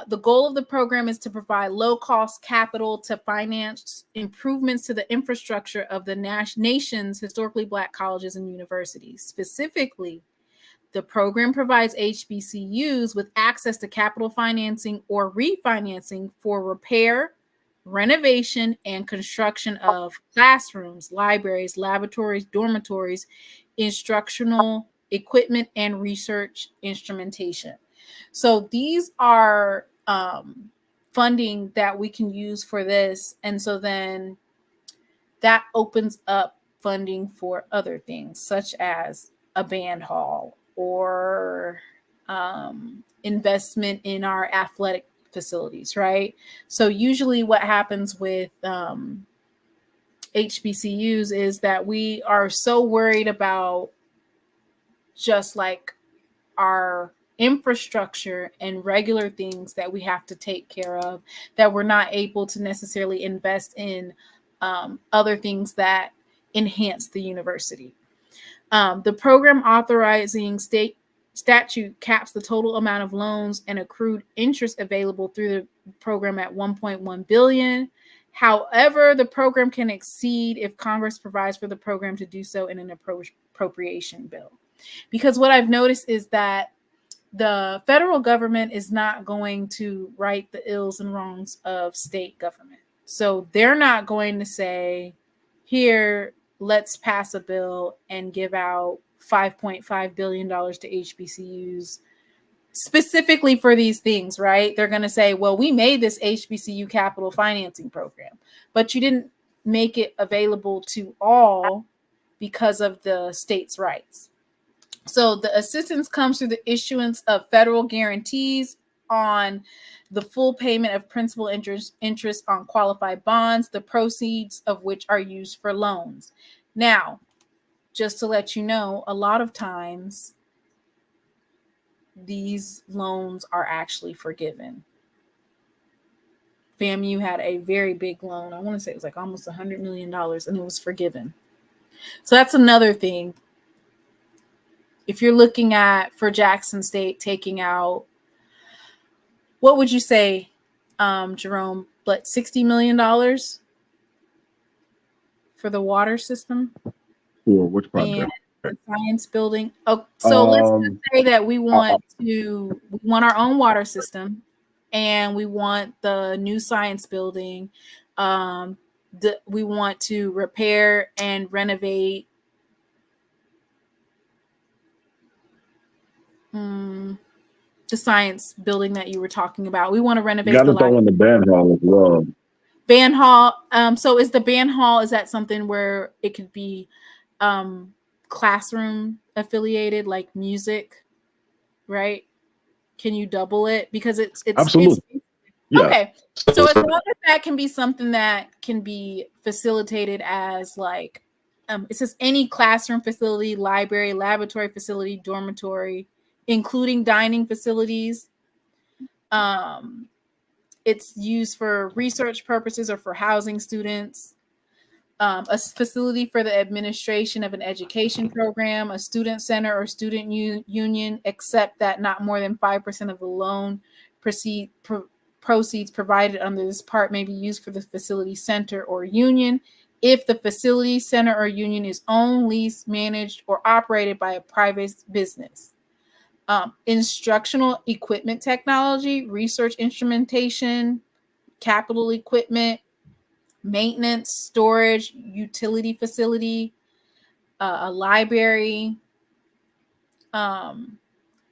The goal of the program is to provide low-cost capital to finance improvements to the infrastructure of the nation's historically Black colleges and universities. Specifically, the program provides HBCUs with access to capital financing or refinancing for repair, renovation, and construction of classrooms, libraries, laboratories, dormitories, instructional equipment, and research instrumentation. So these are funding that we can use for this. And so then that opens up funding for other things, such as a band hall or investment in our athletic facilities, right? So usually what happens with HBCUs is that we are so worried about just like our infrastructure and regular things that we have to take care of that we're not able to necessarily invest in other things that enhance the university. The program authorizing state statute caps the total amount of loans and accrued interest available through the program at $1.1 billion. However, the program can exceed if Congress provides for the program to do so in an appropriation bill. Because what I've noticed is that the federal government is not going to right the ills and wrongs of state government. So they're not going to say, here, let's pass a bill and give out $5.5 billion to HBCUs specifically for these things, right? They're going to say, well, we made this HBCU capital financing program, but you didn't make it available to all because of the state's rights. So the assistance comes through the issuance of federal guarantees on the full payment of principal interest on qualified bonds, the proceeds of which are used for loans. Now, just to let you know, a lot of times these loans are actually forgiven. FAMU had a very big loan. I want to say it was like almost $100 million, and it was forgiven. So that's another thing. If you're looking at, for Jackson State, taking out, what would you say, Jerome, but $60 million for the water system? For which project? And the science building. Oh, so let's just say that we want our own water system, and we want the new science building. We want to repair and renovate the science building that you were talking about. We want to renovate. You got to throw in the band hall as well. Band hall. So is the band hall, is that something where it could be classroom affiliated, like music, right? Can you double it? Because it's absolutely. Yeah. Okay. So as long as that can be something that can be facilitated as like it says any classroom facility, library, laboratory facility, dormitory, including dining facilities. It's used for research purposes or for housing students. A facility for the administration of an education program, a student center or student union, except that not more than 5% of the loan proceeds provided under this part may be used for the facility center or union if the facility center or union is owned, leased, managed, or operated by a private business. Instructional equipment technology, research instrumentation, capital equipment, maintenance, storage, utility facility, a library, and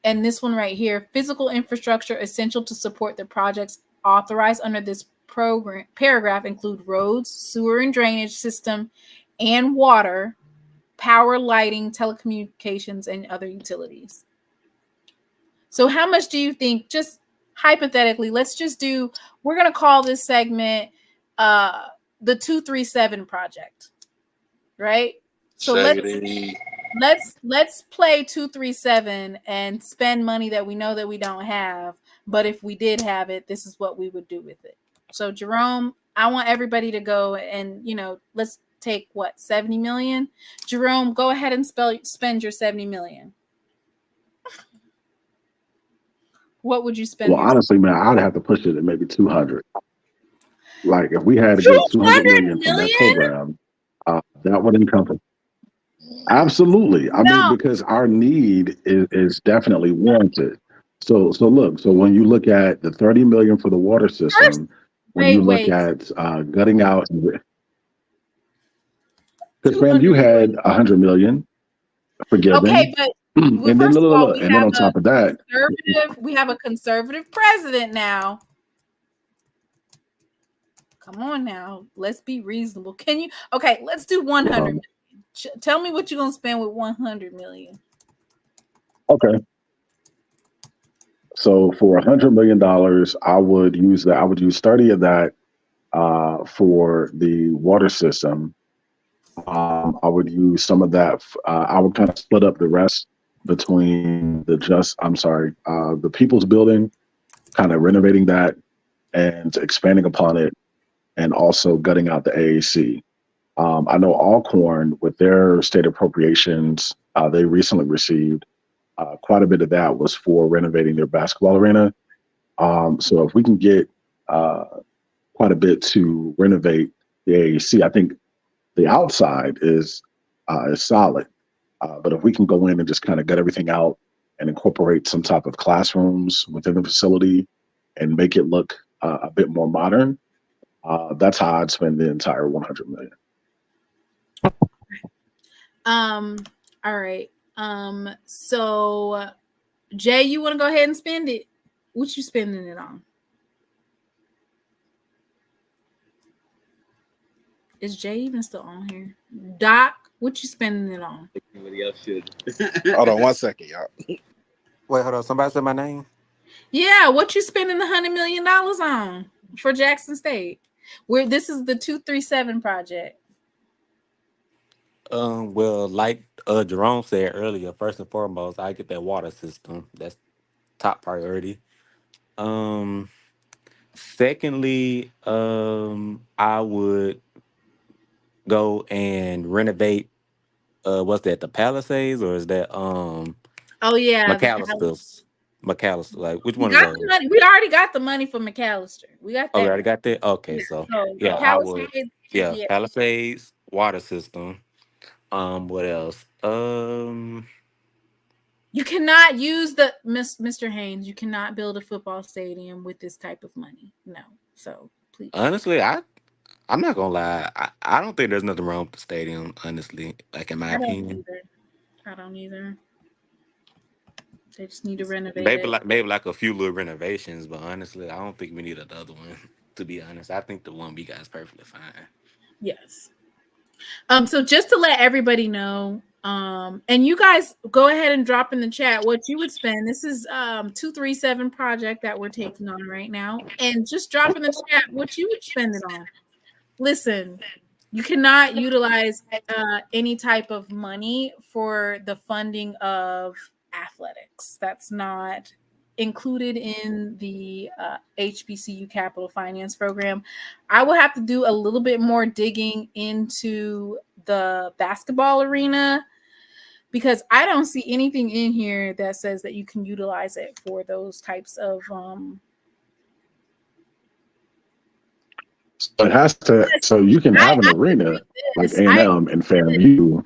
this one right here, physical infrastructure essential to support the projects authorized under this program paragraph include roads, sewer and drainage system, and water, power, lighting, telecommunications, and other utilities. So how much do you think, just hypothetically, we're going to call this segment the 237 project, right? So let's play 237 and spend money that we know that we don't have, but if we did have it, this is what we would do with it. So Jerome, I want everybody to go and, let's take 70 million. Jerome, go ahead and spend your 70 million. What would you spend? Well, honestly, man, I'd have to push it at maybe 200. Like if we had to get 200 million from that program, that would encompass. Absolutely. I mean, because our need is definitely warranted. So when you look at the 30 million for the water system, look at gutting out, because fam, you had 100 million forgiven. Okay, but and then and then on top of that, we have a conservative president now. Come on now, let's be reasonable. Let's do 100 million. Tell me what you're gonna spend with 100 million. Okay. So for $100 million, I would use that. I would use 30 of that for the water system. I would use some of that. I would kind of split up the rest between the People's Building, kind of renovating that and expanding upon it, and also gutting out the AAC. I know Alcorn, with their state appropriations, they recently received quite a bit of that was for renovating their basketball arena. So if we can get quite a bit to renovate the AAC, I think the outside is solid. But if we can go in and just kind of gut everything out and incorporate some type of classrooms within the facility and make it look a bit more modern, that's how I'd spend the entire 100 million. All right. So Jay, you want to go ahead and spend it? What you spending it on? Is Jay even still on here? Doc, what you spending it on? Anybody else should. Hold on 1 second, y'all. Wait, hold on. Somebody said my name? Yeah, what you spending $100 million on for Jackson State? Where this is the 237 project. Well, like Jerome said earlier, first and foremost, I get that water system. That's top priority. Secondly, I would go and renovate. What's that? The Palisades, or is that Oh yeah, McAllister's? McAllister, like which one we of got those? the money. We already got the money for McAllister. We got Oh, that. we already got that. Okay, Yeah, so so yeah, I would. Palisades, Yeah, yeah. Palisades water system. What else? You cannot use Mr. Haynes. You cannot build a football stadium with this type of money. No. So please. Honestly, I'm not gonna lie. I don't think there's nothing wrong with the stadium. Honestly, like in my opinion, I don't either. They just need to renovate maybe like a few little renovations, but honestly, I don't think we need another one. To be honest, I think the one we got is perfectly fine. Yes. So just to let everybody know, and you guys go ahead and drop in the chat what you would spend. This is 237 project that we're taking on right now, and just drop in the chat what you would spend it on. Listen, you cannot utilize any type of money for the funding of athletics. That's not included in the HBCU Capital Finance Program. I will have to do a little bit more digging into the basketball arena because I don't see anything in here that says that you can utilize it for those types of So it has to. So you can have an arena like A&M and FAMU.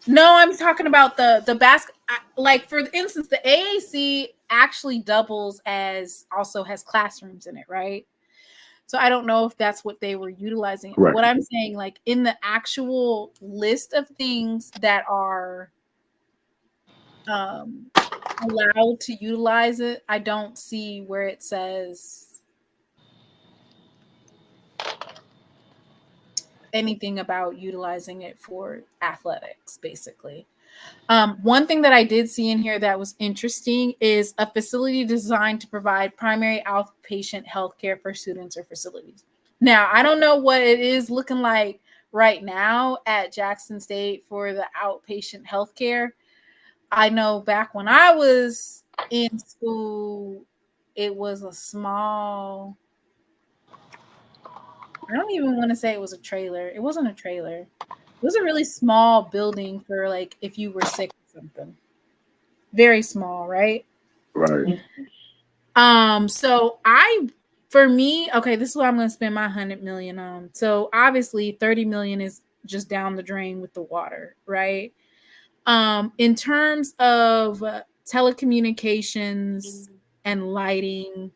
No, I'm talking about the basket. Like for instance, the AAC actually doubles as also has classrooms in it, right? So I don't know if that's what they were utilizing. Right. What I'm saying, like in the actual list of things that are allowed to utilize it, I don't see where it says anything about utilizing it for athletics, basically. One thing that I did see in here that was interesting is a facility designed to provide primary outpatient health care for students or facilities. Now, I don't know what it is looking like right now at Jackson State for the outpatient health care. I know back when I was in school, it was a small, I don't even want to say it was a trailer. It wasn't a trailer. It was a really small building for like if you were sick or something. Very small, right? Right. So for me, okay, this is what I'm going to spend my 100 million on. So obviously 30 million is just down the drain with the water, right? In terms of telecommunications and lighting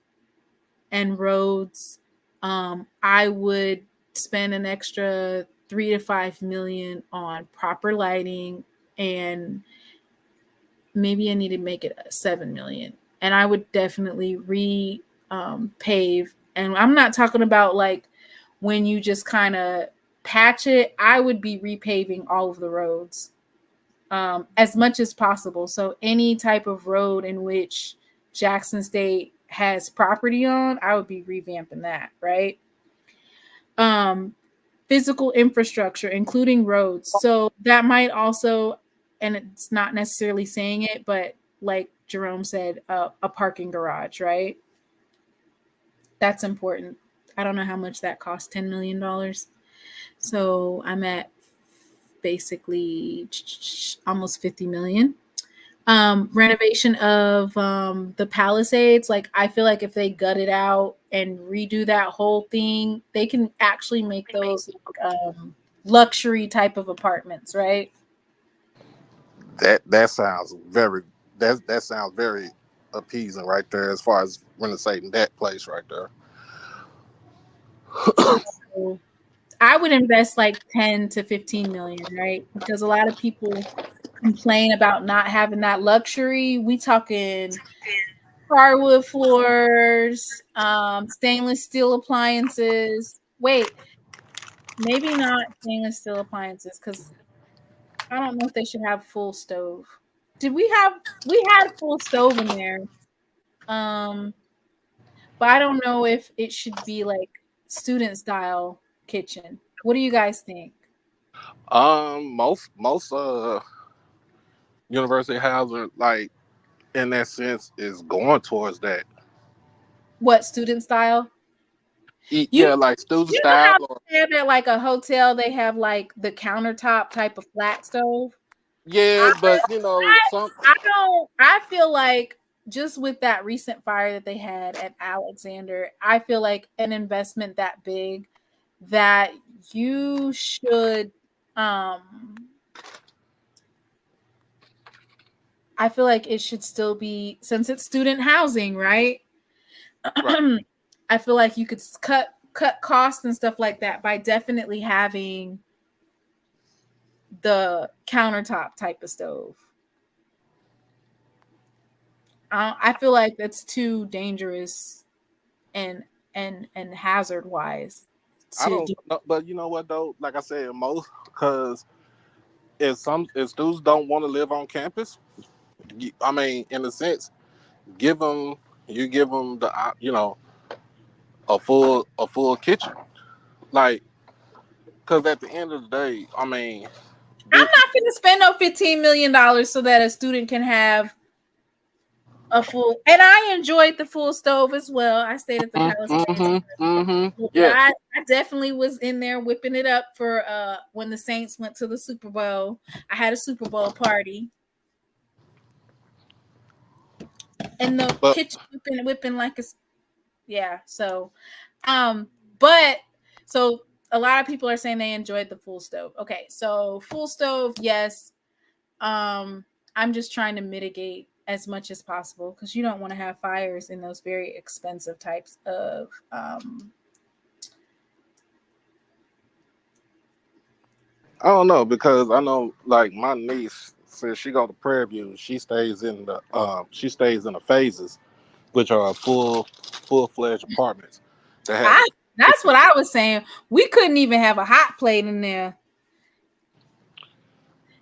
and roads, I would spend an extra 3 to 5 million on proper lighting, and maybe I need to make it 7 million. And I would definitely pave. And I'm not talking about like when you just kind of patch it, I would be repaving all of the roads as much as possible. So any type of road in which Jackson State has property on, I would be revamping that, right? Physical infrastructure, including roads. So that might also, and it's not necessarily saying it, but like Jerome said, a parking garage, right? That's important. I don't know how much that costs, $10 million. So I'm at basically almost 50 million. Renovation of the Palisades. Like, I feel like if they gut it out and redo that whole thing, they can actually make those luxury type of apartments, right? That sounds very that sounds very appeasing right there as far as renovating that place right there. So I would invest like 10 to 15 million, right? Because a lot of people complain about not having that luxury. We talking hardwood floors, stainless steel appliances. Wait, maybe not stainless steel appliances, because I don't know if they should have full stove. We had full stove in there. But I don't know if it should be like student style kitchen. What do you guys think? Most university houses, like, in that sense, is going towards that. What, student style? Yeah, like student You know style. how they have at like a hotel, they have like the countertop type of flat stove? Yeah, but I feel like just with that recent fire that they had at Alexander, I feel like an investment that big that you should I feel like it should still be, since it's student housing, right? Right. I feel like you could cut costs and stuff like that by definitely having the countertop type of stove. I feel like that's too dangerous and hazard wise. I don't know, but you know what though? Like I said, most, because if students don't want to live on campus, I mean, in a sense, give them the a full kitchen, like, because at the end of the day, I mean, I'm not going to spend no $15 million so that a student can have a full. And I enjoyed the full stove as well. I stayed at the Palace. Yeah. I definitely was in there whipping it up for when the Saints went to the Super Bowl. I had a Super Bowl party. And the kitchen whipping like a, yeah. So, but so a lot of people are saying they enjoyed the full stove. Okay, so full stove, yes. I'm just trying to mitigate as much as possible, because you don't want to have fires in those very expensive types of I don't know, because I know, like, my niece says she go to Prairie View. She stays in the phases, which are full-fledged apartments. That's what I was saying. We couldn't even have a hot plate in there.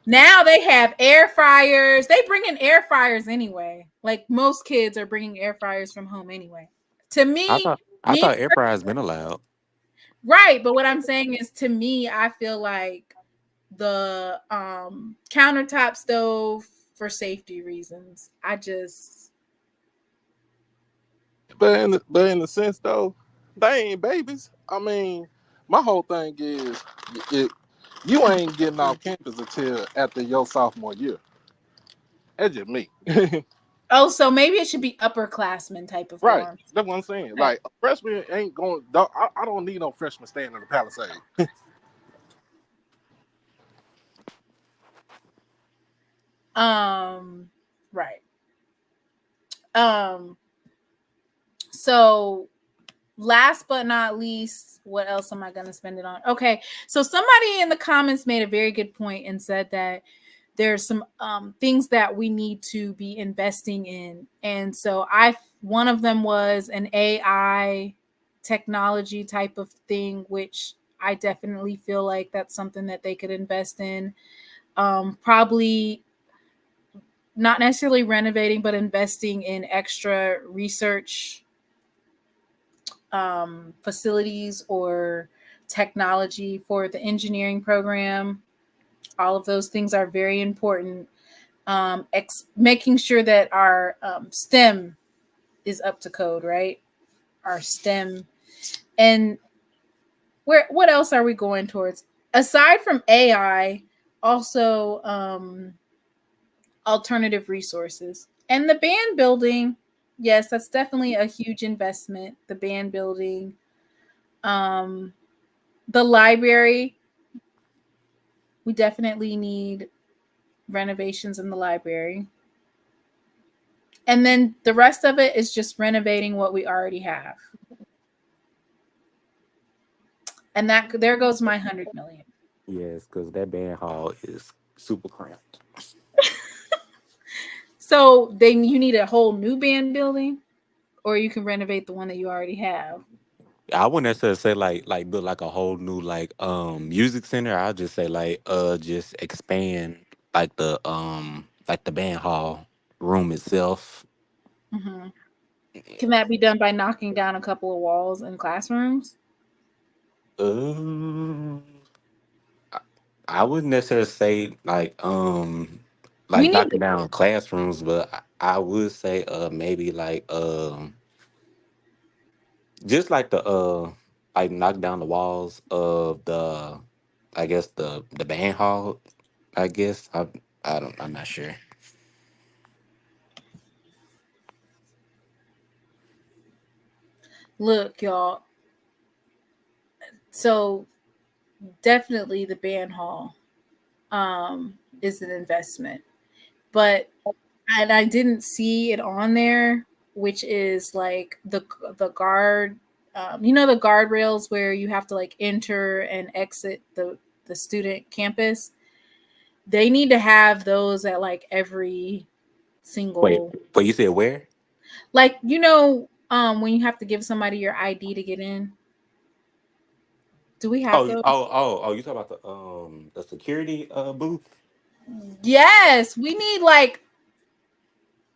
Now they have air fryers. They bring in air fryers anyway. Like, most kids are bringing air fryers from home anyway. To me, I thought air fryers been allowed. Right, but what I'm saying is, to me, I feel like the countertop stove, for safety reasons. But in the sense though, they ain't babies. I mean, my whole thing is, you ain't getting off campus until after your sophomore year. That's just me. Oh, so maybe it should be upperclassmen type of Right. dorms. That's what I'm saying. Like, a freshman ain't going. I don't need no freshman staying in the Palisade. Right. So last but not least, what else am I going to spend it on? Okay, so somebody in the comments made a very good point and said that there's some things that we need to be investing in. And so one of them was an AI technology type of thing, which I definitely feel like that's something that they could invest in. Probably not necessarily renovating, but investing in extra research facilities or technology for the engineering program. All of those things are very important. Making sure that our STEM is up to code, right? Our STEM. And what else are we going towards? Aside from AI, also alternative resources. And the band building, yes, that's definitely a huge investment. The band building. The library, we definitely need renovations in the library. And then the rest of it is just renovating what we already have. And that there goes my 100 million. Yes, because that band hall is super cramped. So then you need a whole new band building, or you can renovate the one that you already have. I wouldn't necessarily say like build like a whole new music center. I'll just say just expand like the band hall room itself. Hmm. Can that be done by knocking down a couple of walls in classrooms? Um, I wouldn't necessarily say We like need knocking down classrooms, but I would say maybe just like the like knock down the walls of the I guess the band hall. I guess I'm not sure. look, y'all. So definitely the band hall is an investment. But and I didn't see it on there, which is like the guard, the guardrails where you have to like enter and exit the student campus. They need to have those at like every Wait, single, wait, you said where? like when you have to give somebody your ID to get in. Do we have those? You talking about the security booth? Yes, we need like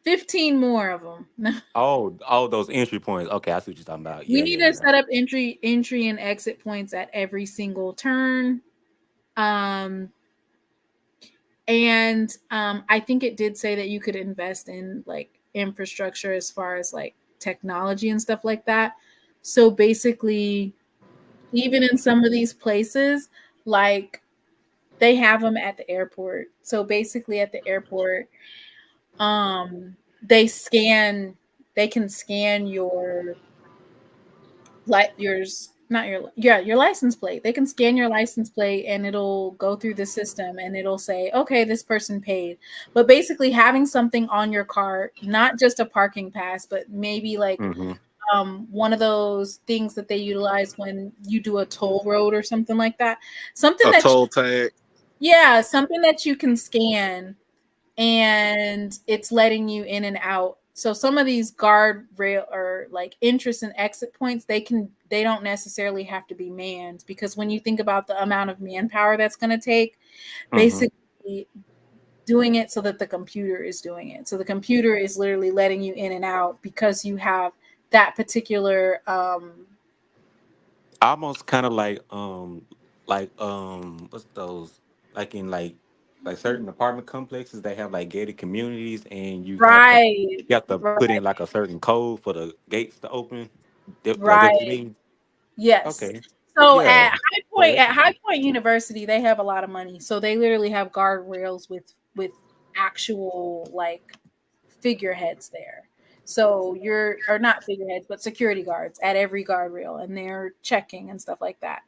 15 more of them. Oh, those entry points. Okay, I see what you're talking about. We Yeah, need yeah, to yeah. set up entry and exit points at every single turn. Um, and I think it did say that you could invest in like infrastructure as far as like technology and stuff like that. So basically, even in some of these places, like they have them at the airport. So basically, at the airport, they can scan your like yours not your yeah your license plate. They can scan your license plate and it'll go through the system and it'll say, okay, this person paid. But basically having something on your cart, not just a parking pass, but maybe like Mm-hmm. one of those things that they utilize when you do a toll road or something like that, something A that toll tag. something that you can scan and it's letting you in and out. So some of these guardrail or like entrance and exit points, they don't necessarily have to be manned, because when you think about the amount of manpower that's going to take, Mm-hmm. basically doing it so that the computer is doing it. So the computer is literally letting you in and out because you have that particular Almost kind of like what's those like certain apartment complexes, they have like gated communities, and right, you have to right, put in like a certain code for the gates to open. Like that you right. mean? Yes. Okay. So Yeah. Yeah, that's At High Point University, they have a lot of money. So they literally have guardrails with actual like figureheads there. So you're or not figureheads, but security guards at every guardrail, and they're checking and stuff like that.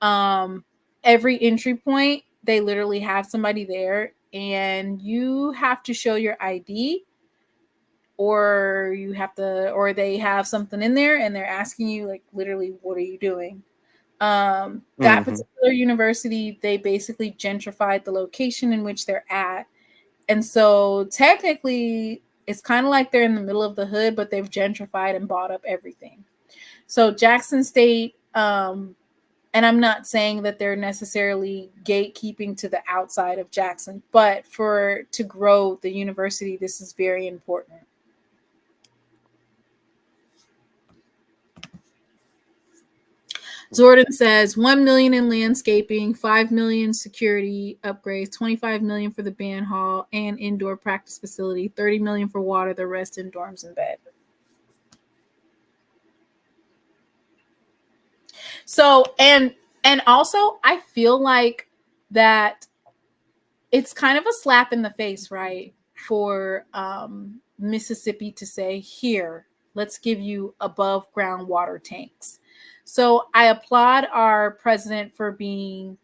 Um, every entry point, they literally have somebody there, and you have to show your ID, or they have something in there and they're asking you like literally, what are you doing? That mm-hmm. particular university, they basically gentrified the location in which they're at. And so technically it's kind of like they're in the middle of the hood, but they've gentrified and bought up everything. So Jackson State And I'm not saying that they're necessarily gatekeeping to the outside of Jackson, but to grow the university, this is very important. Jordan says 1 million in landscaping, 5 million security upgrades, 25 million for the band hall and indoor practice facility, 30 million for water, the rest in dorms and bed. So, and also I feel like that it's kind of a slap in the face, right? For Mississippi to say, here, let's give you above ground water tanks. So I applaud our president for being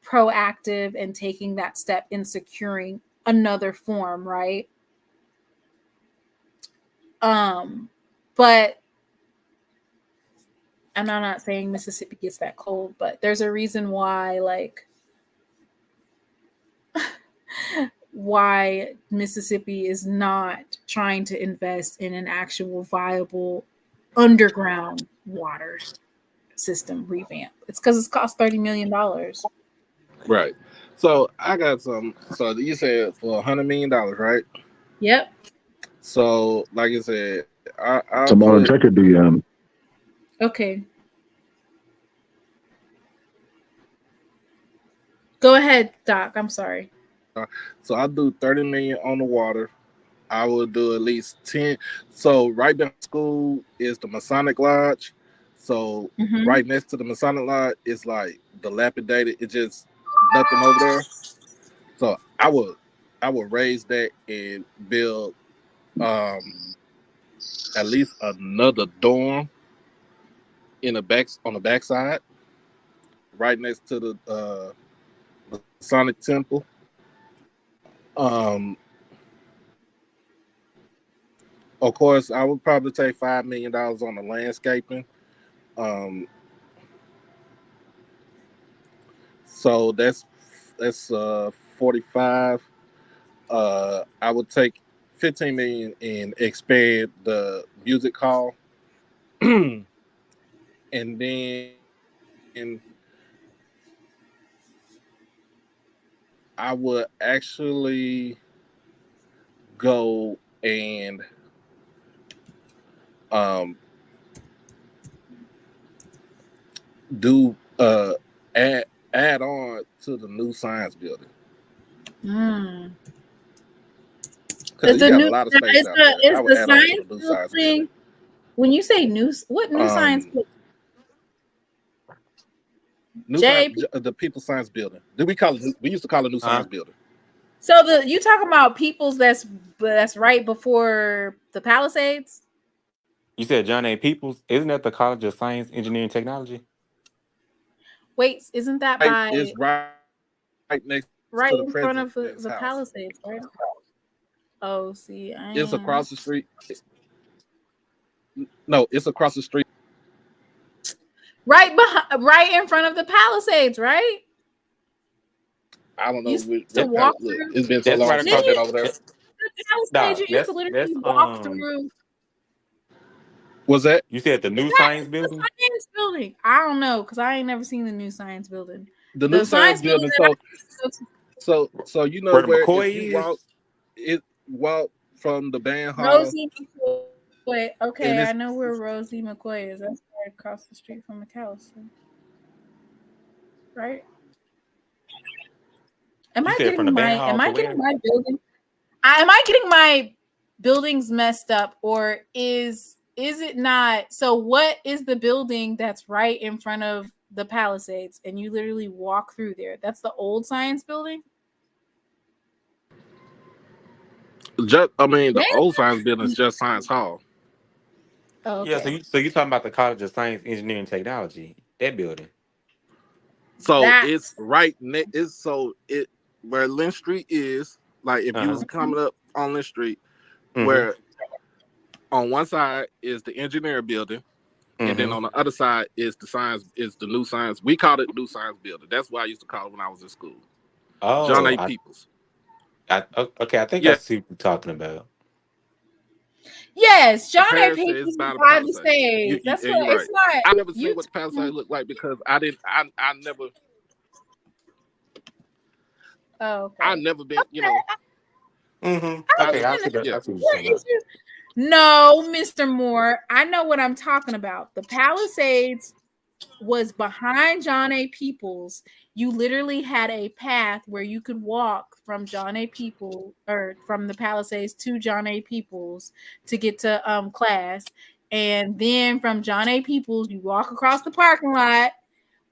proactive and taking that step in securing another form, right? But and I'm not saying Mississippi gets that cold, but there's a reason why, like, why Mississippi is not trying to invest in an actual viable underground water system revamp. It's because it's cost $30 million. Right. So I got some. So you said for $100 million, right? Yep. So, like I said, I'll Tomorrow, check it, DM. Okay. Go ahead, Doc. I'm sorry. So I'll do 30 million on the water. I will do at least 10. So right behind school is the Masonic Lodge. So right next to the Masonic Lodge is like dilapidated. It's just nothing over there. So I would raise that and build at least another dorm on the backside, right next to the Masonic Temple. Of course, I would probably take $5 million on the landscaping. So that's 45. I would take 15 million and expand the music hall, and then I would actually go and do add on to the new science building. Because you got a lot of space out there. I would add on to the new science building. When you say what new science building? The People's Science Building. We used to call it New Science Building. So you talking about People's that's right before the Palisades? You said John A. Peoples? Isn't that the College of Science, Engineering, Technology? Wait, isn't that by? It's right next right to the in front of president's the house. Palisades, right? Oh, see, it's across the street. No, it's across the street. Right in front of the Palisades, right? I don't know. It's been so long since I've been over there. The Palisades, you used to literally walk through. Was that? You said the new science building? The science building. I don't know because I ain't never seen the new science building. The new science building. So you know where if you walk from the band hall. Rosie McCoy. Okay, I know where Rosie McCoy is. That's right across the street from McAllister. Right? Am I getting my building? Am I getting my buildings messed up, or is it not? So what is the building that's right in front of the Palisades and you literally walk through there? That's the old science building? The old science building is just Science Hall. Oh, okay. Yeah, so you're talking about the College of Science, Engineering, Technology, that building. So it's right next. Where Lynn Street is, like if you was coming up on Lynn Street, where on one side is the engineering building, and then on the other side is the new science. We called it new science building. That's what I used to call it when I was in school. Oh, John A. Peoples. I think I see what you're talking about. Yes, John A. Paris says Peoples it's is by the by the Palisades. stage. That's Yeah, what you're right. it's not. I never seen You what the Palisades look like because I didn't. I never. Oh, okay. I never been. You know. Okay, I see that. Yeah. I see what you're saying. About. No, Mr. Moore. I know what I'm talking about. The Palisades was behind John A. Peoples. You literally had a path where you could walk from John A. Peoples or from the Palisades to John A. Peoples to get to class. And then from John A. Peoples, you walk across the parking lot,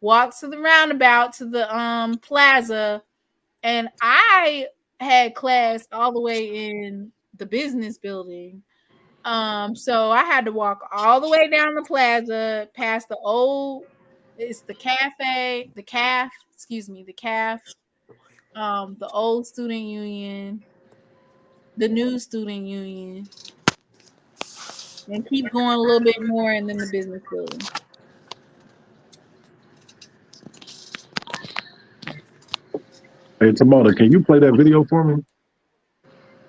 walk to the roundabout to the plaza. And I had class all the way in the business building. So I had to walk all the way down the plaza past it's the cafe, the calf, excuse me, the calf, the old student union, the new student union, and keep going a little bit more, and then the business building. Hey, Tamona, can you play that video for me?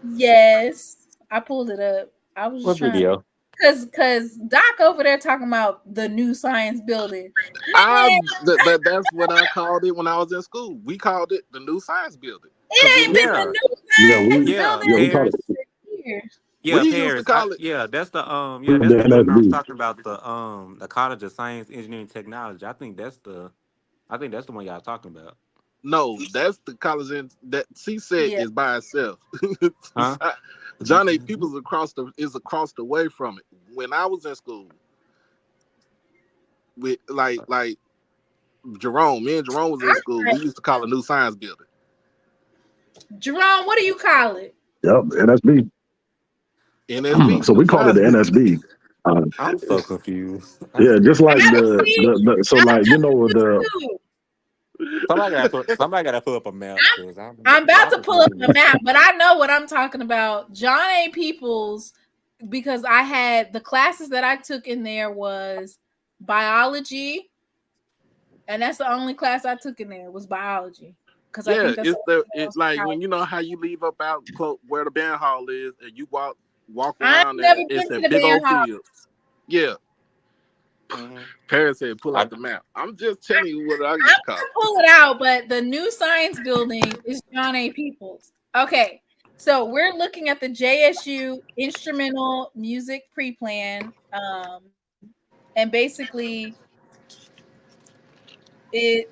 Yes, I pulled it up. I was just What trying video? because Doc over there talking about the new science building. That's what I called it when I was in school. We called it the new science building. It ain't been the Yeah, new Yeah, science yeah, we call building it Paris. in years. Yeah, We used to Paris. call it. Yeah, the that's the building I was NSB. talking about. The College of Science, Engineering, Technology. I think that's the one y'all talking about. No, that's the college that she said Yeah. is by itself. Huh? John A. Peoples is across the way from it. When I was in school, with like Jerome, me and Jerome was in school. We used to call it new science building. Jerome, what do you call it? Yep, NSB. NSB, So we new call it science the building. NSB. Uh, I'm so confused. yeah, just like I the so I'm like the confused too. Somebody gotta pull up a map because I'm about y'all to pull up confusing the me. map, but I know what I'm talking about. John A. Peoples, because I had the classes that I took in there was biology, and that's the only class I took in there was biology. Because I Yeah, think that's it's the the only it thing like else. when you know how you leave up out where the band hall is, and you walk I ain't around never there. It's been to that the big band old hall. field. Yeah, Mhm. Paris said, "Pull I, out the map." I'm just telling you what I I'm used to call gonna it. pull it out, but the new science building is John A. Peoples. Okay, so we're looking at the JSU instrumental music pre-plan, and basically it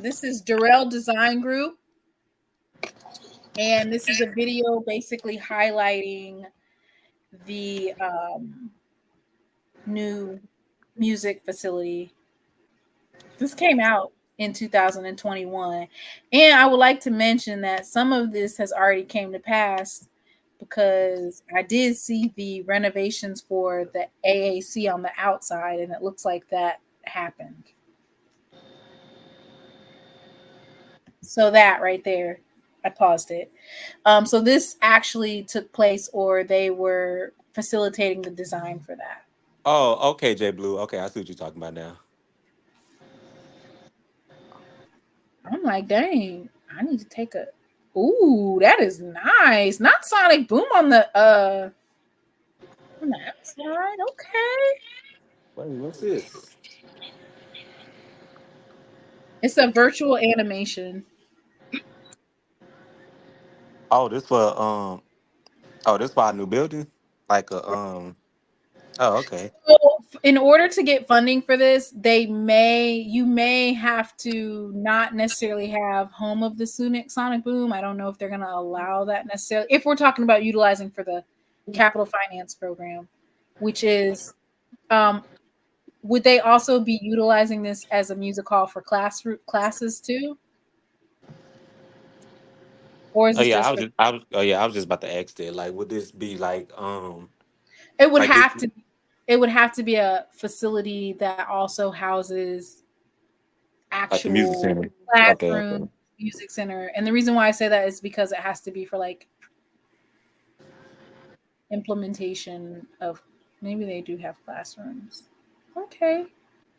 this is Durrell Design Group, and this is a video basically highlighting the new music facility. This came out in 2021, and I would like to mention that some of this has already came to pass because I did see the renovations for the AAC on the outside, and it looks like that happened. So that right there, I paused it. So this actually took place, or they were facilitating the design for that. oh, okay, J Blue. Okay, I see what you're talking about now. I'm like, dang, I need to take a. Ooh, that is nice. Not Sonic Boom on the outside. Okay, Wait, what's this? it's a virtual animation. Oh, this for this for our new building. Like a Oh, okay. So in order to get funding for this, you may have to not necessarily have home of the Sonic Boom. I don't know if they're going to allow that necessarily. If we're talking about utilizing for the capital finance program, which is, would they also be utilizing this as a music hall for classes too, or is Oh it yeah, just for? I was just about to ask that. Like, would this be It would like this? have to. It would have to be a facility that also houses Like the music actual center? Okay, classroom, okay. music center. And the reason why I say that is because it has to be for like implementation of, maybe they do have classrooms. Okay.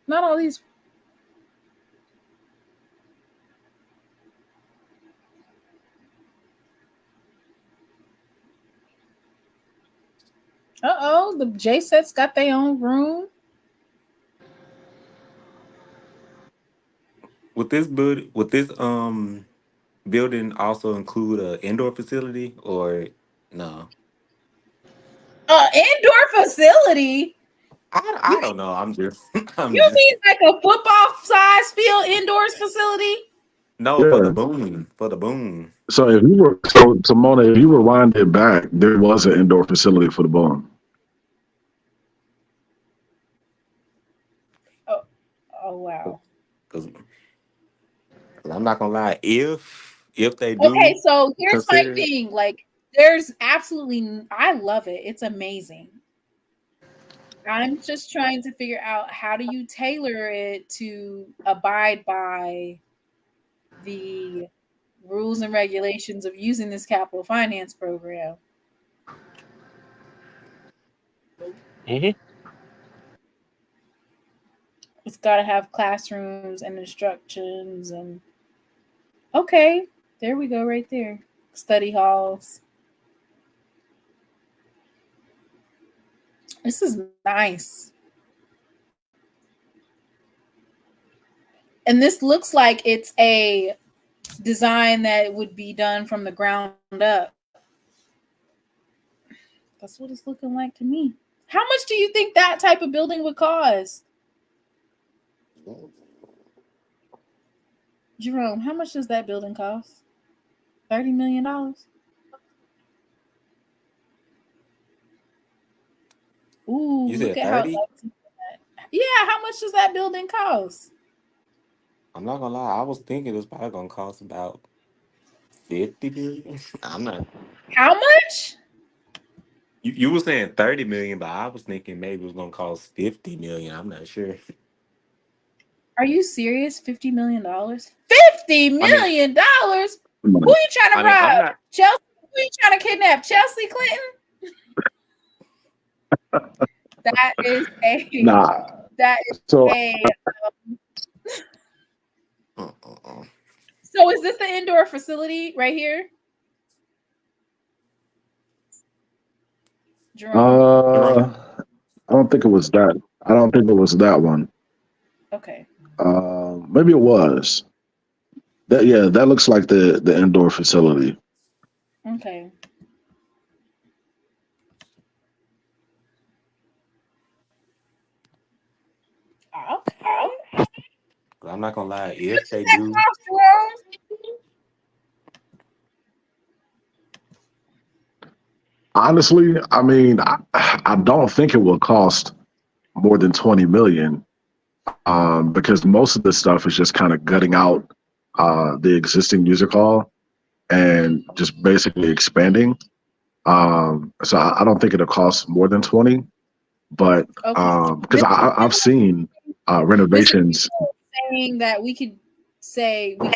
Not all these. The J sets got their own room. Would this building also include a indoor facility or no? Indoor facility. I don't know. I'm just I'm You just mean like a football size field indoors facility? no for the Yeah. boom. For the boom. So so Mona, if you rewind it back, there was an indoor facility for the Bone. Oh wow. Because I'm not gonna lie, if they Okay, do so here's my consider it, thing. Like, there's absolutely, I love it. It's amazing. I'm just trying to figure out how do you tailor it to abide by the rules and regulations of using this capital finance program. It's got to have classrooms and instructions and okay, there we go right there. Study halls. This is nice. And this looks like it's a design that would be done from the ground up. That's what it's looking like to me. How much do you think that type of building would cost? Jerome, how much does that building cost? $30 million? Ooh, you look said at how 30? yeah, how much does that building cost? I'm not gonna lie, I was thinking it was probably gonna cost about 50 million. I'm not. How much? You were saying 30 million, but I was thinking maybe it was gonna cost 50 million. I'm not sure. Are you serious? $50 million? $50 I mean, million? Who are you trying to I'm rob? not. Chelsea? Who are you trying to kidnap? Chelsea Clinton? That is a Nah. that is So a so is this the indoor facility right here? Jerome. I don't think it was that. I don't think it was that one. Okay. Maybe it was. That looks like the indoor facility. Okay. Okay. I'm not gonna lie. What If does they that do, cost, Jerome? Honestly, I mean, I don't think it will cost more than 20 million. Because most of this stuff is just kind of gutting out the existing music hall and just basically expanding. So I don't think it'll cost more than 20, but Okay. because I've seen Mr. renovations. Saying that we could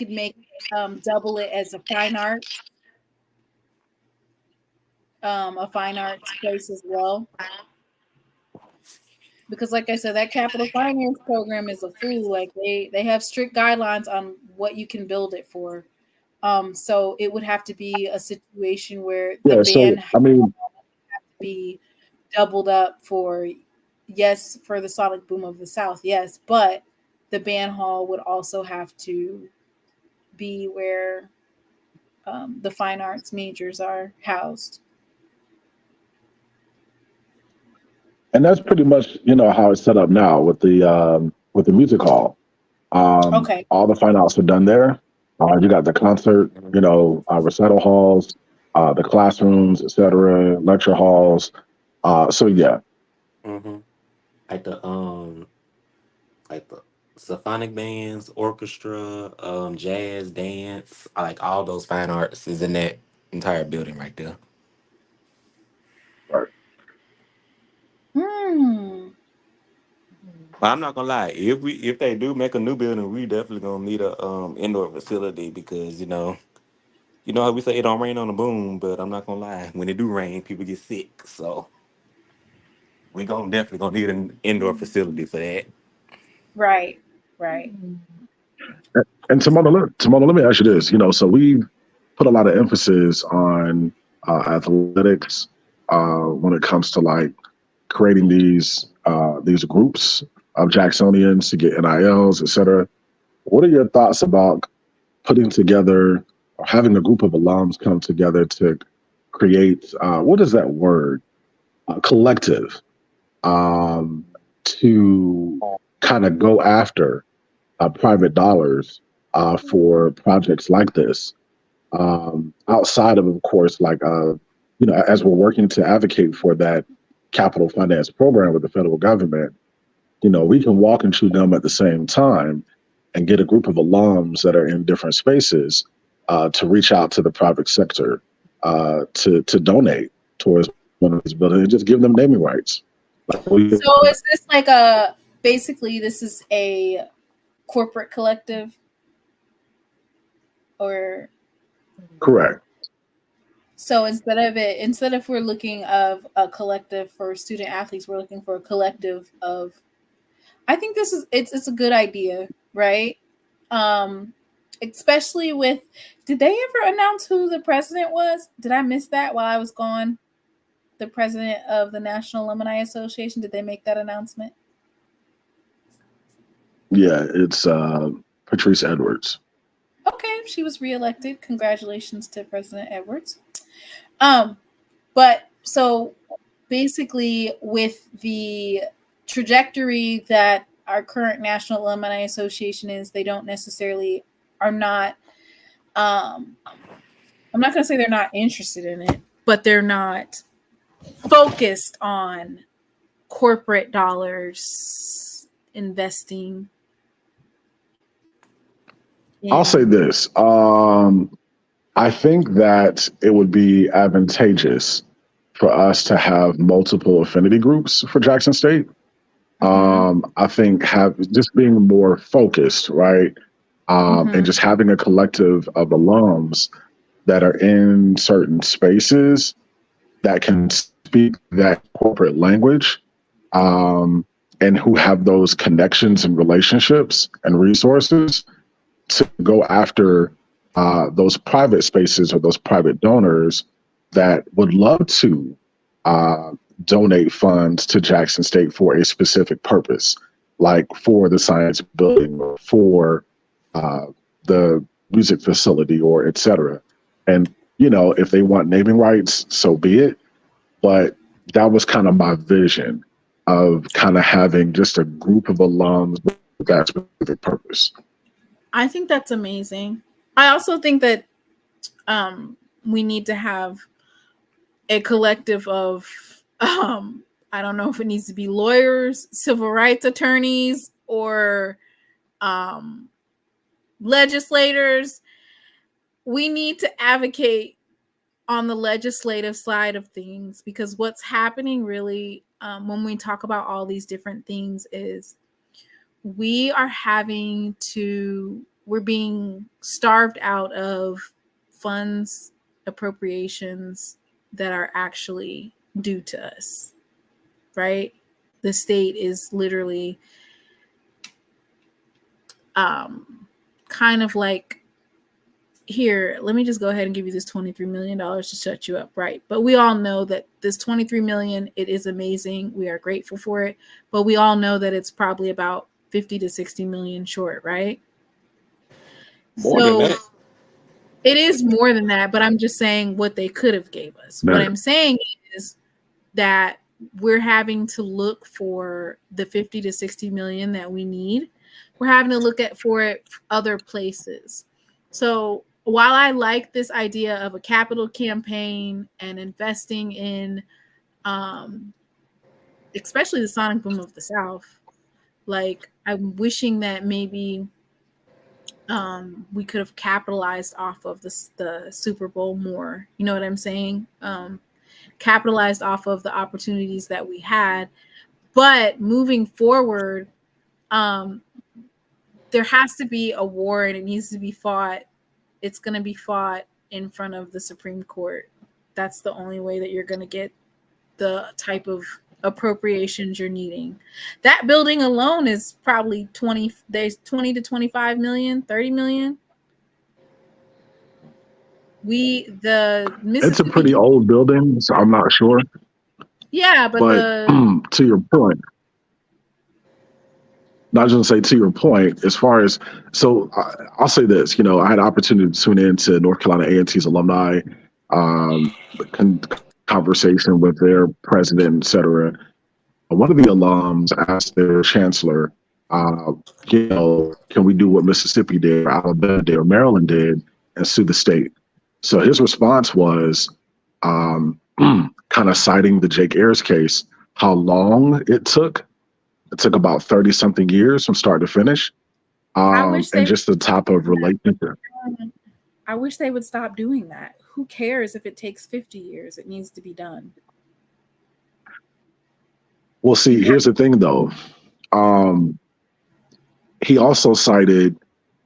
make double it as a fine arts place as well. Because like I said, that capital finance program is a fool. Like they have strict guidelines on what you can build it for. So it would have to be a situation where the Yeah, so band I mean, be doubled up for the sonic boom of the South, yes, but the band hall would also have to be where the fine arts majors are housed. and that's pretty much how it's set up now with the music hall. Okay. All the fine arts are done there. You got the concert, recital halls, the classrooms, etc., lecture halls. So yeah. mm-hmm. like the symphonic bands, orchestra, jazz, dance, like all those fine arts is in that entire building right there. Right. But I'm not gonna lie, if they do make a new building, we definitely gonna need a indoor facility because how we say it don't rain on the boom, but I'm not gonna lie, when it do rain, people get sick. So we definitely gonna need an indoor facility for that. Right. And Simona, let me ask you this. So we've put a lot of emphasis on athletics, when it comes to like creating these groups of Jacksonians to get NILs, et cetera. What are your thoughts about putting together or having a group of alums come together to create, what is that word? Collective, to kind of go after private dollars for projects like this, outside of course, like, as we're working to advocate for that capital finance program with the federal government, we can walk and chew gum at the same time and get a group of alums that are in different spaces to reach out to the private sector to donate towards one of these buildings and just give them naming rights. So is this like basically this is a corporate collective? Or correct. So instead of we're looking of a collective for student athletes, we're looking for a collective of, I think it's a good idea, right? Especially with, did they ever announce who the president was? Did I miss that while I was gone? The president of the National Alumni Association, did they make that announcement? Yeah, it's Patrice Edwards. Okay, she was reelected. Congratulations to President Edwards. But so basically with the trajectory that our current National Alumni Association is, they don't necessarily are not, I'm not going to say they're not interested in it, but they're not focused on corporate dollars investing. I'll say this. I think that it would be advantageous for us to have multiple affinity groups for Jackson State. I think just being more focused, right? And just having a collective of alums that are in certain spaces that can speak that corporate language, and who have those connections and relationships and resources to go after those private spaces or those private donors that would love to donate funds to Jackson State for a specific purpose, like for the science building or for the music facility or et cetera. And, if they want naming rights, so be it. But that was kind of my vision of kind of having just a group of alums with that specific purpose. I think that's amazing. I also think that we need to have a collective of, I don't know if it needs to be lawyers, civil rights attorneys, or legislators. We need to advocate on the legislative side of things, because what's happening really when we talk about all these different things is we're being starved out of funds appropriations that are actually due to us, right? The state is literally kind of like, here, let me just go ahead and give you this $23 million to shut you up, right? But we all know that this $23 million, it is amazing. We are grateful for it. But we all know that it's probably about 50 to 60 million short, right? More than that. It is more than that, but I'm just saying what they could have gave us. Right. What I'm saying is that we're having to look for the 50 to 60 million that we need. We're having to look for it other places. So while I like this idea of a capital campaign and investing in, especially the sonic boom of the South, like I'm wishing that maybe we could have capitalized off of the Super Bowl more. You know what I'm saying? Capitalized off of the opportunities that we had. But moving forward, there has to be a war, and it needs to be fought. It's going to be fought in front of the Supreme Court. That's the only way that you're going to get the type of appropriations you're needing. That building alone is probably 20 to 25 million, 30 million. It's a pretty old building, so I'm not sure. Yeah, but But to your point, not just say to your point, as far as, so I'll say this, you know, I had an opportunity to tune in to North Carolina A&T's alumni um, conversation with their president, et cetera. One of the alums asked their chancellor, uh, you know, can we do what Mississippi did, or Alabama did, or Maryland did, and sue the state? So his response was kind of citing the Jake Ayers case, how long it took. It took about 30 something years from start to finish. I wish And they just the type of relationship. I wish they would stop doing that. Who cares if it takes 50 years? It needs to be done. Well, see, here's the thing though. He also cited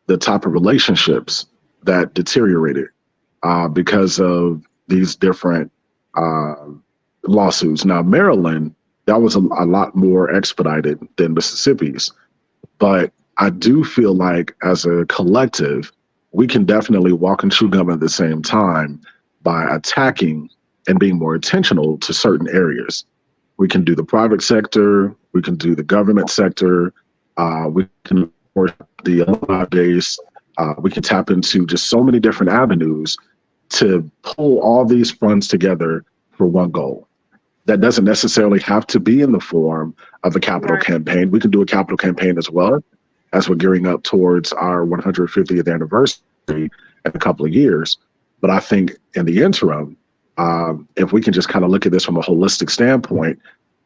the type of relationships that deteriorated because of these different lawsuits. Now, Maryland, that was a lot more expedited than Mississippi's. But I do feel like as a collective, we can definitely walk and chew gum at the same time by attacking and being more intentional to certain areas. We can do the private sector, we can do the government sector, we can support the alumni base, we can tap into just so many different avenues to pull all these funds together for one goal. That doesn't necessarily have to be in the form of a capital campaign. We can do a capital campaign as well, as we're gearing up towards our 150th anniversary in a couple of years. But I think in the interim, if we can just kind of look at this from a holistic standpoint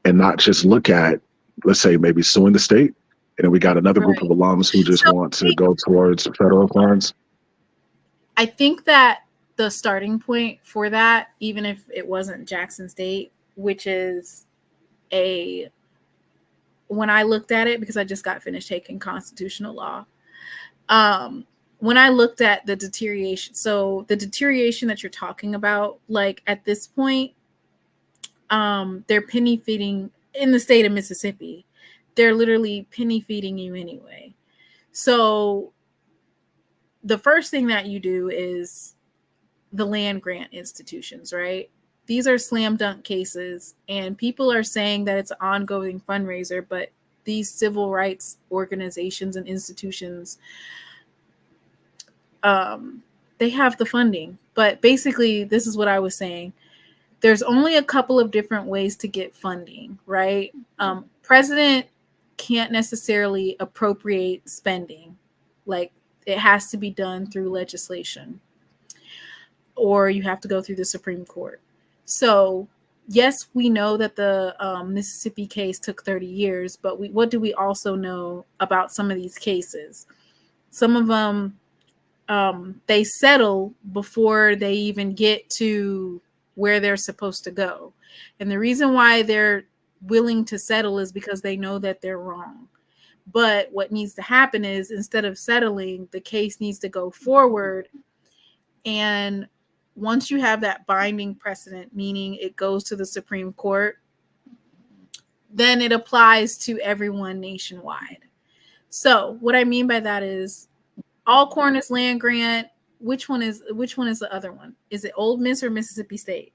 and not just look at, let's say, maybe suing the state, and then we got another group of alums who just want to go towards federal funds. I think that the starting point for that, even if it wasn't Jackson State, which is when I looked at it, because I just got finished taking constitutional law, when I looked at the deterioration, so the deterioration that you're talking about, like at this point, they're penny feeding in the state of Mississippi. They're literally penny feeding you anyway. So the first thing that you do is the land grant institutions, right? These are slam dunk cases, and people are saying that it's an ongoing fundraiser, but these civil rights organizations and institutions, they have the funding. But basically, this is what I was saying. There's only a couple of different ways to get funding, right? President can't necessarily appropriate spending. Like, it has to be done through legislation, or you have to go through the Supreme Court. So, yes, we know that the Mississippi case took 30 years, but what do we also know about some of these cases? Some of them, they settle before they even get to where they're supposed to go. And the reason why they're willing to settle is because they know that they're wrong. But what needs to happen is, instead of settling, the case needs to go forward. And once you have that binding precedent, meaning it goes to the Supreme Court, then it applies to everyone nationwide. So what I mean by that is, Alcorn is land grant. Which one is the other one? Is it Ole Miss or Mississippi State?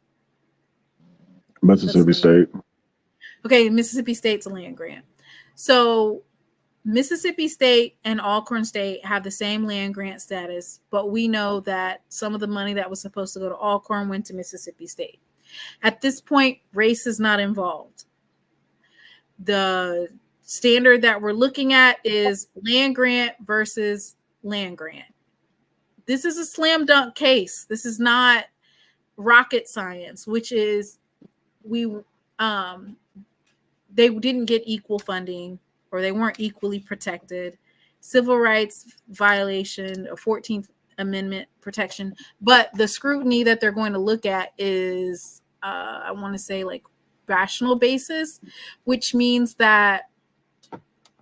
Mississippi State. Okay, Mississippi State's a land grant. So Mississippi State and Alcorn State have the same land grant status, but we know that some of the money that was supposed to go to Alcorn went to Mississippi State. At this point, race is not involved. The standard that we're looking at is land grant versus land grant. This is a slam dunk case. This is not rocket science, which is they didn't get equal funding, or they weren't equally protected. Civil rights violation, a 14th Amendment protection. But the scrutiny that they're going to look at is, I want to say, like, rational basis, which means that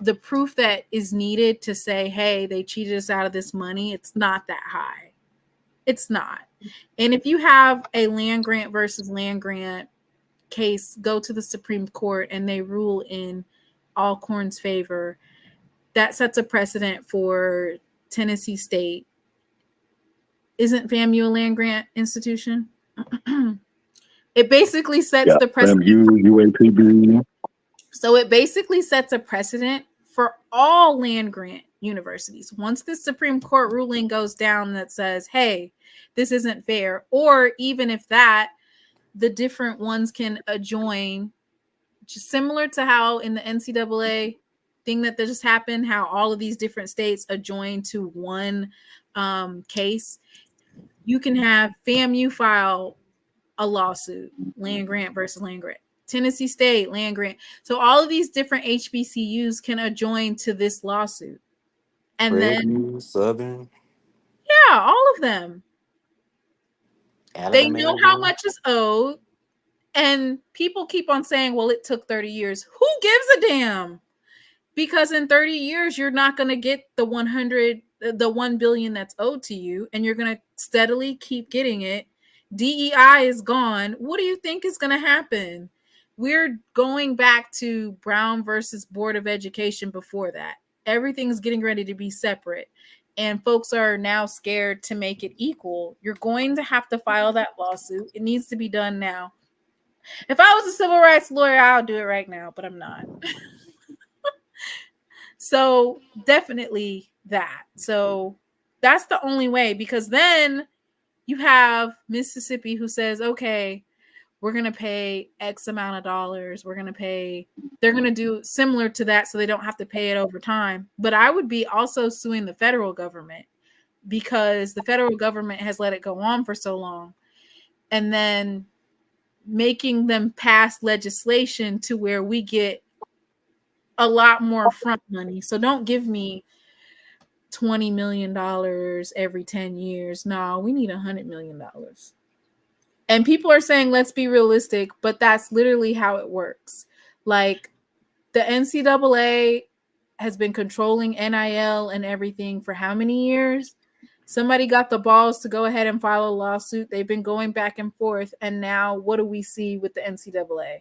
the proof that is needed to say, hey, they cheated us out of this money, it's not that high. It's not. And if you have a land grant versus land grant case go to the Supreme Court and they rule in Alcorn's favor, that sets a precedent for Tennessee State. Isn't FAMU a land grant institution? It basically sets Yeah, the precedent. FAMU, UAPB. So it basically sets a precedent for all land grant universities. Once the Supreme Court ruling goes down that says, hey, this isn't fair, or even if that, the different ones can adjoin, just similar to how in the NCAA thing that just happened, how all of these different states adjoin to one case. You can have FAMU file a lawsuit, land grant versus land grant. Tennessee State, land grant. So all of these different HBCUs can adjoin to this lawsuit. And Prairie, Southern, yeah, all of them. They Alabama know how A&M. much is owed. And people keep on saying, well, it took 30 years. Who gives a damn? Because in 30 years, you're not going to get the 1 billion that's owed to you, and you're going to steadily keep getting it. DEI is gone. What do you think is going to happen? We're going back to Brown versus Board of Education before that. Everything's getting ready to be separate, and folks are now scared to make it equal. You're going to have to file that lawsuit. It needs to be done now. If I was a civil rights lawyer, I'll do it right now, but I'm not. So definitely that. So that's the only way, because then you have Mississippi who says, okay, we're going to pay X amount of dollars. They're going to do similar to that so they don't have to pay it over time. But I would be also suing the federal government because the federal government has let it go on for so long. And then making them pass legislation to where we get a lot more front money. So don't give me $20 million every 10 years. No, we need $100 million. And people are saying, let's be realistic, but that's literally how it works. Like the NCAA has been controlling NIL and everything for how many years? Somebody got the balls to go ahead and file a lawsuit. They've been going back and forth. And now what do we see with the NCAA?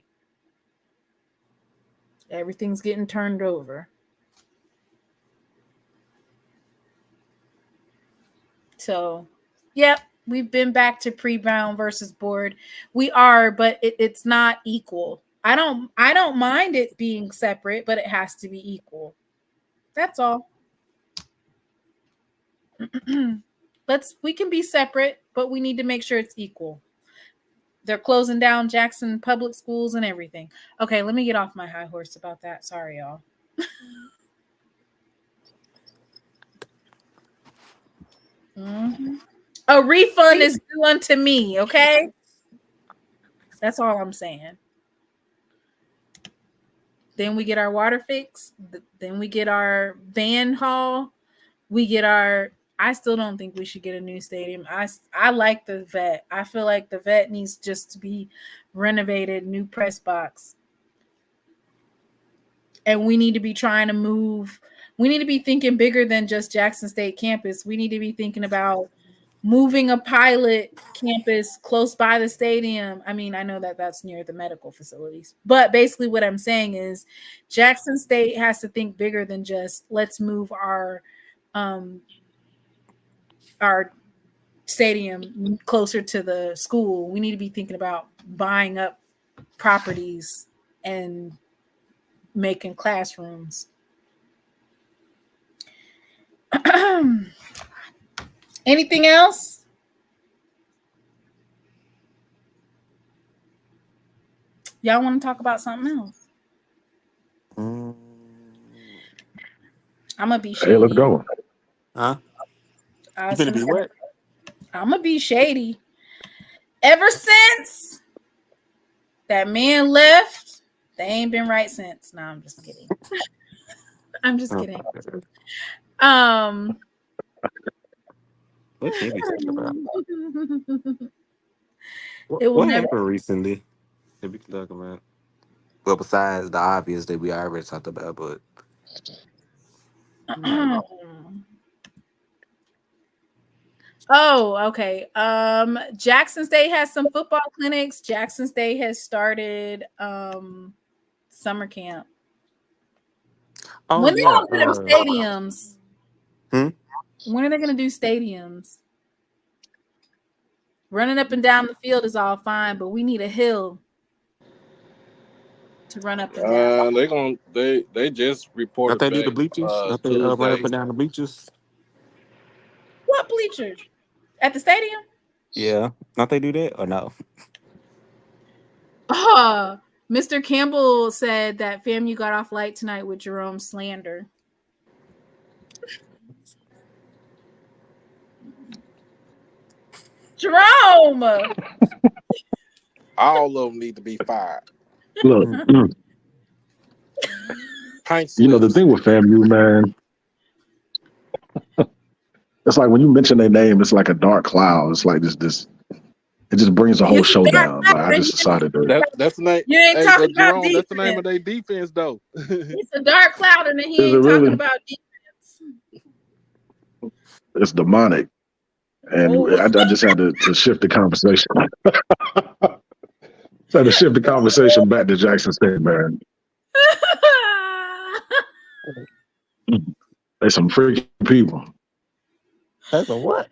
Everything's getting turned over. So, yep, we've been back to pre-Brown versus Board. We are, but it's not equal. I don't mind it being separate, but it has to be equal. That's all. We can be separate, but we need to make sure it's equal. They're closing down Jackson public schools and everything. Okay, let me get off my high horse about that. Sorry, y'all. Mm-hmm. A refund is due unto me, okay? That's all I'm saying. Then we get our water fixed. Then we get our van haul. We get our... I still don't think we should get a new stadium. I like the vet. I feel like the vet needs just to be renovated, new press box. And we need to be trying to move. We need to be thinking bigger than just Jackson State campus. We need to be thinking about moving a pilot campus close by the stadium. I mean, I know that that's near the medical facilities, but basically what I'm saying is Jackson State has to think bigger than just let's move our stadium closer to the school. We need to be thinking about buying up properties and making classrooms. Anything else? Y'all want to talk about something else? I'm gonna be shady. Hey, let's go. Huh? You finna be what? I'm gonna be shady. Ever since that man left, they ain't been right since. No, I'm just kidding. I'm just kidding. What can we talk about? What happened recently that we can talk about? Well, besides the obvious that we already talked about, but oh, okay. Jackson State has some football clinics. Jackson State has started summer camp. When they gonna do them stadiums? When are they gonna do stadiums? Running up and down the field is all fine, but we need a hill to run up and down. They just Don't reported they do the back bleachers? Don't they run up Tuesday. and down the bleachers? What bleachers? At the stadium? Yeah. Don't they do that or no? Mr. Campbell said that FAMU got off light tonight with Jerome slander. Jerome! All of them need to be fired. Look, Pink you know the slips. thing with FAMU, man. It's like when you mention their name, it's like a dark cloud. It's like this. It just brings the whole It's a show dark down. Like I cloud. just decided to. That's the name. You ain't Hey, talking but about Jerome, that's the name of defense. their defense, though. It's a dark cloud, and he Is it ain't talking really? about defense. It's demonic, and Oh. I just had to shift the conversation. Had to shift the conversation back to Jackson State, man. They some freaky people. That's a what?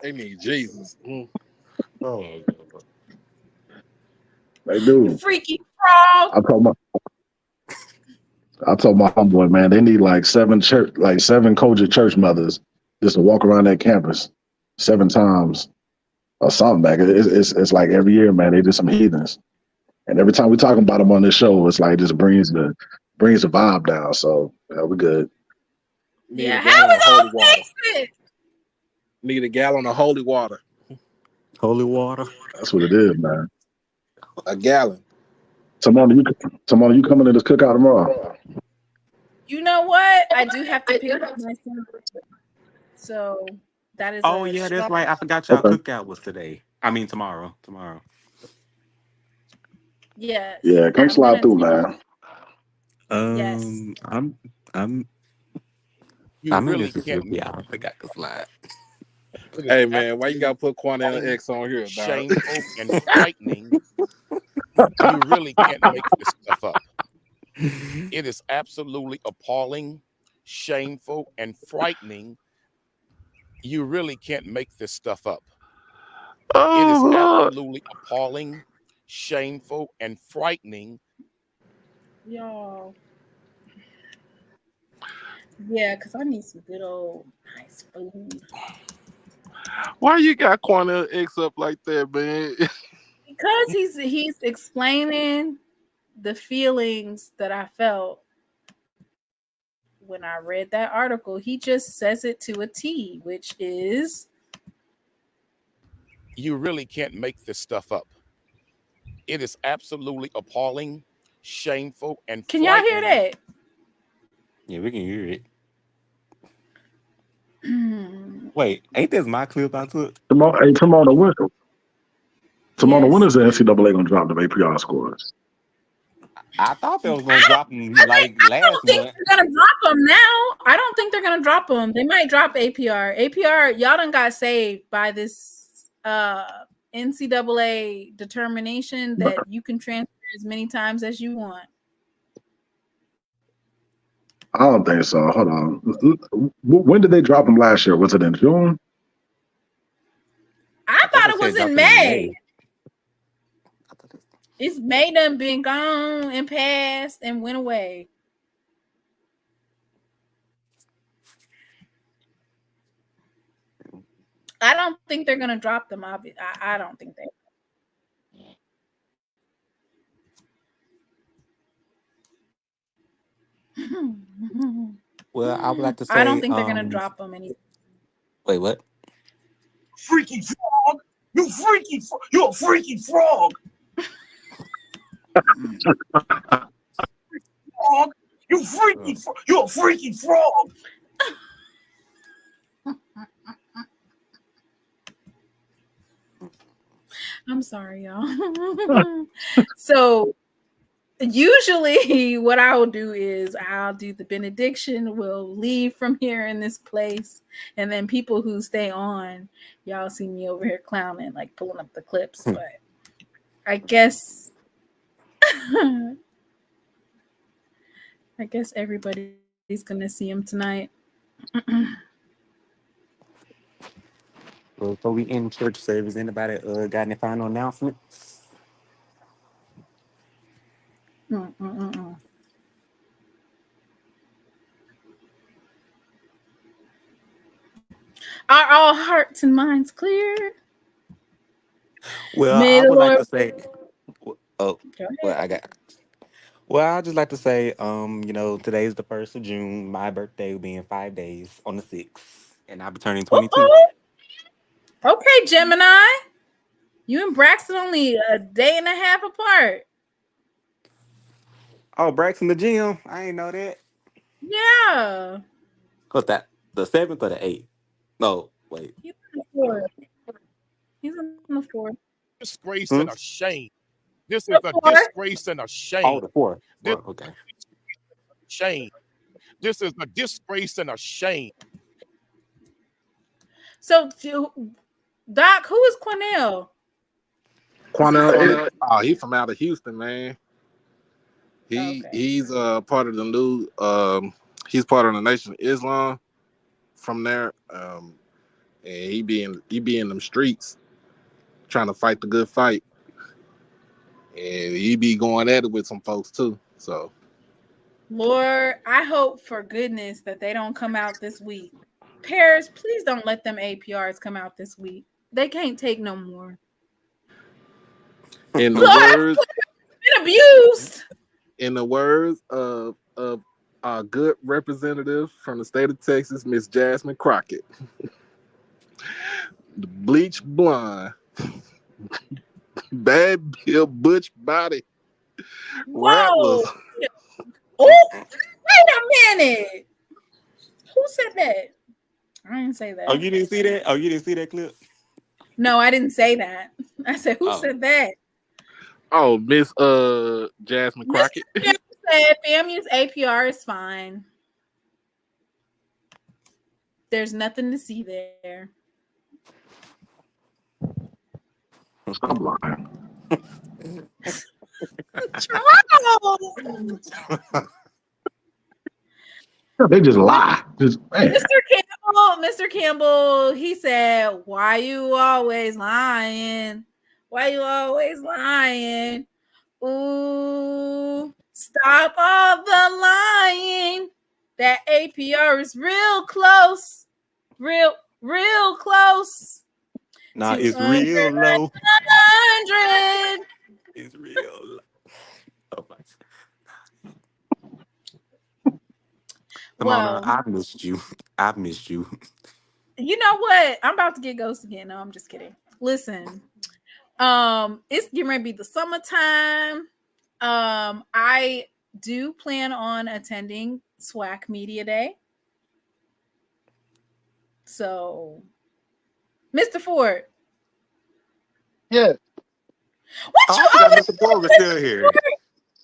They need Jesus. Oh, They do. Freaky frog. I told my homeboy, man, they need like seven culture church mothers just to walk around that campus 7 times or something. Back, it's like every year, man, they just some heathens, and every time we talking about them on this show, it's like it just brings the vibe down. So we're good. Need Yeah, a how gallon is of all holy water. fixed? Need a gallon of holy water. holy water. That's what it is, man. A gallon. Tamona, you coming to this cookout tomorrow? You know what? I do have to pick up my son. So that is. Oh yeah, that's right. I forgot y'all Okay. cookout was today. I mean tomorrow. Yes. Yeah, come I'm slide through, gonna- man. Yes. I'm You in really can't Mississippi. I forgot to slide. It is Hey, man, why you got to put Quanell absolutely X on here, dog? shameful and frightening. You really can't make this stuff up. It is absolutely appalling, shameful, and frightening. You really can't make this stuff up. It is absolutely appalling, shameful, and frightening. Y'all. Yeah, because I need some good old nice food. Why you got Quanell X up like that, man? Because he's explaining the feelings that I felt when I read that article. He just says it to a T, which is You really can't make this stuff up. It is absolutely appalling, shameful, and can y'all hear frightening. that? Yeah, we can hear it. Wait, ain't this my clip I took? Tamona, when Yes. is the NCAA gonna drop the APR scores? I thought they was gonna drop them like I last don't think month. they're gonna drop them now. I don't think they're gonna drop them. They might drop APR. APR, y'all done got saved by this NCAA determination that you can transfer as many times as you want. I don't think so. Hold on. When did they drop them last year? Was it in June? I thought it was in May. May. It's May done been gone and passed and went away. I don't think they're gonna drop them. I don't think they. Well, I would like to say I don't think they're gonna drop them any. Wait, what? Freaky frog! You freaky frog! You're a freaky frog! Frog! You freaky frog! You're a freaky frog! I'm sorry, y'all. So usually what I will do is I'll do the benediction. We'll leave from here in this place. And then people who stay on, y'all see me over here clowning, like pulling up the clips. But I guess everybody's gonna see him tonight. Before we end church service, anybody got any final announcements? Mm-mm-mm-mm. Are all hearts and minds clear? Well, May I the would like Lord. to say, oh, Go well, ahead. I got. Well, I just like to say, today's the 1st of June. My birthday will be in 5 days on the 6th, and I'll be turning 22. Uh-oh. Okay, Gemini. You and Braxton only a day and a half apart. Oh, Braxton the gym. I ain't know that. Yeah. What's that? The 7th or the 8th? No, wait. He's on the fourth. He's on the fourth. Disgrace Hmm? and a shame. This is The a fourth. disgrace and a Oh, shame. the 4th. This Well, okay. shame. This is a disgrace and a shame. So, Doc, who is Cornell? Quanell, he from out of Houston, man. Okay. He's part of the new he's part of the Nation of Islam from there. And he be in them streets trying to fight the good fight. And he be going at it with some folks too. So Lord, I hope for goodness that they don't come out this week. Paris, please don't let them APRs come out this week. They can't take no more. in the Look, words been abused. in the words of our good representative from the state of Texas, Miss Jasmine Crockett. The bleach blonde, bad bill butch body Whoa. rattlers. Oh, wait a minute. Who said that? I didn't say that. Oh, you didn't see that? Oh, you didn't see that clip? No, I didn't say that. I said, who said that? Oh, Miss Jasmine Crockett. Mr. said FAMU's APR is fine. There's nothing to see there. Stop lying. They just lie. Mr. Campbell, he said, why you always lying? Why you always lying? Ooh, stop all the lying. That APR is real close. Real close. Nah, it's real low. 100. It's real low. Oh my. Well, I've missed you. I've missed you. You know what? I'm about to get ghosted again. No, I'm just kidding. Listen, it's getting ready to be the summertime. I do plan on attending SWAC Media Day. So, Mr. Ford. Yeah. What you over Mr. Ford was still here.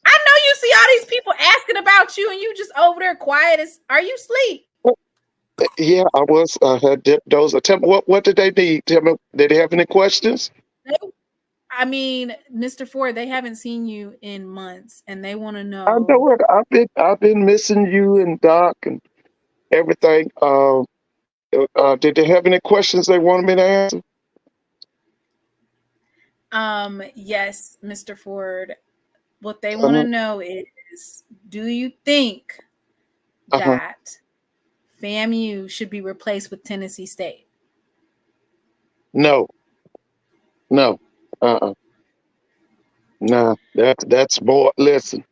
I know you see all these people asking about you, and you just over there quiet as. Are you asleep? Yeah, I was. I had those. Tell me what did they need? Tell me, did they have any questions? I mean, Mr. Ford, they haven't seen you in months, and they want to know. I know it. I've been missing you and Doc and everything. Did they have any questions they wanted me to answer? Yes, Mr. Ford. What they want to know is, do you think that FAMU should be replaced with Tennessee State? No. Nah, that's more. Listen,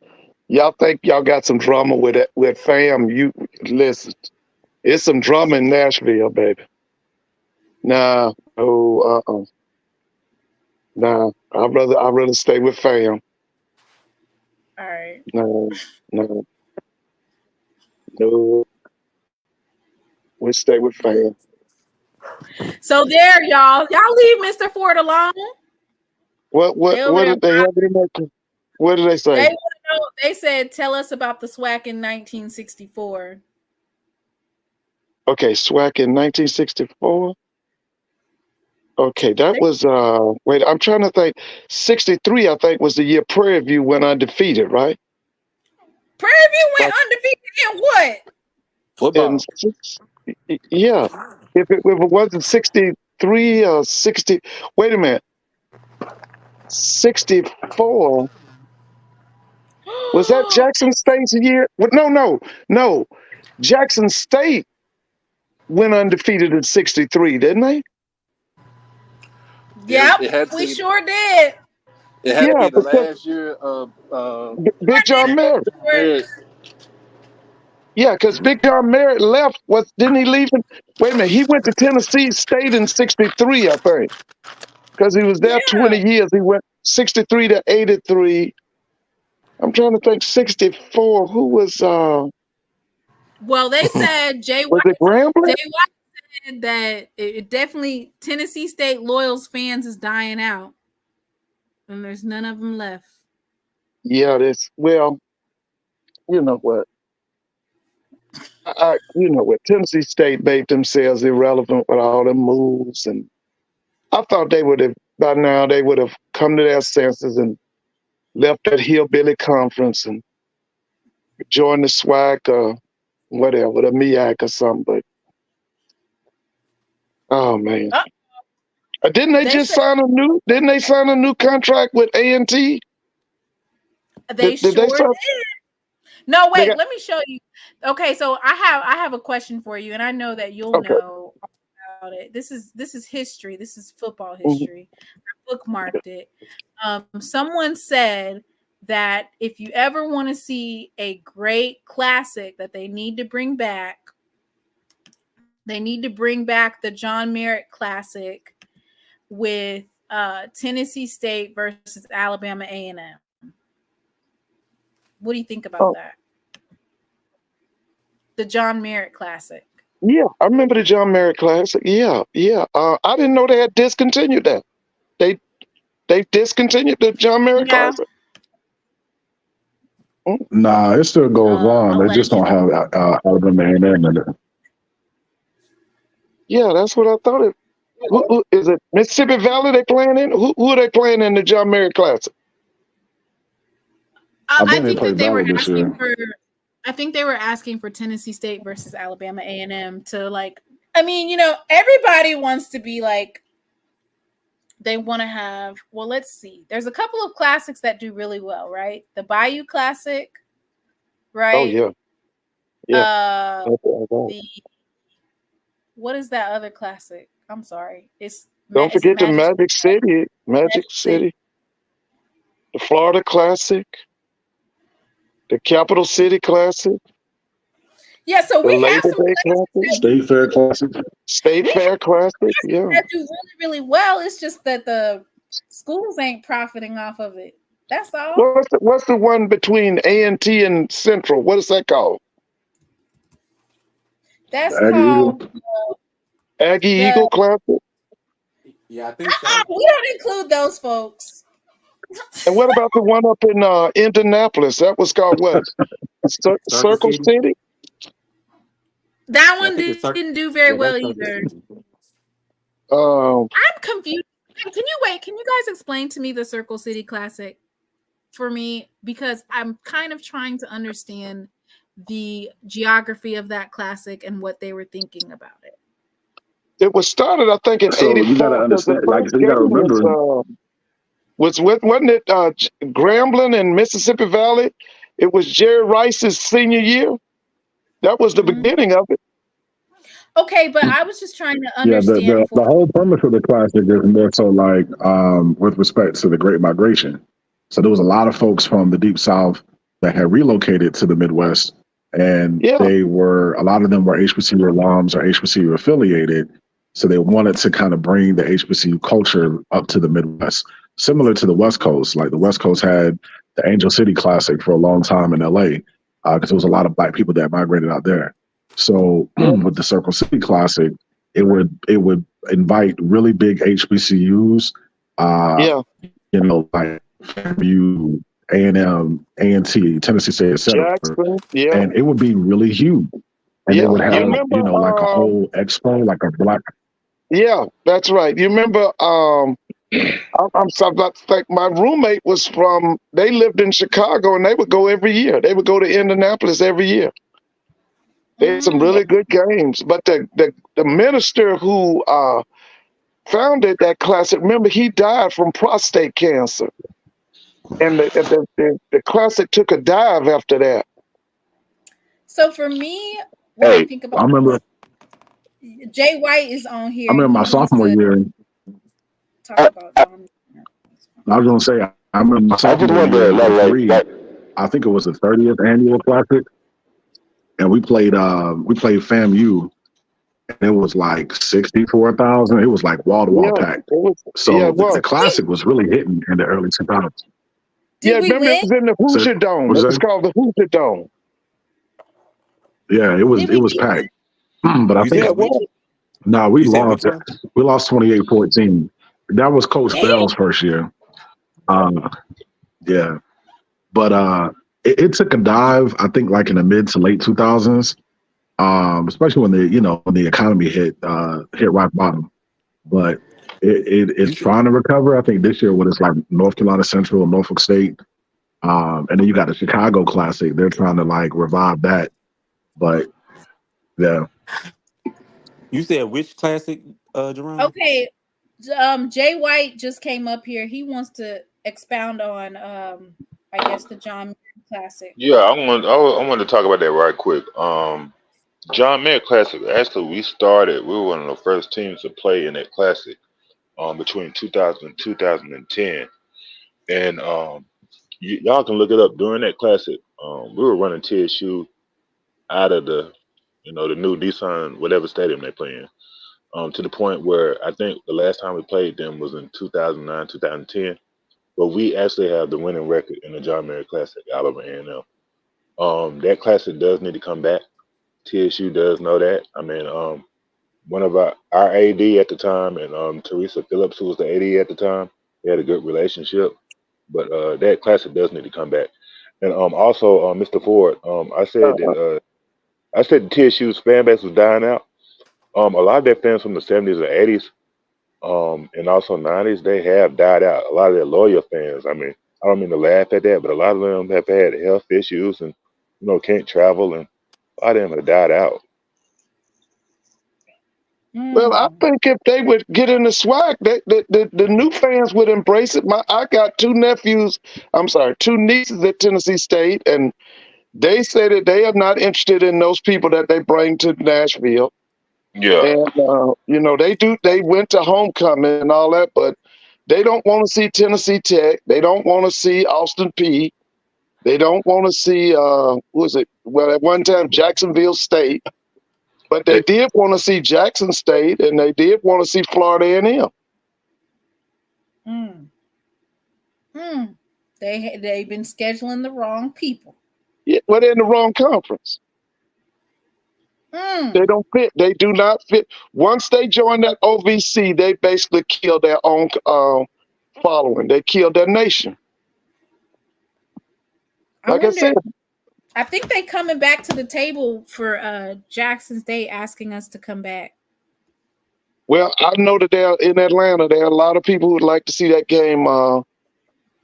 y'all think y'all got some drama with it with FAM? You listen, it's some drama in Nashville, baby. Nah, nah. I'd rather stay with FAM. All right. No. We stay with FAM. So there, y'all leave Mr. Ford alone. What did they have in that? What did they say? They want to know. They said, "Tell us about the SWAC in 1964." Okay, SWAC in 1964. Okay, that was wait, I'm trying to think. 63, I think, was the year Prairie View went undefeated, right? Prairie View went undefeated in what? Football. Yeah. If it wasn't 60, 63 or 60. Wait a minute. 64. Was that Jackson State's year? No. Jackson State went undefeated in 63, didn't they? Yep, we sure did. It had to be the last year of Big John Merritt. Yeah, because Big John Merritt left. Didn't he leave? Wait a minute. He went to Tennessee State in 63, I think. Because he was there 20 years. He went 63 to 83. I'm trying to think 64. Who was Well, they said Jay was White, it Grambling? Jay White said that it definitely Tennessee State Loyals fans is dying out. And there's none of them left. Yeah, well, you know what? Tennessee State made themselves irrelevant with all them moves, and I thought they would have by now. They would have come to their senses and left that hillbilly conference and joined the SWAC or whatever, the MEAC or something. But oh man, didn't they just sign a new? Didn't they sign a new contract with A&T? They sure did. No, wait, let me show you. Okay, so I have a question for you, and I know that you'll know about it. This is history. This is football history. I bookmarked it. Someone said that if you ever want to see a great classic that they need to bring back, the John Merritt Classic with Tennessee State versus Alabama A&M. What do you think about that? The John Merritt Classic. Yeah, I remember the John Merritt Classic. Yeah. I didn't know they had discontinued that. They discontinued the John Merritt Classic. Nah, it still goes on. They just don't have Alabama A&M in it. Yeah, that's what I thought. Who is it? Mississippi Valley they playing in? Who are they playing in the John Merritt Classic? I think that they were asking for. I think they were asking for Tennessee State versus Alabama A&M to everybody wants to be like. They want to have. Well, let's see. There's a couple of classics that do really well, right? The Bayou Classic, right? Oh yeah. What is that other classic? I'm sorry. Don't forget the Magic City. The Florida Classic. The Capital City Classic. Yeah, so we have some State Fair Classic. State Fair Classic, yeah. That do really, really well. It's just that the schools ain't profiting off of it. That's all. What's the one between A&T and Central? What is that called? That's called Aggie Eagle Classic. Yeah, I think so. We don't include those folks. And what about the one up in Indianapolis? That was called what? Circle City? That one didn't do very well either. I'm confused. Can you guys explain to me the Circle City Classic for me? Because I'm kind of trying to understand the geography of that classic and what they were thinking about it. It was started, I think, in 84. You gotta understand, you gotta remember. Wasn't it Grambling and Mississippi Valley? It was Jerry Rice's senior year. That was the beginning of it. Okay, but I was just trying to understand. Yeah, the whole premise of the classic is more so like with respect to the Great Migration. So there was a lot of folks from the Deep South that had relocated to the Midwest, and a lot of them were HBCU alums or HBCU affiliated. So they wanted to kind of bring the HBCU culture up to the Midwest, similar to the West Coast. Like the West Coast had the Angel City Classic for a long time in LA because there was a lot of Black people that migrated out there. So with the Circle City Classic, it would invite really big HBCUs, like FAMU, A&M, A&T, Tennessee State, etc. And it would be really huge. And they would have, like a whole expo, like a Black. Yeah, that's right. You remember? I'm about to think my roommate was they lived in Chicago, and they would go every year. They would go to Indianapolis every year. They had some really good games, but the minister who founded that classic, remember he died from prostate cancer, and the classic took a dive after that. So for me, when I think I about remember. Jay White is on I here. remember my He wants sophomore to year. talk about John. I was gonna say I remember my sophomore year in '03. I think it was the 30th annual classic, and we played FAMU, and it was like 64,000. It was like wall to wall Yeah, packed. it was. Yeah, So it the was. classic was really hitting in the early 2000s. Did Yeah, we remember it win? was in the So Hoosier Dome. what's It was that? called the Hoosier Dome. Yeah, it Did we was beat packed. But I You think Yeah, said it which? was. we You said which lost. one? We lost 28-14. That was Coach Damn. Bell's first year. Yeah, but it took a dive. I think like in the mid to late 2000s, especially when the economy hit rock bottom. But You it's said trying to recover. I think this year, what it's like North Carolina Central, Norfolk State, and then you got the Chicago Classic. They're trying to like revive that. But yeah, you said which classic, Jerome? Okay. Jay White just came up here. He wants to expound on I guess the John Mayer Classic. Yeah, I want to talk about that right quick. John Mayer Classic. Actually, we were one of the first teams to play in that classic between 2000 and 2010. And y'all can look it up during that classic. We were running TSU out of the new Nissan whatever stadium they play in. To the point where I think the last time we played them was in 2009, 2010. But we actually have the winning record in the John Mayer Classic out of A&M. That classic does need to come back. TSU does know that. I mean, one of our AD at the time and Teresa Phillips, who was the AD at the time, they had a good relationship. But that classic does need to come back. And also, Mr. Ford, I said the TSU's fan base was dying out. A lot of their fans from the 70s and 80s, and also 90s, they have died out. A lot of their loyal fans. I mean, I don't mean to laugh at that, but a lot of them have had health issues and can't travel, and a lot of them have died out. Well, I think if they would get in the SWAC, the new fans would embrace it. I got two nieces at Tennessee State, and they say that they are not interested in those people that they bring to Nashville. Yeah, And they went to homecoming and all that, but they don't want to see Tennessee Tech. They don't want to see Austin Peay. They don't want to see at one time Jacksonville State. But they did want to see Jackson State, and they did want to see Florida A&M. They've been scheduling the wrong people. Yeah, well, they're in the wrong conference. They don't fit. They do not fit. Once they join that OVC, they basically kill their own following. They kill their nation. I said, I think they coming back to the table for Jackson State asking us to come back. Well, I know that they're in Atlanta. There are a lot of people who would like to see that game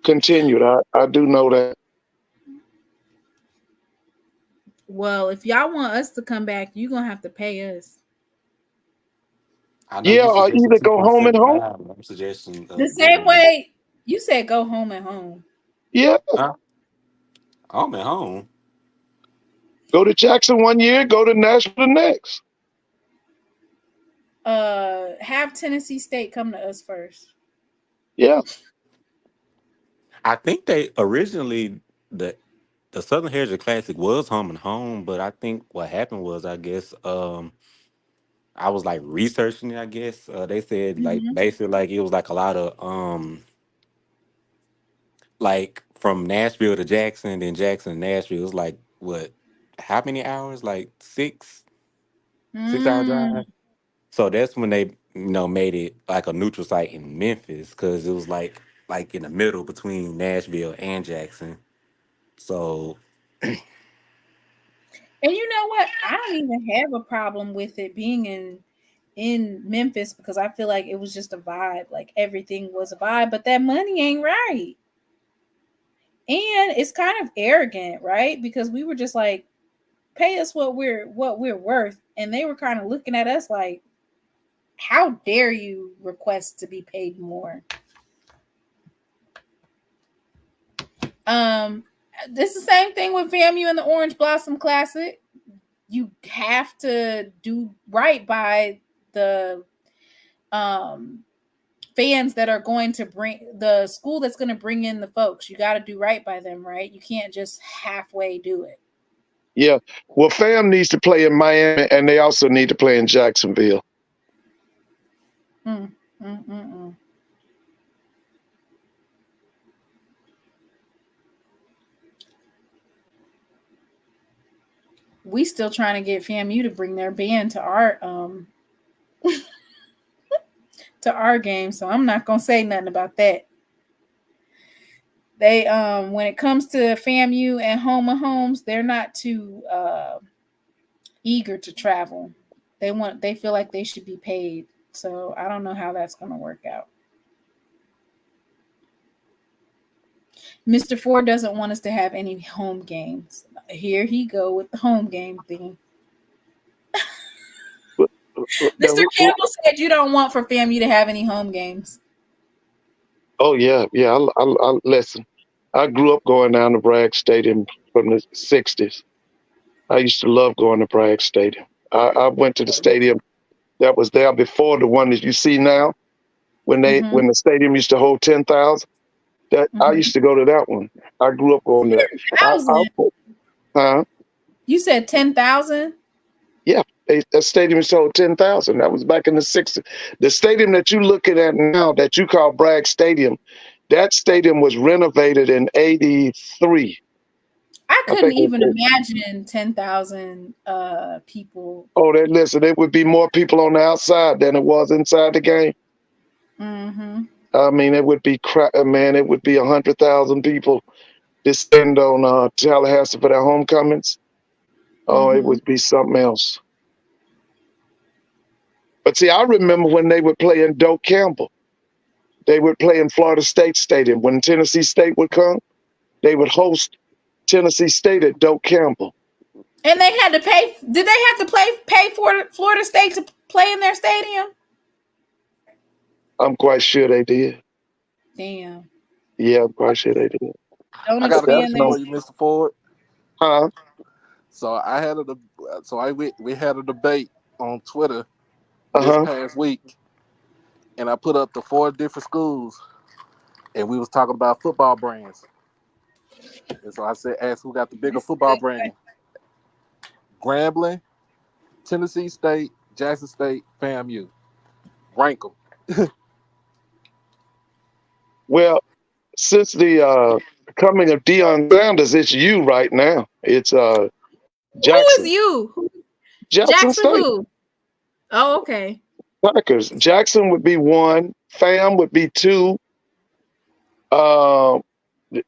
continued. I do know that. Well, if y'all want us to come back, you're going to have to pay us. I know Yeah, you or suggested either go home and home. 2.75. I'm suggesting the same way you said go home and home. Yeah. Home and home. Go to Jackson one year, go to Nashville the next. Have Tennessee State come to us first. Yeah. I think they originally the Southern Heritage Classic was home and home, but I think what happened was I guess I was like researching it, I guess. They said like basically like it was like a lot of like from Nashville to Jackson, then Jackson to Nashville. It was like what, how many hours? Like 6 hour drive. So that's when they made it like a neutral site in Memphis, because it was like in the middle between Nashville and Jackson. So and you know what? I don't even have a problem with it being in Memphis, because I feel like it was just a vibe. Like everything was a vibe, but that money ain't right. And it's kind of arrogant, right? Because we were just like, pay us what we're worth. And they were kind of looking at us like, how dare you request to be paid more? This is the same thing with FAMU and the Orange Blossom Classic. You have to do right by the fans that are going to bring the school that's going to bring in the folks. You got to do right by them, right? You can't just halfway do it. Yeah. Well, FAM needs to play in Miami, and they also need to play in Jacksonville. We still trying to get FAMU to bring their band to our to our game, so I'm not gonna say nothing about that. They when it comes to FAMU and home of homes, they're not too eager to travel. They feel like they should be paid. So I don't know how that's gonna work out. Mr. Ford doesn't want us to have any home games. Here he go with the home game thing. Mr. Campbell said you don't want for FAMU to have any home games. Oh yeah. I listen. I grew up going down to Bragg Stadium from the '60s. I used to love going to Bragg Stadium. I went to the stadium that was there before the one that you see now, when the stadium used to hold 10,000. I used to go to that one. I grew up going there. 10,000? You said 10,000? Yeah, a stadium is sold 10,000. That was back in the '60s. The stadium that you're looking at now, that you call Bragg Stadium, that stadium was renovated in '83. I couldn't even imagine 10,000 people. Oh, listen, there would be more people on the outside than it was inside the game. I mean, it would be man. It would be 100,000 people descend on Tallahassee for their homecomings. Oh, it would be something else. But see, I remember when they would play in Doak Campbell. They would play in Florida State Stadium. When Tennessee State would come, they would host Tennessee State at Doak Campbell. And they had to pay. Did they have to pay for Florida State to play in their stadium? I'm quite sure they did. Damn. Yeah, I'm quite sure they did. I got a question for you, Mr. Ford. Huh? So we had a debate on Twitter this past week, and I put up the 4 different schools, and we was talking about football brands. And so I asked who got the bigger football brand. Grambling, Tennessee State, Jackson State, FAMU. Rank them. Well, since the coming of Deion Sanders, it's you right now. It's Jackson. Who is you? Jackson State. Who? Oh, okay. Packers. Jackson would be 1. FAM would be 2.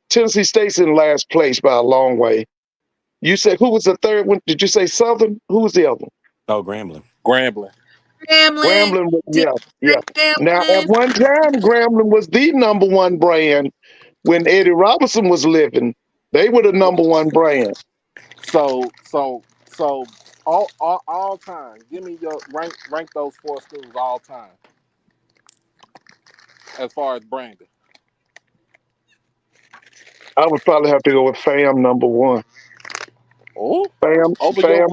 Tennessee State's in last place by a long way. You said who was the third one? Did you say Southern? Who was the other one? Oh, Grambling. Grambling. Yeah. Now, at one time, Grambling was the number 1 brand. When Eddie Robinson was living, they were the number 1 brand. So all time. Give me your rank those 4 schools all time as far as branding. I would probably have to go with FAM number 1. Oh, FAM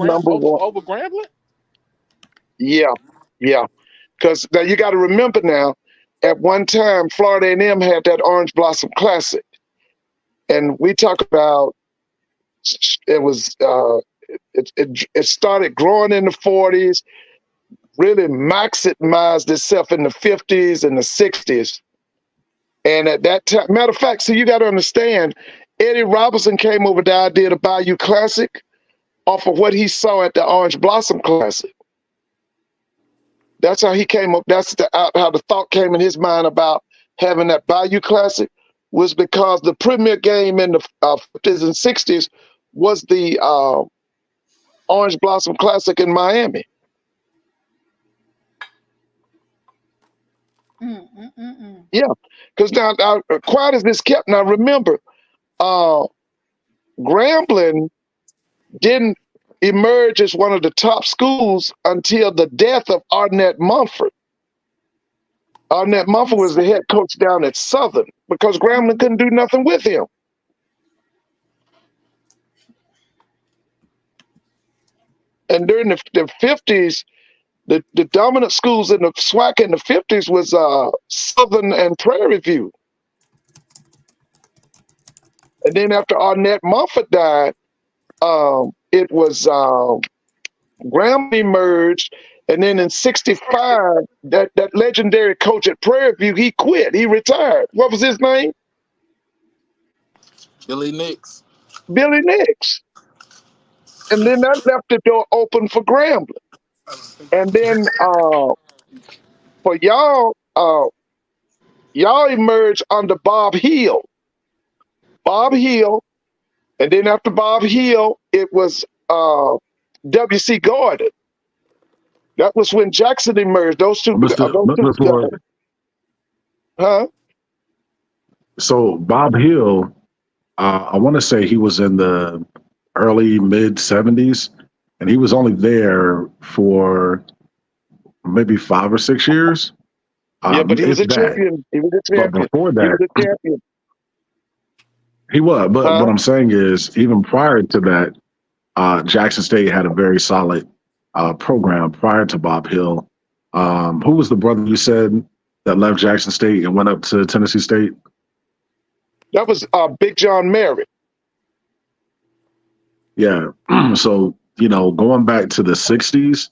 number 1 over Grambling? Yeah. Because now you got to remember now, at one time, Florida A&M had that Orange Blossom Classic, and we talk about it was it started growing in the '40s, really maximized itself in the '50s and the '60s, and at that time, matter of fact, so you got to understand, Eddie Robinson came over with the idea of the Bayou Classic off of what he saw at the Orange Blossom Classic. That's how he came up. That's how the thought came in his mind about having that Bayou Classic, was because the premier game in the 50s and 60s was the Orange Blossom Classic in Miami. Yeah, because now, quiet as this kept, now remember, Grambling didn't emerge as one of the top schools until the death of Arnett Mumford. Arnett Mumford was the head coach down at Southern because Grambling couldn't do nothing with him. And during the 50s, the dominant schools in the SWAC in the 50s was Southern and Prairie View. And then after Arnett Mumford died, it was Grambling merged. And then in 65, that legendary coach at Prairie View, he quit. He retired. What was his name? Billy Nix. Billy Nix. And then that left the door open for Grambling. And then for y'all, y'all emerged under Bob Hill. Bob Hill. And then after Bob Hill, it was W.C. Gordon. That was when Jackson emerged. Those two. Huh? So Bob Hill, I want to say he was in the early mid 70s, and he was only there for maybe 5 or 6 years. Yeah, but he was a champion. He was a champion. But before that, he was a champion. He was. But what I'm saying is, even prior to that, Jackson State had a very solid program prior to Bob Hill. Who was the brother you said that left Jackson State and went up to Tennessee State? That was Big John Merritt. Yeah. So, going back to the 60s,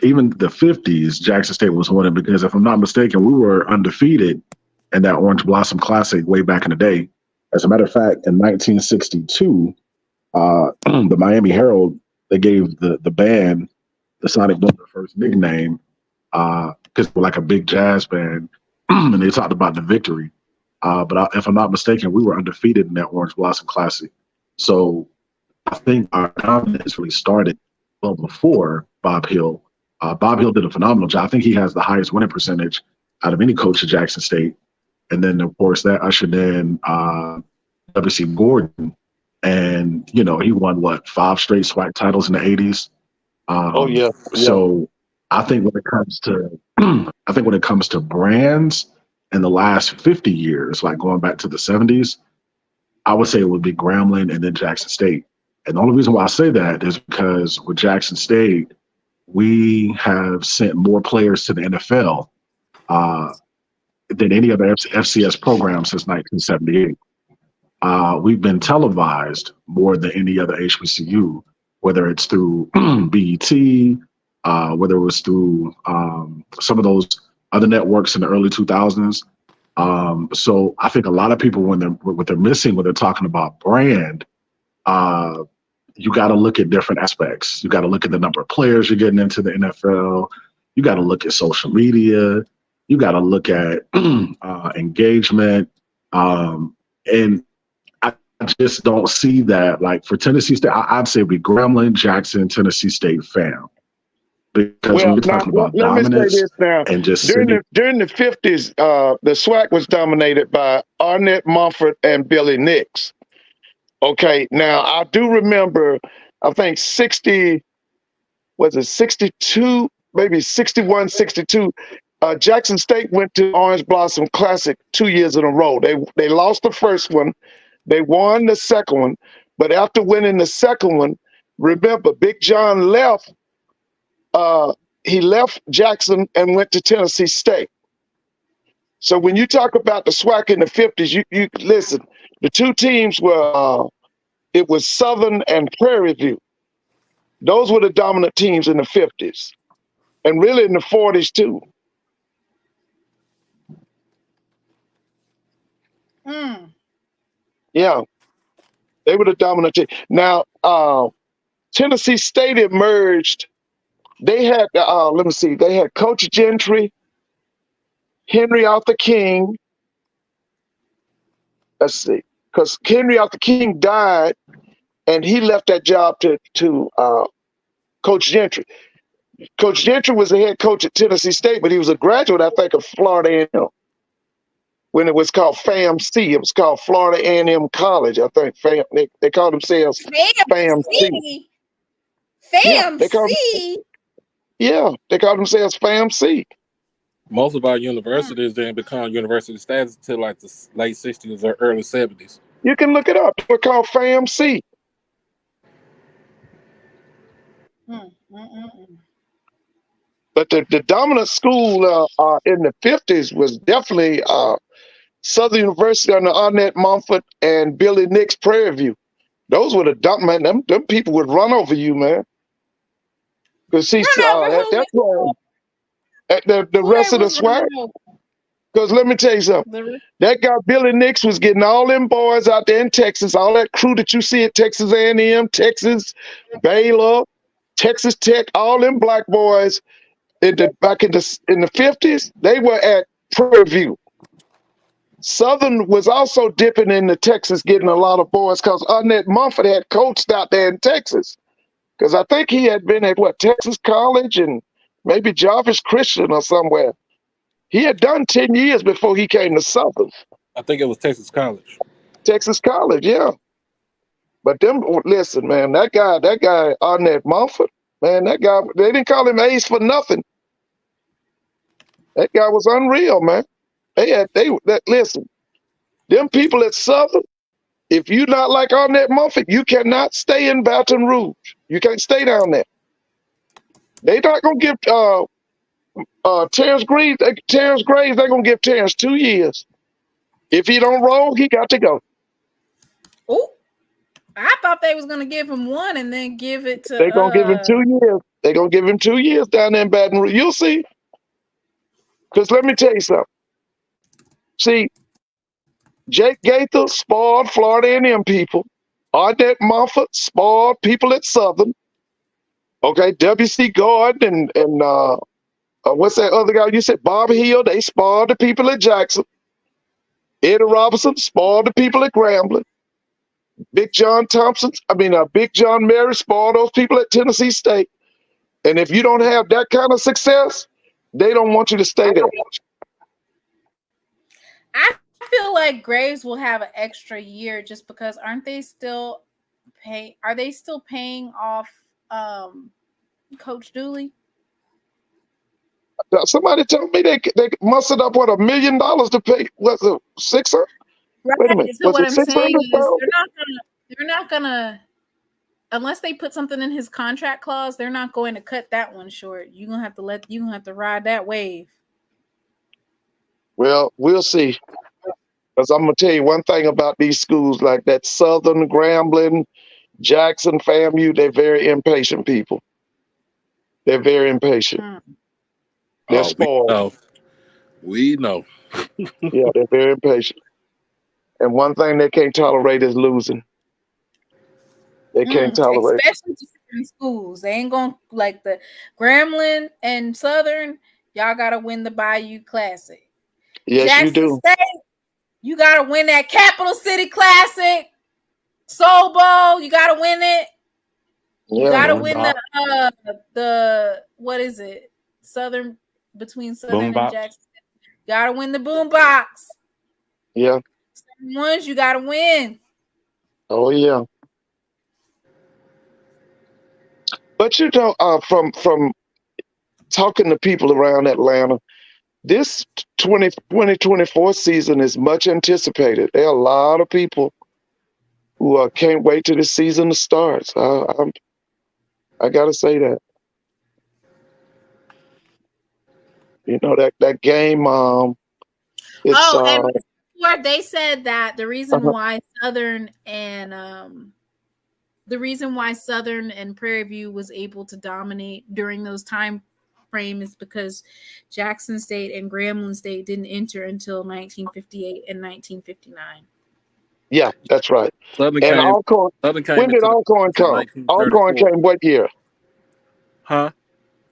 even the 50s, Jackson State was winning because, if I'm not mistaken, we were undefeated in that Orange Blossom Classic way back in the day. As a matter of fact, in 1962, the Miami Herald, they gave the band the Sonic Boom their first nickname because we're like a big jazz band, and they talked about the victory. But if I'm not mistaken, we were undefeated in that Orange Blossom Classic. So I think our dominance really started well before Bob Hill. Bob Hill did a phenomenal job. I think he has the highest winning percentage out of any coach at Jackson State. And then, of course, that ushered in W.C. Gordon. And, he won, 5 straight SWAC titles in the 80s. Yeah. So I think when it comes to brands in the last 50 years, like going back to the 70s, I would say it would be Grambling and then Jackson State. And the only reason why I say that is because with Jackson State, we have sent more players to the NFL than any other FCS program since 1978. We've been televised more than any other HBCU, whether it's through BET, whether it was through some of those other networks in the early 2000s. So I think a lot of people, what they're missing when they're talking about brand, you got to look at different aspects. You got to look at the number of players you're getting into the NFL. You got to look at social media. You got to look at engagement. And I just don't see that. Like for Tennessee State, I'd say we Grambling, Jackson, Tennessee State, FAM. Because we're talking about dominance and just during the 50s, the SWAC was dominated by Arnett Mumford and Billy Nix. Okay, now I do remember, I think 62, maybe 61, 62. Jackson State went to Orange Blossom Classic 2 years in a row. They lost the first one, they won the second one, but after winning the second one, remember Big John left. He left Jackson and went to Tennessee State. So when you talk about the SWAC in the 50s, you listen, the two teams were, it was Southern and Prairie View. Those were the dominant teams in the 50s and really in the 40s too. Yeah, they were the dominant team. Now, Tennessee State emerged. They had, let me see, they had Coach Gentry, Henry Arthur King. Let's see, because Henry Arthur King died and he left that job to Coach Gentry. Coach Gentry was the head coach at Tennessee State, but he was a graduate, I think, of Florida A&M. When it was called FAMC, it was called Florida A&M College, I think. They called themselves FAMC. FAMC? Yeah, they called themselves FAMC. Most of our universities didn't become university status until like the late 60s or early 70s. You can look it up. It's called FAMC. But the dominant school in the 50s was definitely Southern University under Arnett Mumford and Billy Nix Prairie View. Those were the dominant. Them people would run over you, man. Because see, that's why the rest of the SWAC. Because let me tell you something. That guy Billy Nix was getting all them boys out there in Texas, all that crew that you see at Texas A&M, Texas, Baylor, Texas Tech, all them black boys back in the 50s, they were at Prairie View. Southern was also dipping into Texas, getting a lot of boys because Arnett Mumford had coached out there in Texas. Because I think he had been at Texas College and maybe Jarvis Christian or somewhere. He had done 10 years before he came to Southern. I think it was Texas College. Texas College, yeah. But listen, man, that guy Arnett Mumford, man, that guy, they didn't call him Ace for nothing. That guy was unreal, man. Listen, them people at Southern, if you not like Arnett Mumford, you cannot stay in Baton Rouge. You can't stay down there. They not gonna give Terrence Graves, they're gonna give Terrence 2 years. If he don't roll, he got to go. Oh, I thought they was gonna give him 1 and then give it to. They're gonna give him 2 years. They're gonna give him 2 years down there in Baton Rouge. You'll see. Because let me tell you something. See, Jake Gaither spoiled Florida A&M people. Arnett Mumford spoiled people at Southern. Okay, W.C. Gordon and what's that other guy you said? Bob Hill, they spoiled the people at Jackson. Eddie Robinson spoiled the people at Grambling. Big John Mary spoiled those people at Tennessee State. And if you don't have that kind of success, they don't want you to stay there. I feel like Graves will have an extra year just because are they still paying off Coach Dooley? Somebody told me they mustered up $1 million to pay. Was it 600? Right. Wait a minute. So was what it I'm saying is 600,000? they're not gonna unless they put something in his contract clause, they're not going to cut that one short. You're gonna have to ride that wave. Well, we'll see. Because I'm gonna tell you one thing about these schools like that Southern, Grambling, Jackson, FAMU, they're very impatient people. They're very impatient. They're spoiled. We know. Yeah, they're very impatient. And one thing they can't tolerate is losing. They can't tolerate, especially to certain schools. They ain't gonna like the Grambling and Southern. Y'all gotta win the Bayou Classic. Yes, Jackson you do. State, you gotta win that Capital City Classic. Soul Bowl, you gotta win it. You gotta win the what is it? Southern between Southern and Jackson. You gotta win the boom box. Yeah. Certain ones you gotta win. Oh yeah. But you know, from talking to people around Atlanta, this 2024 season is much anticipated. There are a lot of people who can't wait till the season starts. I gotta say that. You know that game. It's and before they said that the reason why Southern and Prairie View was able to dominate during those time frame is because Jackson State and Grambling State didn't enter until 1958 and 1959. Yeah, that's right. Southern and came, Alcorn. Southern came When did Alcorn come? Alcorn came what year? Huh?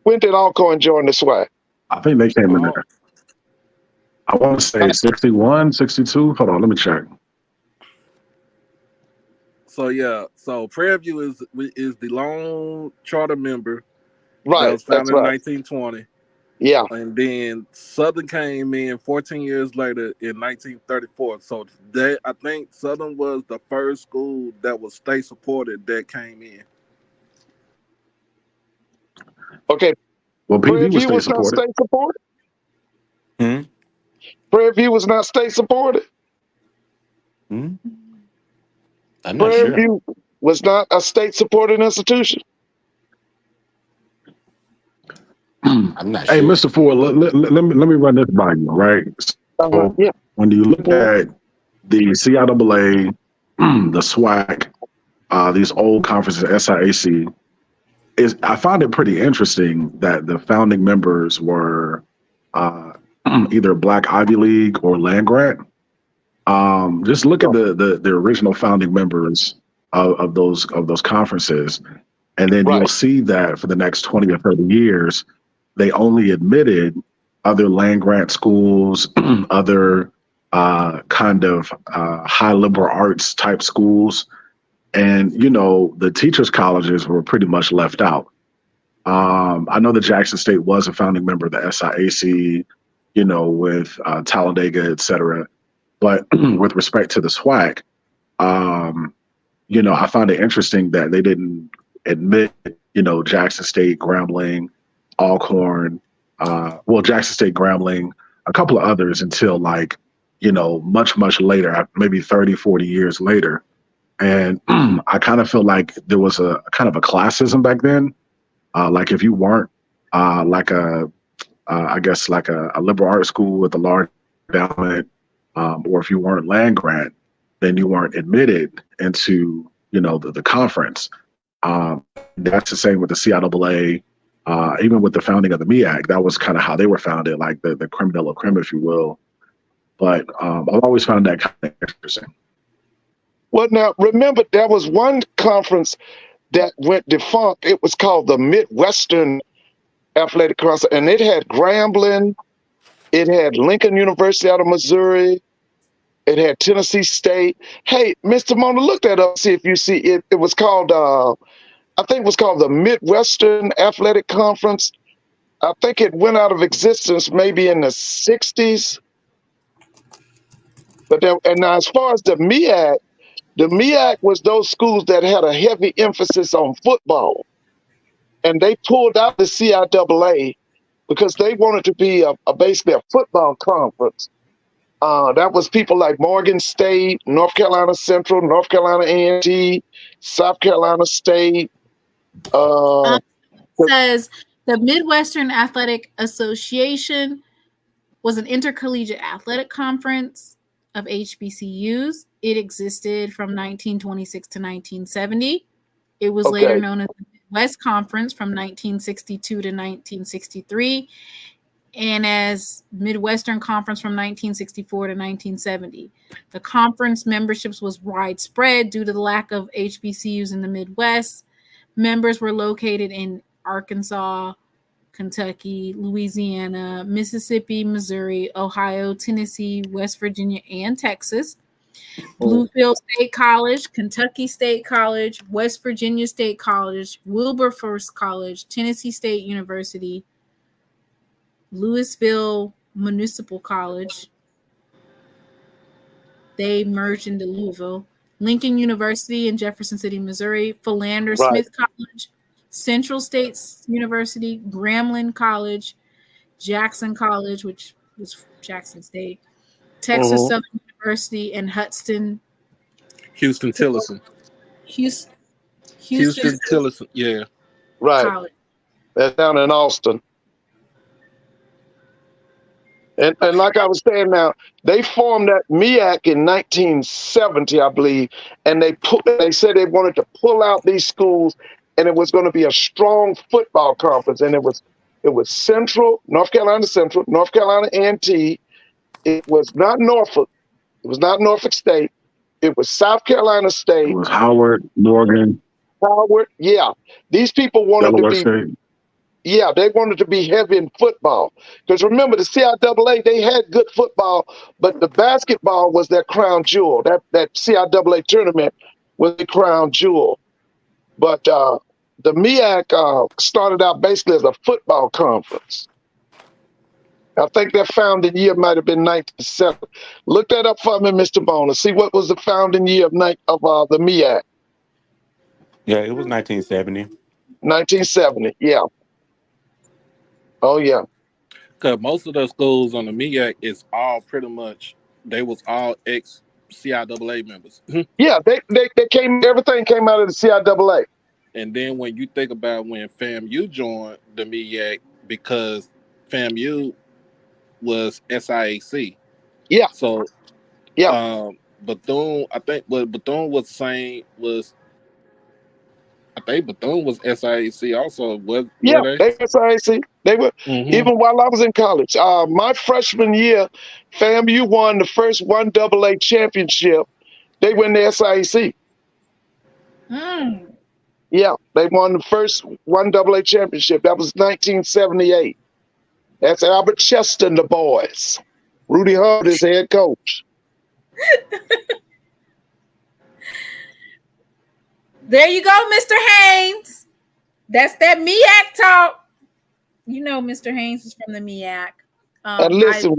When did Alcorn join the SWAC? I think they came in there. I want to say 61, 62. Hold on, let me check. So yeah, so Prairie View is the lone charter member. Right, that was founded that's right. in 1920. Yeah. And then Southern came in 14 years later in 1934. So I think Southern was the first school that was state supported that came in. Okay. Well, Prairie View was state not state supported? Prairie View was not state supported. I'm not Prairie sure. View was not a state supported institution. I'm not Hey, sure. Mr. Ford, let me run this by you, right? So Yeah. when you look at the CIAA, the SWAC, these old conferences, SIAC, I find it pretty interesting that the founding members were either Black Ivy League or land grant. Just look at the original founding members of those conferences, and then you'll see that for the next 20 or 30 years, they only admitted other land grant schools, other kind of high liberal arts type schools, and the teachers' colleges were pretty much left out. I know that Jackson State was a founding member of the SIAC, with Talladega, et cetera. But with respect to the SWAC, I find it interesting that they didn't admit, Jackson State, Grambling, Alcorn, Jackson State, Grambling, a couple of others until much, much later, maybe 30, 40 years later. And I kind of feel like there was a kind of a classism back then. Like if you weren't I guess like a liberal arts school with a large endowment, or if you weren't land grant, then you weren't admitted into, the conference. That's the same with the CIAA, even with the founding of the MEAC. That was kind of how they were founded, like the creme de la creme, if you will. But I've always found that kind of interesting. Well, now remember, there was one conference that went defunct. It was called the Midwestern Athletic Conference, and it had Grambling, it had Lincoln University out of Missouri, it had Tennessee State. Hey, Mr. Mona, look that up, see if you see it. It was called, I think it was called the Midwestern Athletic Conference. I think it went out of existence maybe in the 60s. And now as far as the MEAC was those schools that had a heavy emphasis on football. And they pulled out the CIAA because they wanted to be basically a football conference. That was people like Morgan State, North Carolina Central, North Carolina A&T, South Carolina State. Says the Midwestern Athletic Association was an intercollegiate athletic conference of HBCUs. It existed from 1926 to 1970. It was later known as the West Conference from 1962 to 1963, and as Midwestern Conference from 1964 to 1970. The conference memberships was widespread due to the lack of HBCUs in the Midwest. Members were located in Arkansas, Kentucky, Louisiana, Mississippi, Missouri, Ohio, Tennessee, West Virginia, and Texas. Bluefield State College, Kentucky State College, West Virginia State College, Wilberforce College, Tennessee State University, Louisville Municipal College. They merged into Louisville. Lincoln University in Jefferson City, Missouri, Philander Smith College, Central States University, Grambling College, Jackson College, which was Jackson State, Texas Southern University, and Houston Tillerson. Houston Tillerson, yeah. Right. College. That's down in Austin. And like I was saying now, they formed that MEAC in 1970, I believe, and they said they wanted to pull out these schools, and it was going to be a strong football conference, and it was Central, North Carolina Central, North Carolina A&T. It was not Norfolk. It was not Norfolk State. It was South Carolina State. It was Howard, Morgan. Howard, yeah. These people wanted Delaware to be State. Yeah, they wanted to be heavy in football. Because remember, the CIAA, they had good football, but the basketball was their crown jewel. That CIAA tournament was the crown jewel. But the MEAC started out basically as a football conference. I think their founding year might have been 1970. Look that up for me, Mr. Bona. See what was the founding year of the MEAC. Yeah, it was 1970. 1970, yeah. Oh, yeah. Because most of the schools on the MEAC is all pretty much, they was all ex CIAA members. Yeah, they came. Everything came out of the CIAA. And then when you think about when FAMU joined the MEAC, because FAMU was SIAC. Yeah. So yeah. Bethune, I think what Bethune was saying was, I think Bethune was SIAC also. Were Yeah, they? they were SIAC. They were even while I was in college. My freshman year, FAMU won the first 1AA championship. They went to SIAC. Yeah, they won the first 1AA championship. That was 1978. That's Albert Chester and the boys. Rudy Hubbard is head coach. There you go, Mr. Haynes. That's that MEAC talk. You know, Mr. Haynes is from the MEAC. And listen,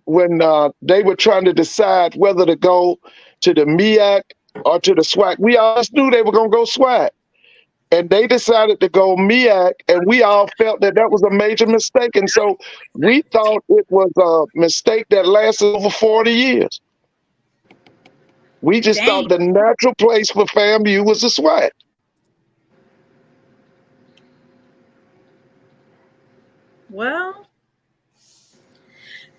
when they were trying to decide whether to go to the MEAC or to the SWAC, we always knew they were going to go SWAC. And they decided to go MEAC, and we all felt that that was a major mistake. And so we thought it was a mistake that lasted over 40 years. We just thought the natural place for FAMU was the SWAC. Well,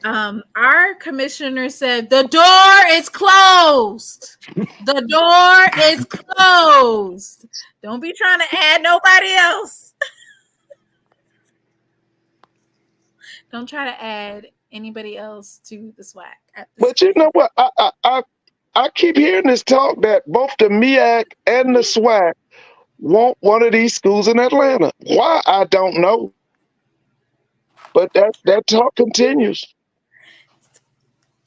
our commissioner said the door is closed. The door is closed. Don't be trying to add nobody else. Don't try to add anybody else to the SWAC. But you know what? I keep hearing this talk that both the MEAC and the SWAC want one of these schools in Atlanta. Why? I don't know. But that talk continues.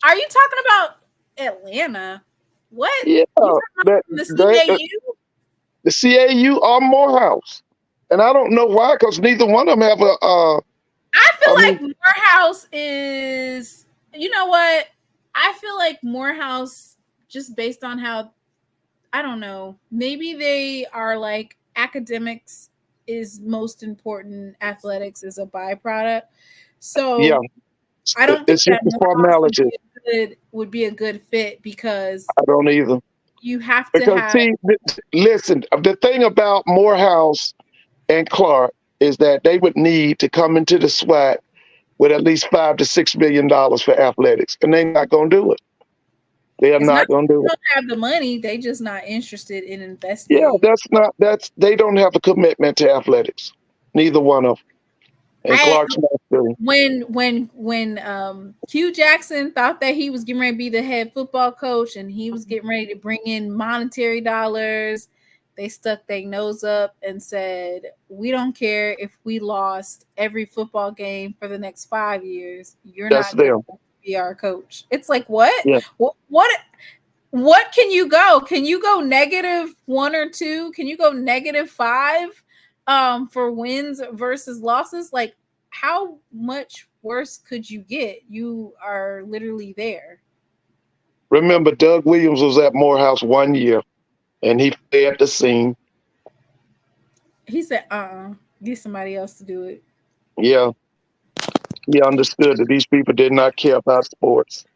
Are you talking about Atlanta? What? Yeah, the CAU? The CAU or Morehouse. And I don't know why, because neither one of them have a... I feel like Morehouse is... You know what? I feel like Morehouse, just based on how... I don't know. Maybe they are like academics is most important. Athletics is a byproduct. So yeah. I don't think that formality would be a good fit because... I don't either. You have to have... See, listen, the thing about Morehouse and Clark is that they would need to come into the SWAC with at least $5 to $6 million for athletics, and they're not going to do it. They are not going to do it. They don't have the money. They just not interested in investing. Yeah, they don't have a commitment to athletics. Neither one of them. And Clark's not doing. When Hugh Jackson thought that he was getting ready to be the head football coach and he was getting ready to bring in monetary dollars, they stuck their nose up and said, "We don't care if we lost every football game for the next 5 years. You're not going to be our coach." It's like, what? Yeah. What can you go? Can you go -1 or 2? Can you go -5 for wins versus losses? Like, how much worse could you get? You are literally there. Remember, Doug Williams was at Morehouse 1 year, and he fled the scene. He said, get somebody else to do it. Yeah. He understood that these people did not care about sports.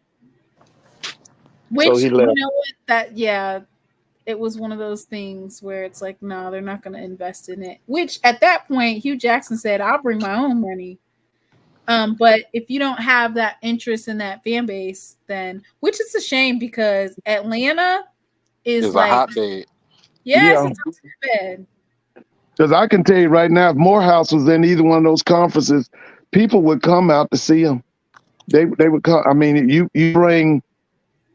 Which, so he left. You know what? It was one of those things where it's like, no, they're not going to invest in it. Which at that point, Hugh Jackson said, "I'll bring my own money." But if you don't have that interest in that fan base, then, which is a shame because Atlanta is like a hotbed. Yes, it's a hotbed. Because I can tell you right now, if Morehouse was in either one of those conferences, people would come out to see them. They would come. I mean, you bring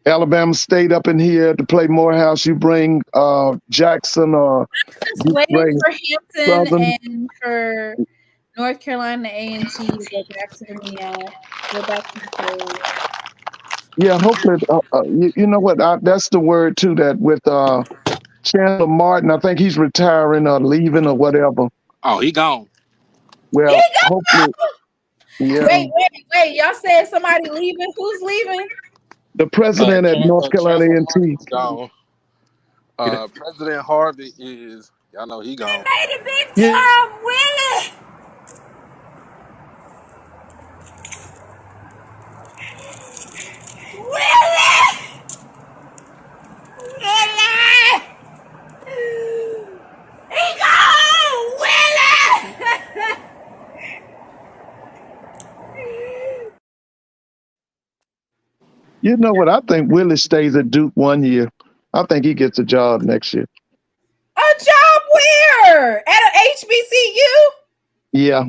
Alabama State up in here to play Morehouse. You bring Jackson or just waiting for Hampton Southern. And for North Carolina A&T to go back to the MEAC. Go back to the Yeah, hopefully. You know what? That's the word too. That with Chandler Martin, I think he's retiring or leaving or whatever. Oh, he gone. Well, hopefully. Yeah. Wait! Y'all said somebody leaving. Who's leaving? The president at North Carolina A&T. Gone. President Harvey is, y'all know he gone. Made a big time, Willie. You know what? I think Willie stays at Duke 1 year. I think he gets a job next year. A job where? At an HBCU? Yeah.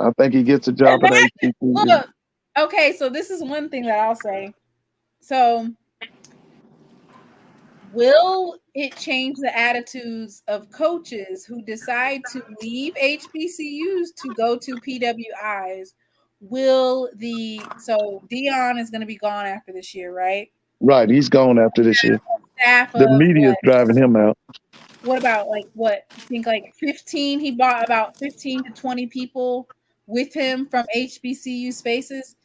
I think he gets a job at HBCU. Look, okay, so this is one thing that I'll say. So, will it change the attitudes of coaches who decide to leave HBCUs to go to PWIs? So Dion is going to be gone after this year, right? Right, he's gone after this year. Staff The of media's driving him out. What about I think 15? He bought about 15 to 20 people with him from HBCU spaces,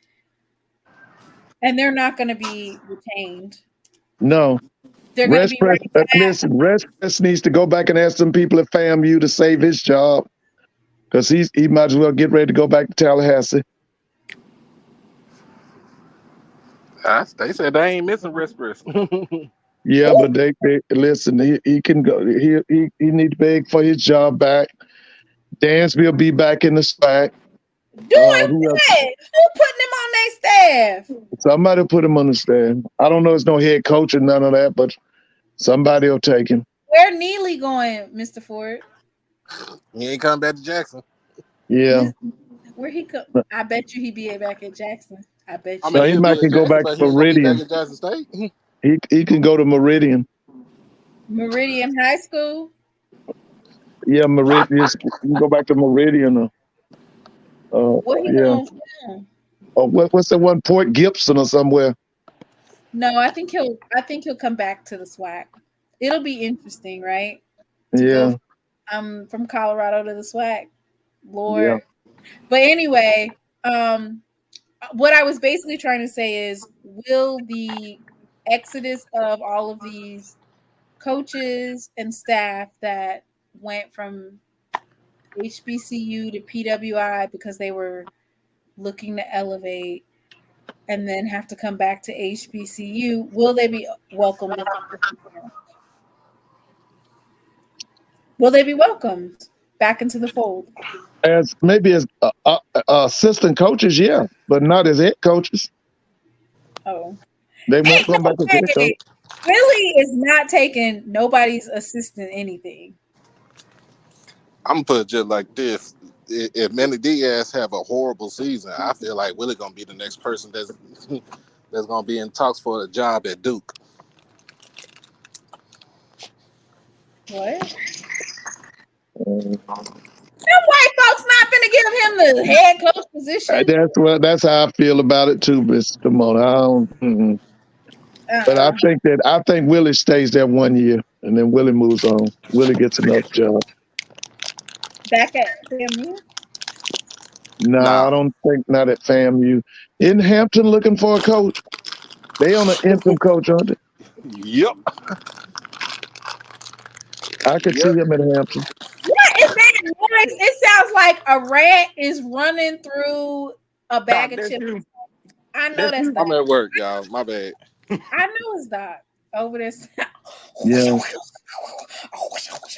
and they're not going to be retained. No. They're going to be ready for that. Listen, Rest needs to go back and ask some people at FAMU to save his job, because he might as well get ready to go back to Tallahassee. They said they ain't missing Rest. Yeah, but they listen. He can go. He need to beg for his job back. Dansby will be back in the SWAC. Doing what? Who putting him on their staff? Somebody put him on the staff. I don't know. It's no head coach or none of that, but somebody will take him. Where Neely going, Mr. Ford? He ain't coming back to Jackson. Yeah. Where he come? I bet you he be back at Jackson. I bet you. No, he might can go back to Meridian. Jackson State. He can go to Meridian. Meridian High School. Yeah, Meridian. You can go back to Meridian. What he going to film? Oh, what's that one? Port Gibson or somewhere? No, I think he'll come back to the SWAC. It'll be interesting, right? Yeah. From Colorado to the SWAC. Lord. Yeah. But anyway, what I was basically trying to say is, will the exodus of all of these coaches and staff that went from HBCU to PWI because they were looking to elevate and then have to come back to HBCU, will they be welcomed? Will they be welcomed back into the fold? As assistant coaches, yeah, but not as head coaches. Oh, they won't come back as head coach. Really is not taking nobody's assistant anything. I'm gonna put it just like this: if Manny Diaz have a horrible season, I feel like Willie gonna be the next person that's gonna be in talks for a job at Duke. What? Them white folks not finna give him the head coach position. That's how I feel about it too, Mr. Damone. But I think Willie stays there 1 year and then Willie moves on. Willie gets another job. Back at FAMU? No, I don't think not at FAMU. In Hampton looking for a coach. They on an interim coach, aren't they? Yep. I could see him at Hampton. What is that noise? It sounds like a rat is running through a bag of chips. I know that's Doc. I'm at work, y'all. My bad. I know it's Doc over there. Yeah.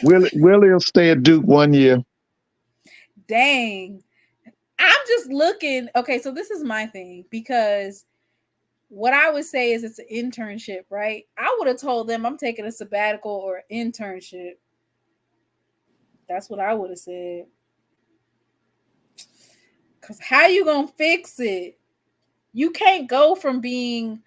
Willie will stay at Duke 1 year. Dang. I'm just looking. Okay, so this is my thing, because what I would say is it's an internship, right? I would have told them I'm taking a sabbatical or internship. That's what I would have said. Because how you going to fix it? You can't go from being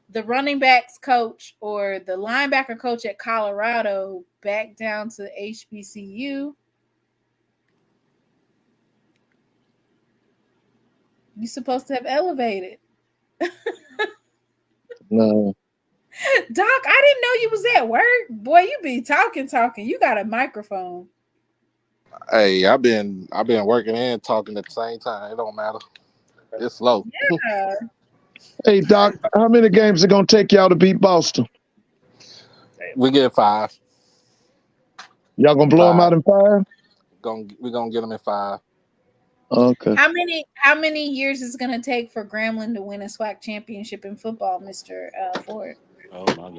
the running backs coach or the linebacker coach at Colorado back down to HBCU. You're supposed to have elevated. No. Doc, I didn't know you was at work. Boy, you be talking. You got a microphone. Hey, I've been working and talking at the same time. It don't matter. It's slow. Yeah. Hey, Doc, how many games are going to take y'all to beat Boston? We get 5. Y'all going to blow them out in 5? We're going to get them in 5. Okay. How many years is it going to take for Grambling to win a SWAC championship in football, Mr. Ford? Oh, my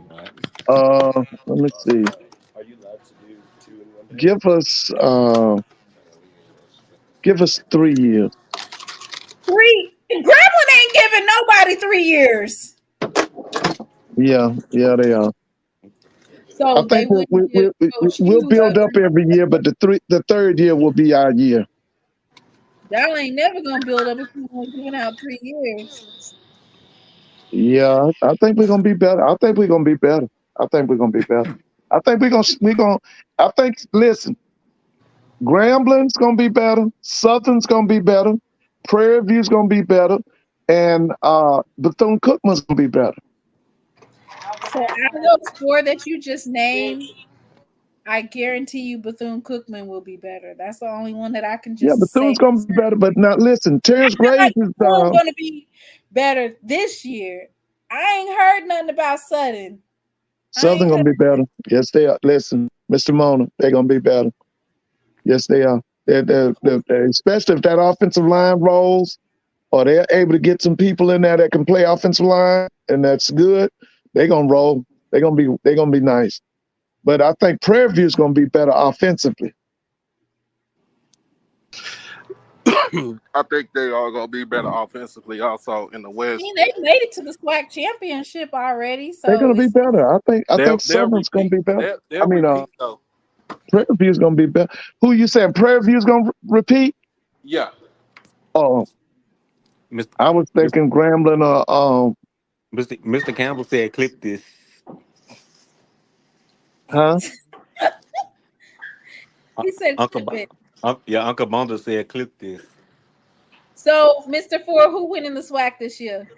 God. Let me see. Are you allowed to do 2 in 1 day? Give us 3 years. 3? Grambling ain't giving nobody 3 years. Yeah, they are. I So they think wouldn't give Coach we'll Hughes build up every year, but the third year will be our year. y'all ain't never gonna build up if you only giving out 3 years. Yeah, I think we're gonna be better. I think we're gonna be better. I think we're gonna be better. I think I think listen, Grambling's gonna be better, Southern's gonna be better, Prairie View's gonna be better, and Bethune-Cookman's gonna be better. So out of those 4 that you just named, I guarantee you Bethune-Cookman will be better. That's the only one that I can Yeah, just say. Bethune's gonna be better, but now listen, Terrence Graves is Bethune's gonna be better this year. I ain't heard nothing about Southern. Southern gonna be better. Yes, they are. Listen, Mr. Mona, they're gonna be better. Yes, they are. They're, especially if that offensive line rolls, or they're able to get some people in there that can play offensive line, and that's good. They're gonna roll. They're gonna be nice. But I think Prairie View is gonna be better offensively. I think they are going to be better offensively also in the West. I mean, they made it to the SWAC championship already, so They're gonna be better. I think Southern's gonna be better. They'll repeat though. Prairie View's gonna be better. Who you saying Prairie View's gonna repeat? Yeah. Oh, I was thinking Grambling or Mr. Campbell said, "Clip this." Huh? He said, Uncle clip it. Uncle Bonda said, "Clip this." So, Mr. Ford, who went in the SWAC this year?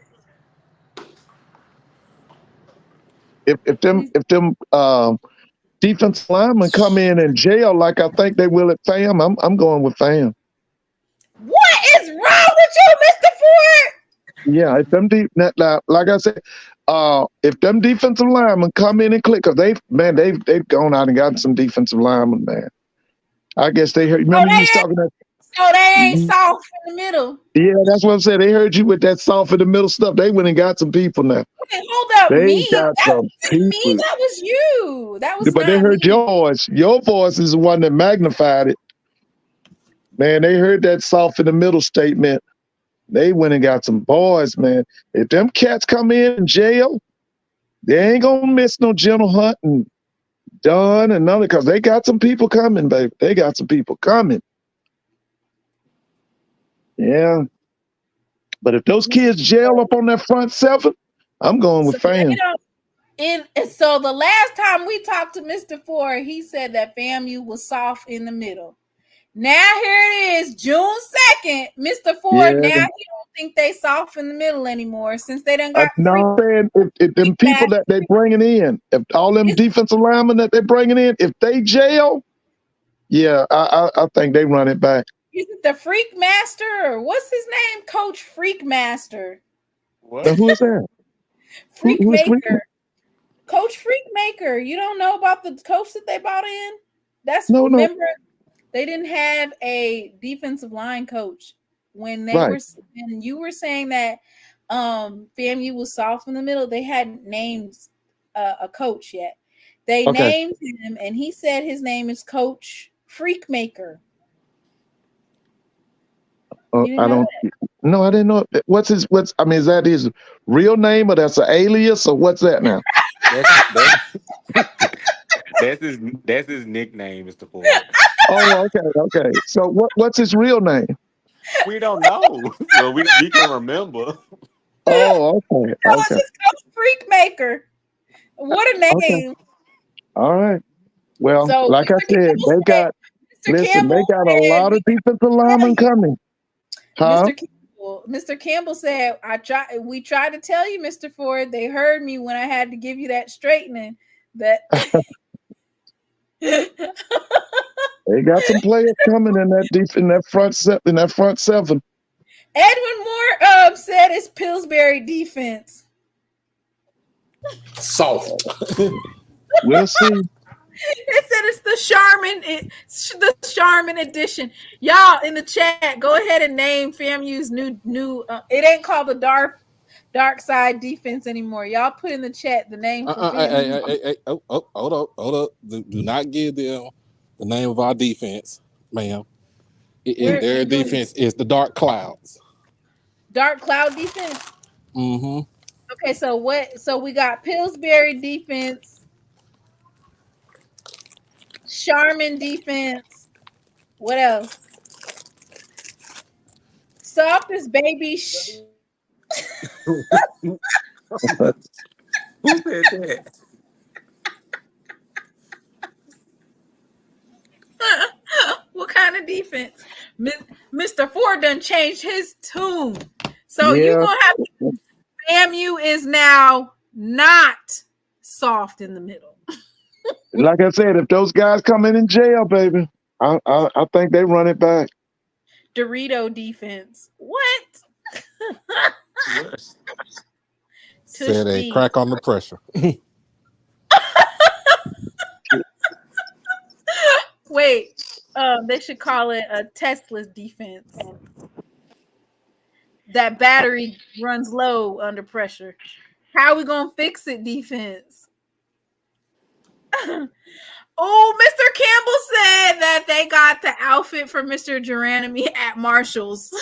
If them defensive linemen come in and jail like I think they will at FAM, I'm going with FAM. What is wrong with you, Mr. Ford? Yeah, if them like I said, if them defensive linemen come in and click, cause they've gone out and gotten some defensive linemen, man. I guess they heard. Remember you was talking about. So they ain't soft in the middle. Yeah, that's what I'm saying. They heard you with that soft in the middle stuff. They went and got some people now. Okay, hold up, They got some people. Me, that was you. That was but they heard your voice. Your voice is the one that magnified it. Man, they heard that soft in the middle statement. They went and got some boys, man. If them cats come in jail, they ain't gonna miss no General Hunt and Dunn and none of it, because they got some people coming, baby. They got some people coming. Yeah. But if those kids jail up on that front 7, I'm going with FAM. So the last time we talked to Mr. Ford, he said that FAMU was soft in the middle. Now here it is, June 2nd. Mr. Ford, now he don't think they soft in the middle anymore since they done got no, man, if them people that they bringing in, if all them defensive linemen that they're bringing in, if they jail, yeah, I think they run it back. Is it the Freak Master or what's his name? Coach Freak Master. What? Who is that? Freak Maker. Coach Freak Maker. You don't know about the coach that they bought in? Remember, they didn't have a defensive line coach when they were, and you were saying that FAMU was soft in the middle. They hadn't named a coach yet. They named him, and he said his name is Coach Freak Maker. I didn't know. Is that his real name or that's an alias or what's that now? That's his nickname, Mr. Ford. Oh, okay. So what's his real name? We don't know. Well, we can remember. Oh, okay. It's just Coach Freak Maker. What a name. Okay. All right. Well, so like I said, they got a lot of defensive linemen coming. Huh? Mr. Campbell said, we tried to tell you, Mr. Ford. They heard me when I had to give you that straightening. That they got some players coming in that front 7. Edwin Moore said it's Pillsbury defense. Soft. We'll see. It said it's the Charmin edition. Y'all in the chat, go ahead and name FAMU's new. It ain't called the dark side defense anymore. Y'all put in the chat the name for FAMU. Hold up. Do not give them the name of our defense, ma'am. Their defense is the Dark Clouds. Dark Cloud defense? Mm-hmm. Okay, so what? So we got Pillsbury defense, Sharman defense. What else? Softest baby. Who said that? What kind of defense? Mr. Ford done changed his tune. So you Yeah. gonna have to, FAMU is now not soft in the middle. Like I said, if those guys come in jail, baby, I think they run it back. Dorito defense. What? Yes. Said a crack on the pressure. Wait, they should call it a Tesla's defense. That battery runs low under pressure. How are we gonna fix it? Defense. Oh, Mr. Campbell said that they got the outfit for Mr. Geronimi at Marshall's.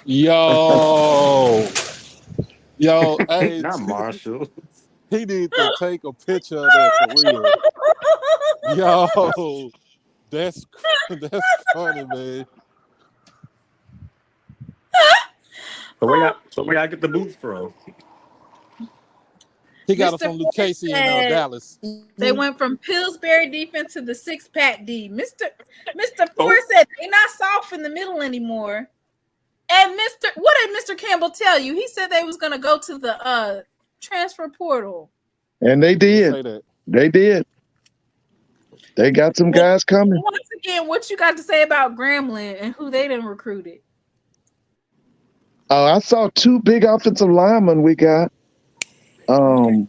Yo, hey, Not Marshall. he need to take a picture of that for real. Yo, that's funny, man. So where y'all get the boots from? He got it Mr. from Luke Casey in Dallas. They went from Pillsbury defense to the 6-pack D. Mr. Ford said they're not soft in the middle anymore. And what did Mr. Campbell tell you? He said they was gonna go to the transfer portal. And they did. They did. They got some guys coming. Once again, what you got to say about Grambling and who they done recruited? I saw 2 big offensive linemen we got. I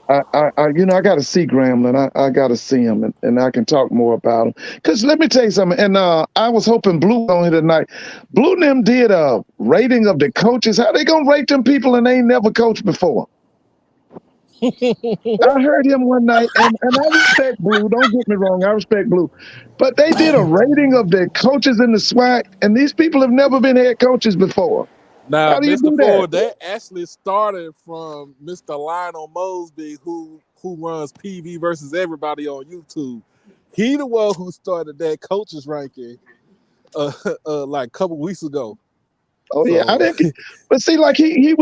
got to see Grambling. I got to see him, and I can talk more about him. Because let me tell you something. And I was hoping Blue on here tonight. Blue and them did a rating of the coaches. How they gonna rate them people and they ain't never coached before? I heard him one night, and I respect Blue. Don't get me wrong, I respect Blue. But they did a rating of the coaches in the SWAC, and these people have never been head coaches before. Now, How do you Mr. do Ford, that? that actually started from Mr. Lionel Mosby, who runs PV versus everybody on YouTube. He the one who started that coaches ranking like a couple weeks ago. Oh yeah, I didn't. But see, like they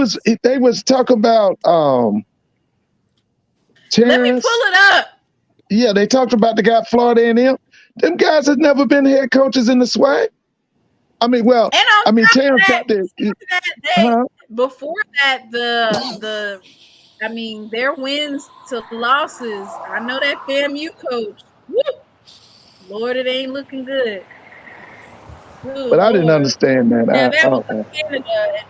was talking about Let me pull it up. Yeah, they talked about the guy Florida A&M. Them guys have never been head coaches in the SWAC. I mean, well, Terrence got this. Before that, their wins to losses. I know that FAMU coach. Woo! Lord, it ain't looking good. Good But I didn't understand that. Now that was Canada.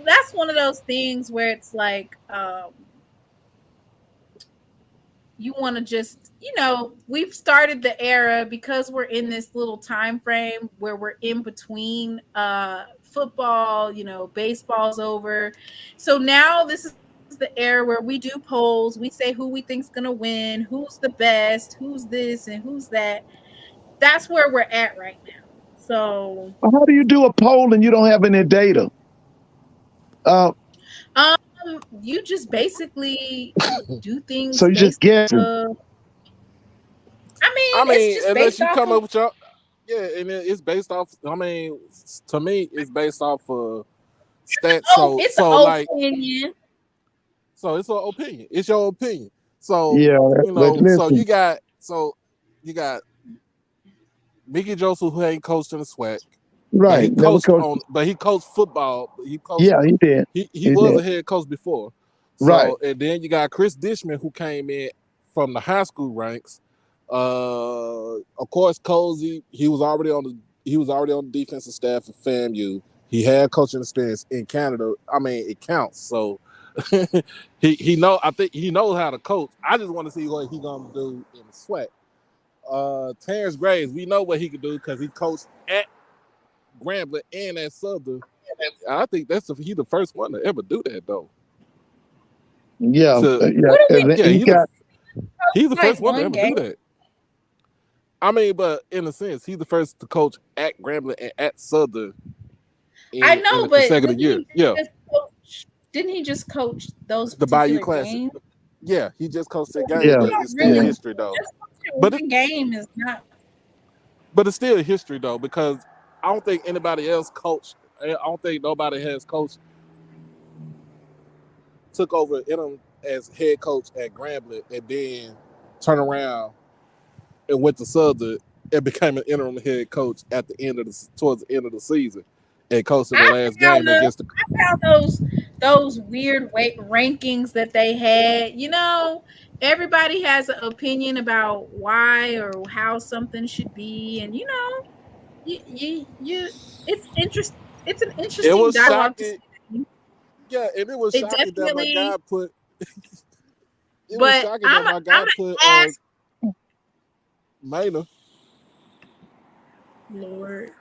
That's one of those things where it's like you want to just, we've started the era because we're in this little time frame where we're in between football, baseball's over. So now this is the era where we do polls. We say who we think's going to win, who's the best, who's this and who's that. That's where we're at right now. So how do you do a poll and you don't have any data? You just basically do things. So you just guessing. It's just unless you come up with your, and it's based off. To me, it's based off of stats. It's an opinion. So it's an opinion. It's your opinion. So so you got Mickey Joseph, who ain't coached in the SWAC. Right. But he coached football. He did. He was a head coach before. So, right. And then you got Chris Dishman, who came in from the high school ranks. Of course, Cozy, he was already on the defensive staff at FAMU. He had coaching experience in Canada. It counts. So I think he knows how to coach. I just want to see what he's gonna do in the SWAC. Terrence Graves, we know what he can do because he coached at Grambling and at Southern. I think he's the first one to ever do that, though. Yeah, he's the first one to ever do that. But in a sense, he's the first to coach at Grambling and at Southern. I in know, the but consecutive year. Yeah, didn't he just coach those the Bayou particular Classic. games? Yeah, he just coached So that game, you Yeah, but don't it's still yeah. really history though. just coaching But one game is not. but it's still history though, because I don't think anybody else coached. I don't think nobody has coached, took over interim as head coach at Grambling, and then turn around and went to Southern and became an interim head coach at the end of towards the end of the season, and coached in the I last found game against the. those weird weight rankings that they had. You know, everybody has an opinion about why or how something should be, and you it's interest. It's an It interesting was dialogue to shocking. see. Yeah, and it was It shocking that my definitely. guy put. It was But shocking I'm that my guy I'm put gonna ask Maynard. Lord.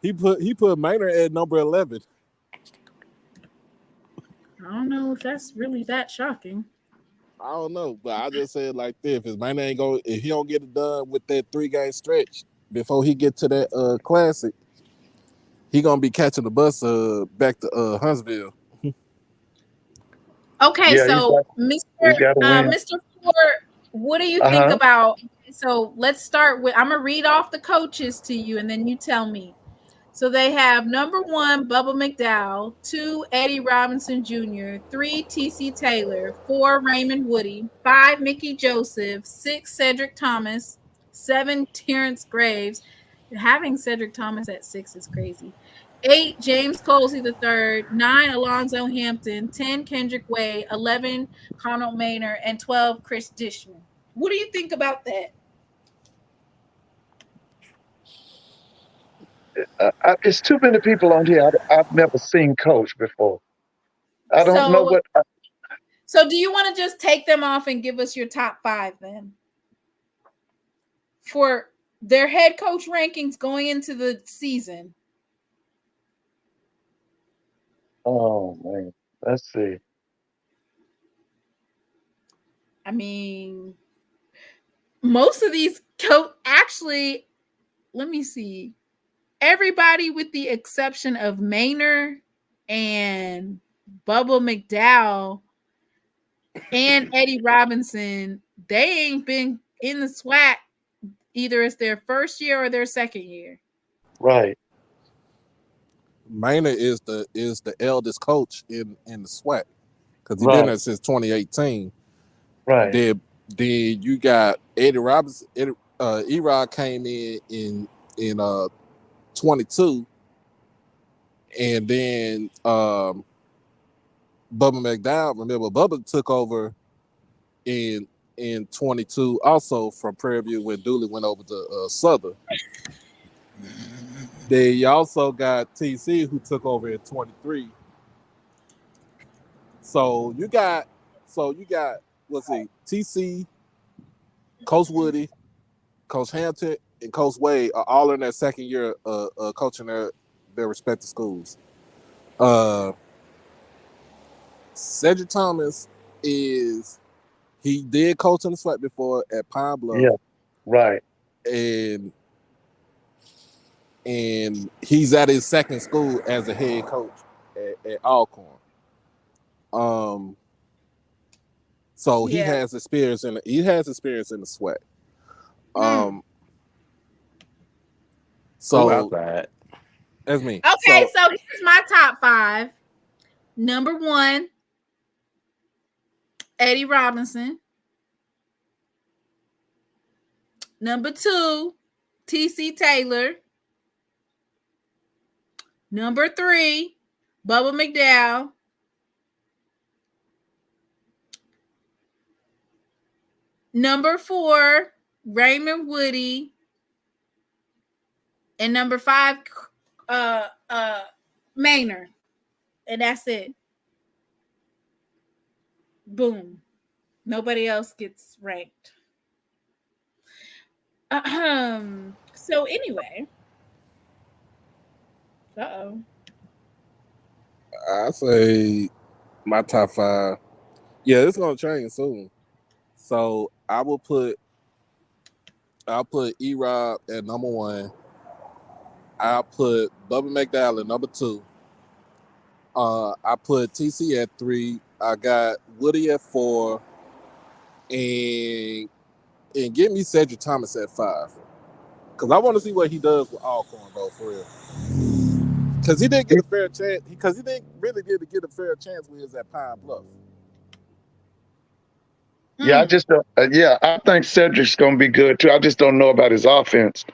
He put Maynard at number 11. I don't know if that's really that shocking. I don't know, but I just said like this: if his Maynard ain't go, if he don't get it done with that 3-game stretch before he get to that classic, he gonna be catching the bus back to Huntsville. Okay, Yeah, so he got to win. Mr. Ford, what do you think Uh-huh. about? So let's start with. I'm gonna read off the coaches to you, and then you tell me. So they have number 1, Bubba McDowell, 2, Eddie Robinson Jr., 3, T.C. Taylor, 4, Raymond Woody, 5, Mickey Joseph, 6, Cedric Thomas, 7, Terrence Graves. Having Cedric Thomas at 6 is crazy. 8, James Colsey III, 9, Alonzo Hampton, 10, Kendrick Way, 11, Conal Maynard, and 12, Chris Dishman. What do you think about that? It's too many people on here I've never seen coach before. I don't know So, what. so do you want to just take them off and give us your top 5 then? For their head coach rankings going into the season. Oh man, let's see. I mean, most of these actually, let me see. Everybody with the exception of Maynard and Bubba McDowell and Eddie Robinson, they ain't been in the SWAC either it's their first year or their second year. Right. Maynard is the eldest coach in the SWAC because he been Right. there since 2018. Right. Then you got Eddie Robinson. Erod came in 22, and then Bubba McDowell. Remember, Bubba took over in 22 also from Prairie View when Dooley went over to Southern. Then you also got TC who took over in 23. So you got let's see, TC, Coach Woody, Coach Hampton, and Coach Wade are all in their second year coaching their respective schools. Cedric Thomas he did coach in the SWAC before at Pine Bluff. Yeah. Right. And he's at his second school as a head coach at Alcorn. So he has experience in the SWAC. So that's me. Okay, so here's my top 5. Number 1, Eddie Robinson. Number 2, T.C. Taylor. Number 3, Bubba McDowell. Number 4, Raymond Woody. And number 5, Maynard. And that's it. Boom. Nobody else gets ranked. So anyway. Uh-oh. I say my top 5. Yeah, it's gonna change soon. So I'll put E-Rob at number 1. I'll put Bubba McDowell at number 2. I put TC at 3. I got Woody at 4, and give me Cedric Thomas at 5. Because I want to see what he does with Alcorn, though, for real. Because he didn't get a fair chance. Because he didn't really get a fair chance when he was at Pine Bluff. Yeah, I just don't. I think Cedric's going to be good too. I just don't know about his offense,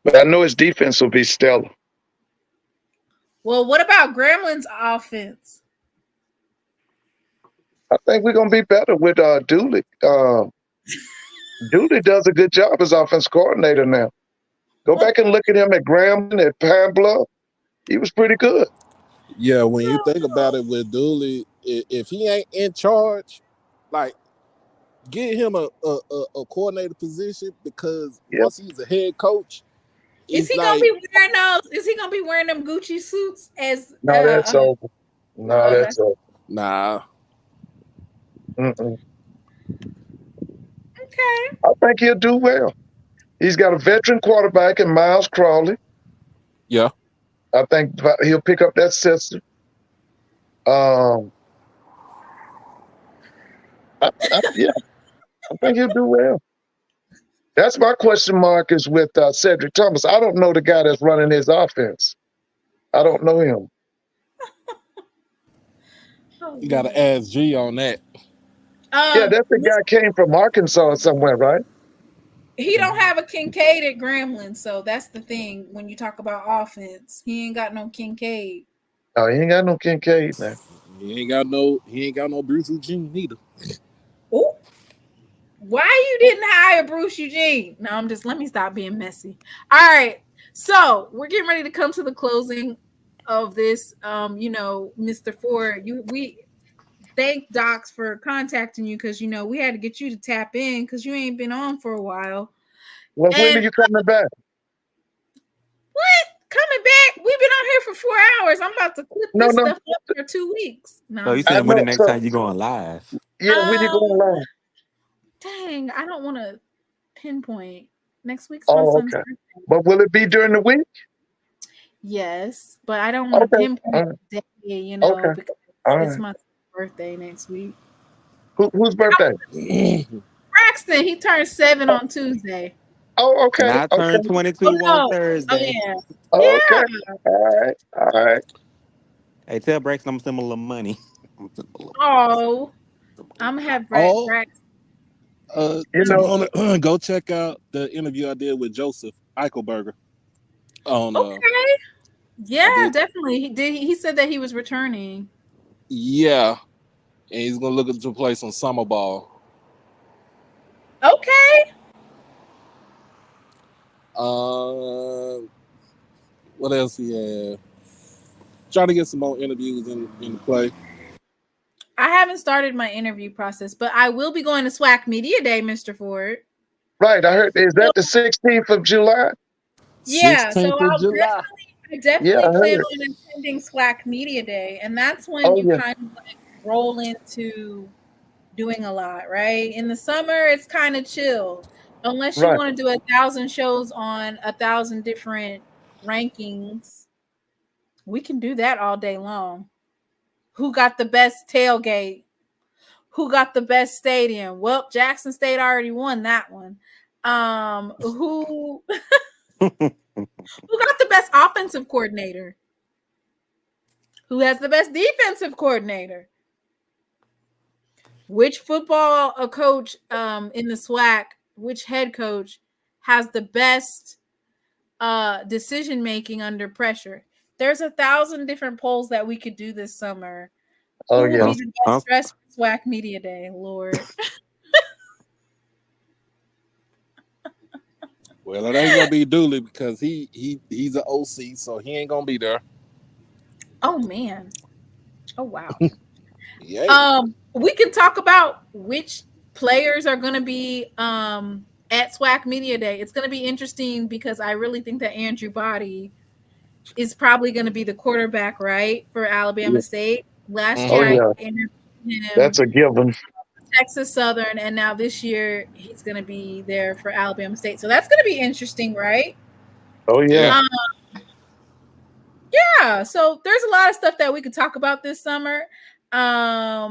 but I know his defense will be stellar. Well, what about Gremlin's offense? I think we're going to be better with Dooley. Dooley does a good job as offense coordinator now. Go back and look at him at Grambling, at Pine Bluff. He was pretty good. Yeah, when you think about it with Dooley, if he ain't in charge, like, get him a coordinator position, because once he's a head coach, is he gonna be wearing those? Is he gonna be wearing them Gucci suits as? No, that's over. No, that's over. Nah. Mm-mm. Okay. I think he'll do well. He's got a veteran quarterback in Miles Crawley. Yeah. I think he'll pick up that system. I think he'll do well. That's my question mark is with Cedric Thomas. I don't know the guy that's running his offense. I don't know him. You got to ask G on that. Yeah, that's the guy came from Arkansas or somewhere, right? He don't have a Kincaid at Grambling, so that's the thing. When you talk about offense, he ain't got no Kincaid. Oh, he ain't got no Kincaid now. He ain't got no Bruce Eugene neither. Ooh. Why you didn't hire Bruce Eugene? No, let me stop being messy. All right. So we're getting ready to come to the closing of this. Mr. Ford, we thank Docs for contacting you because we had to get you to tap in because you ain't been on for a while. Well, when are you coming back? What? Coming back? We've been on here for 4 hours. I'm about to clip this stuff up for 2 weeks. So you said when the next time you going live? Yeah, when you going live? Dang, I don't want to pinpoint. Next week's my son's okay. birthday. But will it be during the week? Yes, but I don't want to pinpoint the day, because it's my birthday next week. Whose birthday? Braxton. He turned 7 on Tuesday. Oh, okay. And I turned 22 on Thursday. Oh, yeah. Okay. All right. Hey, tell Braxton I'm sending a little money. Oh, I'm gonna have Braxton. Go check out the interview I did with Joseph Eichelberger. Okay. Yeah, definitely. He did. He said that he was returning. Yeah, and he's gonna look to play some summer ball. Okay. What else he had? Trying to get some more interviews in play. I haven't started my interview process, but I will be going to SWAC Media Day, Mr. Ford. Right. I heard. Is that the 16th of July? Yeah. So I'll definitely plan on attending SWAC Media Day, and that's when you kind of like roll into doing a lot, right? In the summer, it's kind of chill, unless you want to do 1,000 shows on 1,000 different rankings. We can do that all day long. Who got the best tailgate? Who got the best stadium? Well, Jackson State already won that one. Who got the best offensive coordinator? Who has the best defensive coordinator? Which football coach in the SWAC, which head coach has the best decision making under pressure? There's 1,000 different polls that we could do this summer. Who will be the best dressed for SWAC Media Day, Lord? Well, it ain't gonna be Dooley because he's an OC, so he ain't gonna be there. Oh man! Oh wow! Yeah. We can talk about which players are gonna be at SWAC Media Day. It's gonna be interesting because I really think that Andrew Body is probably gonna be the quarterback, right, for Alabama State. Last year, I interviewed him. That's a given. Texas Southern, and now this year he's going to be there for Alabama State. So that's going to be interesting, right? Oh yeah. Yeah, so there's a lot of stuff that we could talk about this summer. For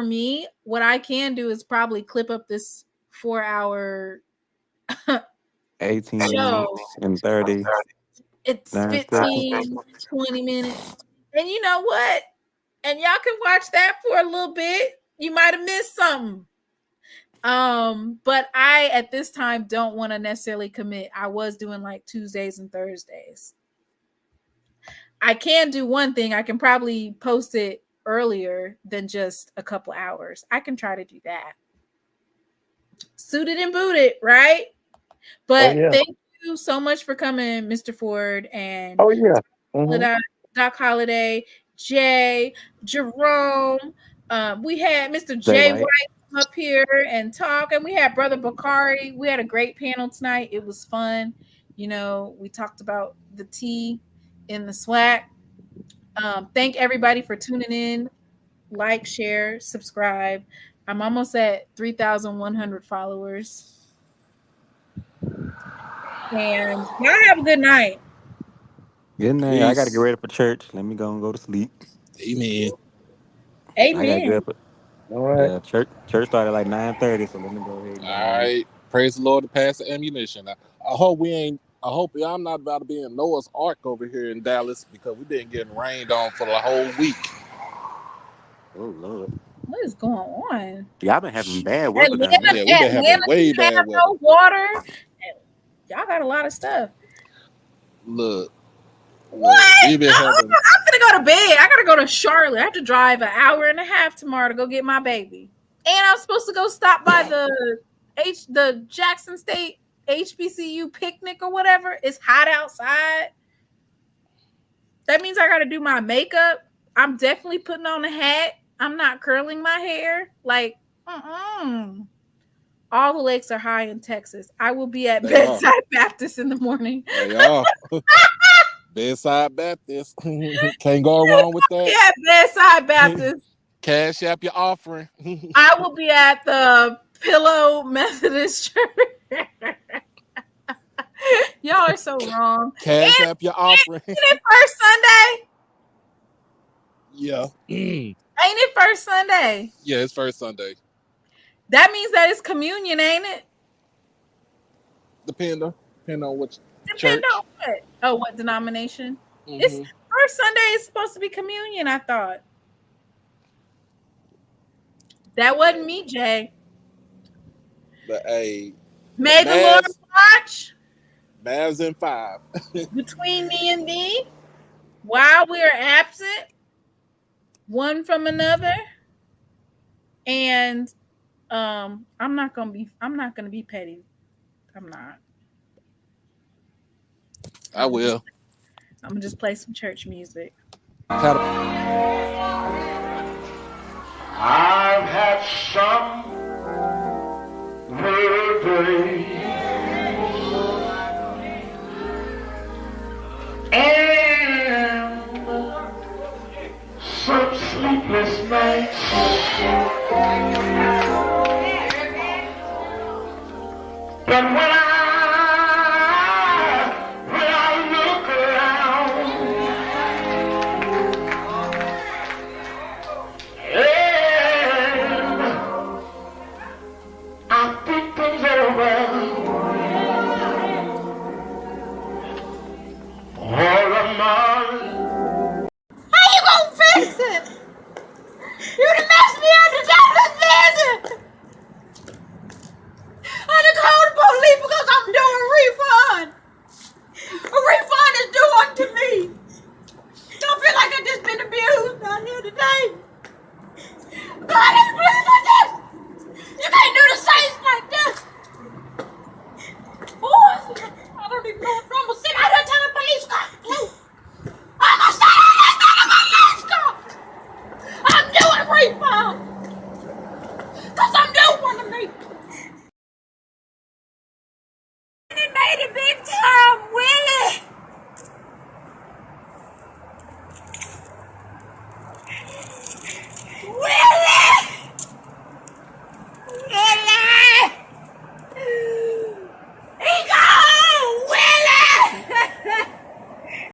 me, what I can do is probably clip up this 4-hour 18 show. minutes and 30. It's 9 15, 20 minutes. And you know what? And y'all can watch that for a little bit. You might have missed something. But I at this time don't want to necessarily commit. I was doing like Tuesdays and Thursdays. I can do one thing. I can probably post it earlier than just a couple hours. I can try to do that. Suited and booted, right? But thank you so much for coming, Mr. Ford, and Doc Holliday, Jay, Jerome. We had Mr. Jay White come up here and talk, and we had Brother Bakari. We had a great panel tonight. It was fun. You know, we talked about the tea in the SWAC. Thank everybody for tuning in. Like, share, subscribe. I'm almost at 3,100 followers. And y'all have a good night. Good night. I got to get ready for church. Let me go and go to sleep. Amen. Amen. I got to get up. All right. Yeah, church started like 9:30, so let me go ahead. All right. Praise the Lord to pass the ammunition. I hope y'all not about to be in Noah's Ark over here in Dallas because we've been getting rained on for the whole week. Oh Lord. What is going on? Y'all been having bad weather down there. Yeah, we've been having way bad weather. No water. Y'all got a lot of stuff. Look. What? I'm gonna go to bed. I gotta go to Charlotte. I have to drive an hour and a half tomorrow to go get my baby. And I'm supposed to go stop by the Jackson State HBCU picnic or whatever. It's hot outside. That means I gotta do my makeup. I'm definitely putting on a hat. I'm not curling my hair. Like, all the lakes are high in Texas. I will be at Bedside Baptist in the morning. They are. Bedside Baptist. Can't go wrong with that. Yeah, Bedside Baptist. Cash App your offering. I will be at the Pillow Methodist Church. Y'all are so wrong. Cash App your offering. Ain't it first Sunday? Yeah. Ain't it first Sunday? Yeah, it's first Sunday. That means that it's communion, ain't it? Depend on which church. Depend on what? Oh, what denomination? Mm-hmm. It's first Sunday is supposed to be communion, I thought. That wasn't me, Jay. But hey. May the Lord watch. Mavs in 5. Between me and thee, while we are absent, one from another. And I'm not gonna be petty. I'm not. I will. I'm gonna just play some church music. I've had some days and some sleepless nights. But when I look around, and I think things over, all of mine. How you gonna fix it? You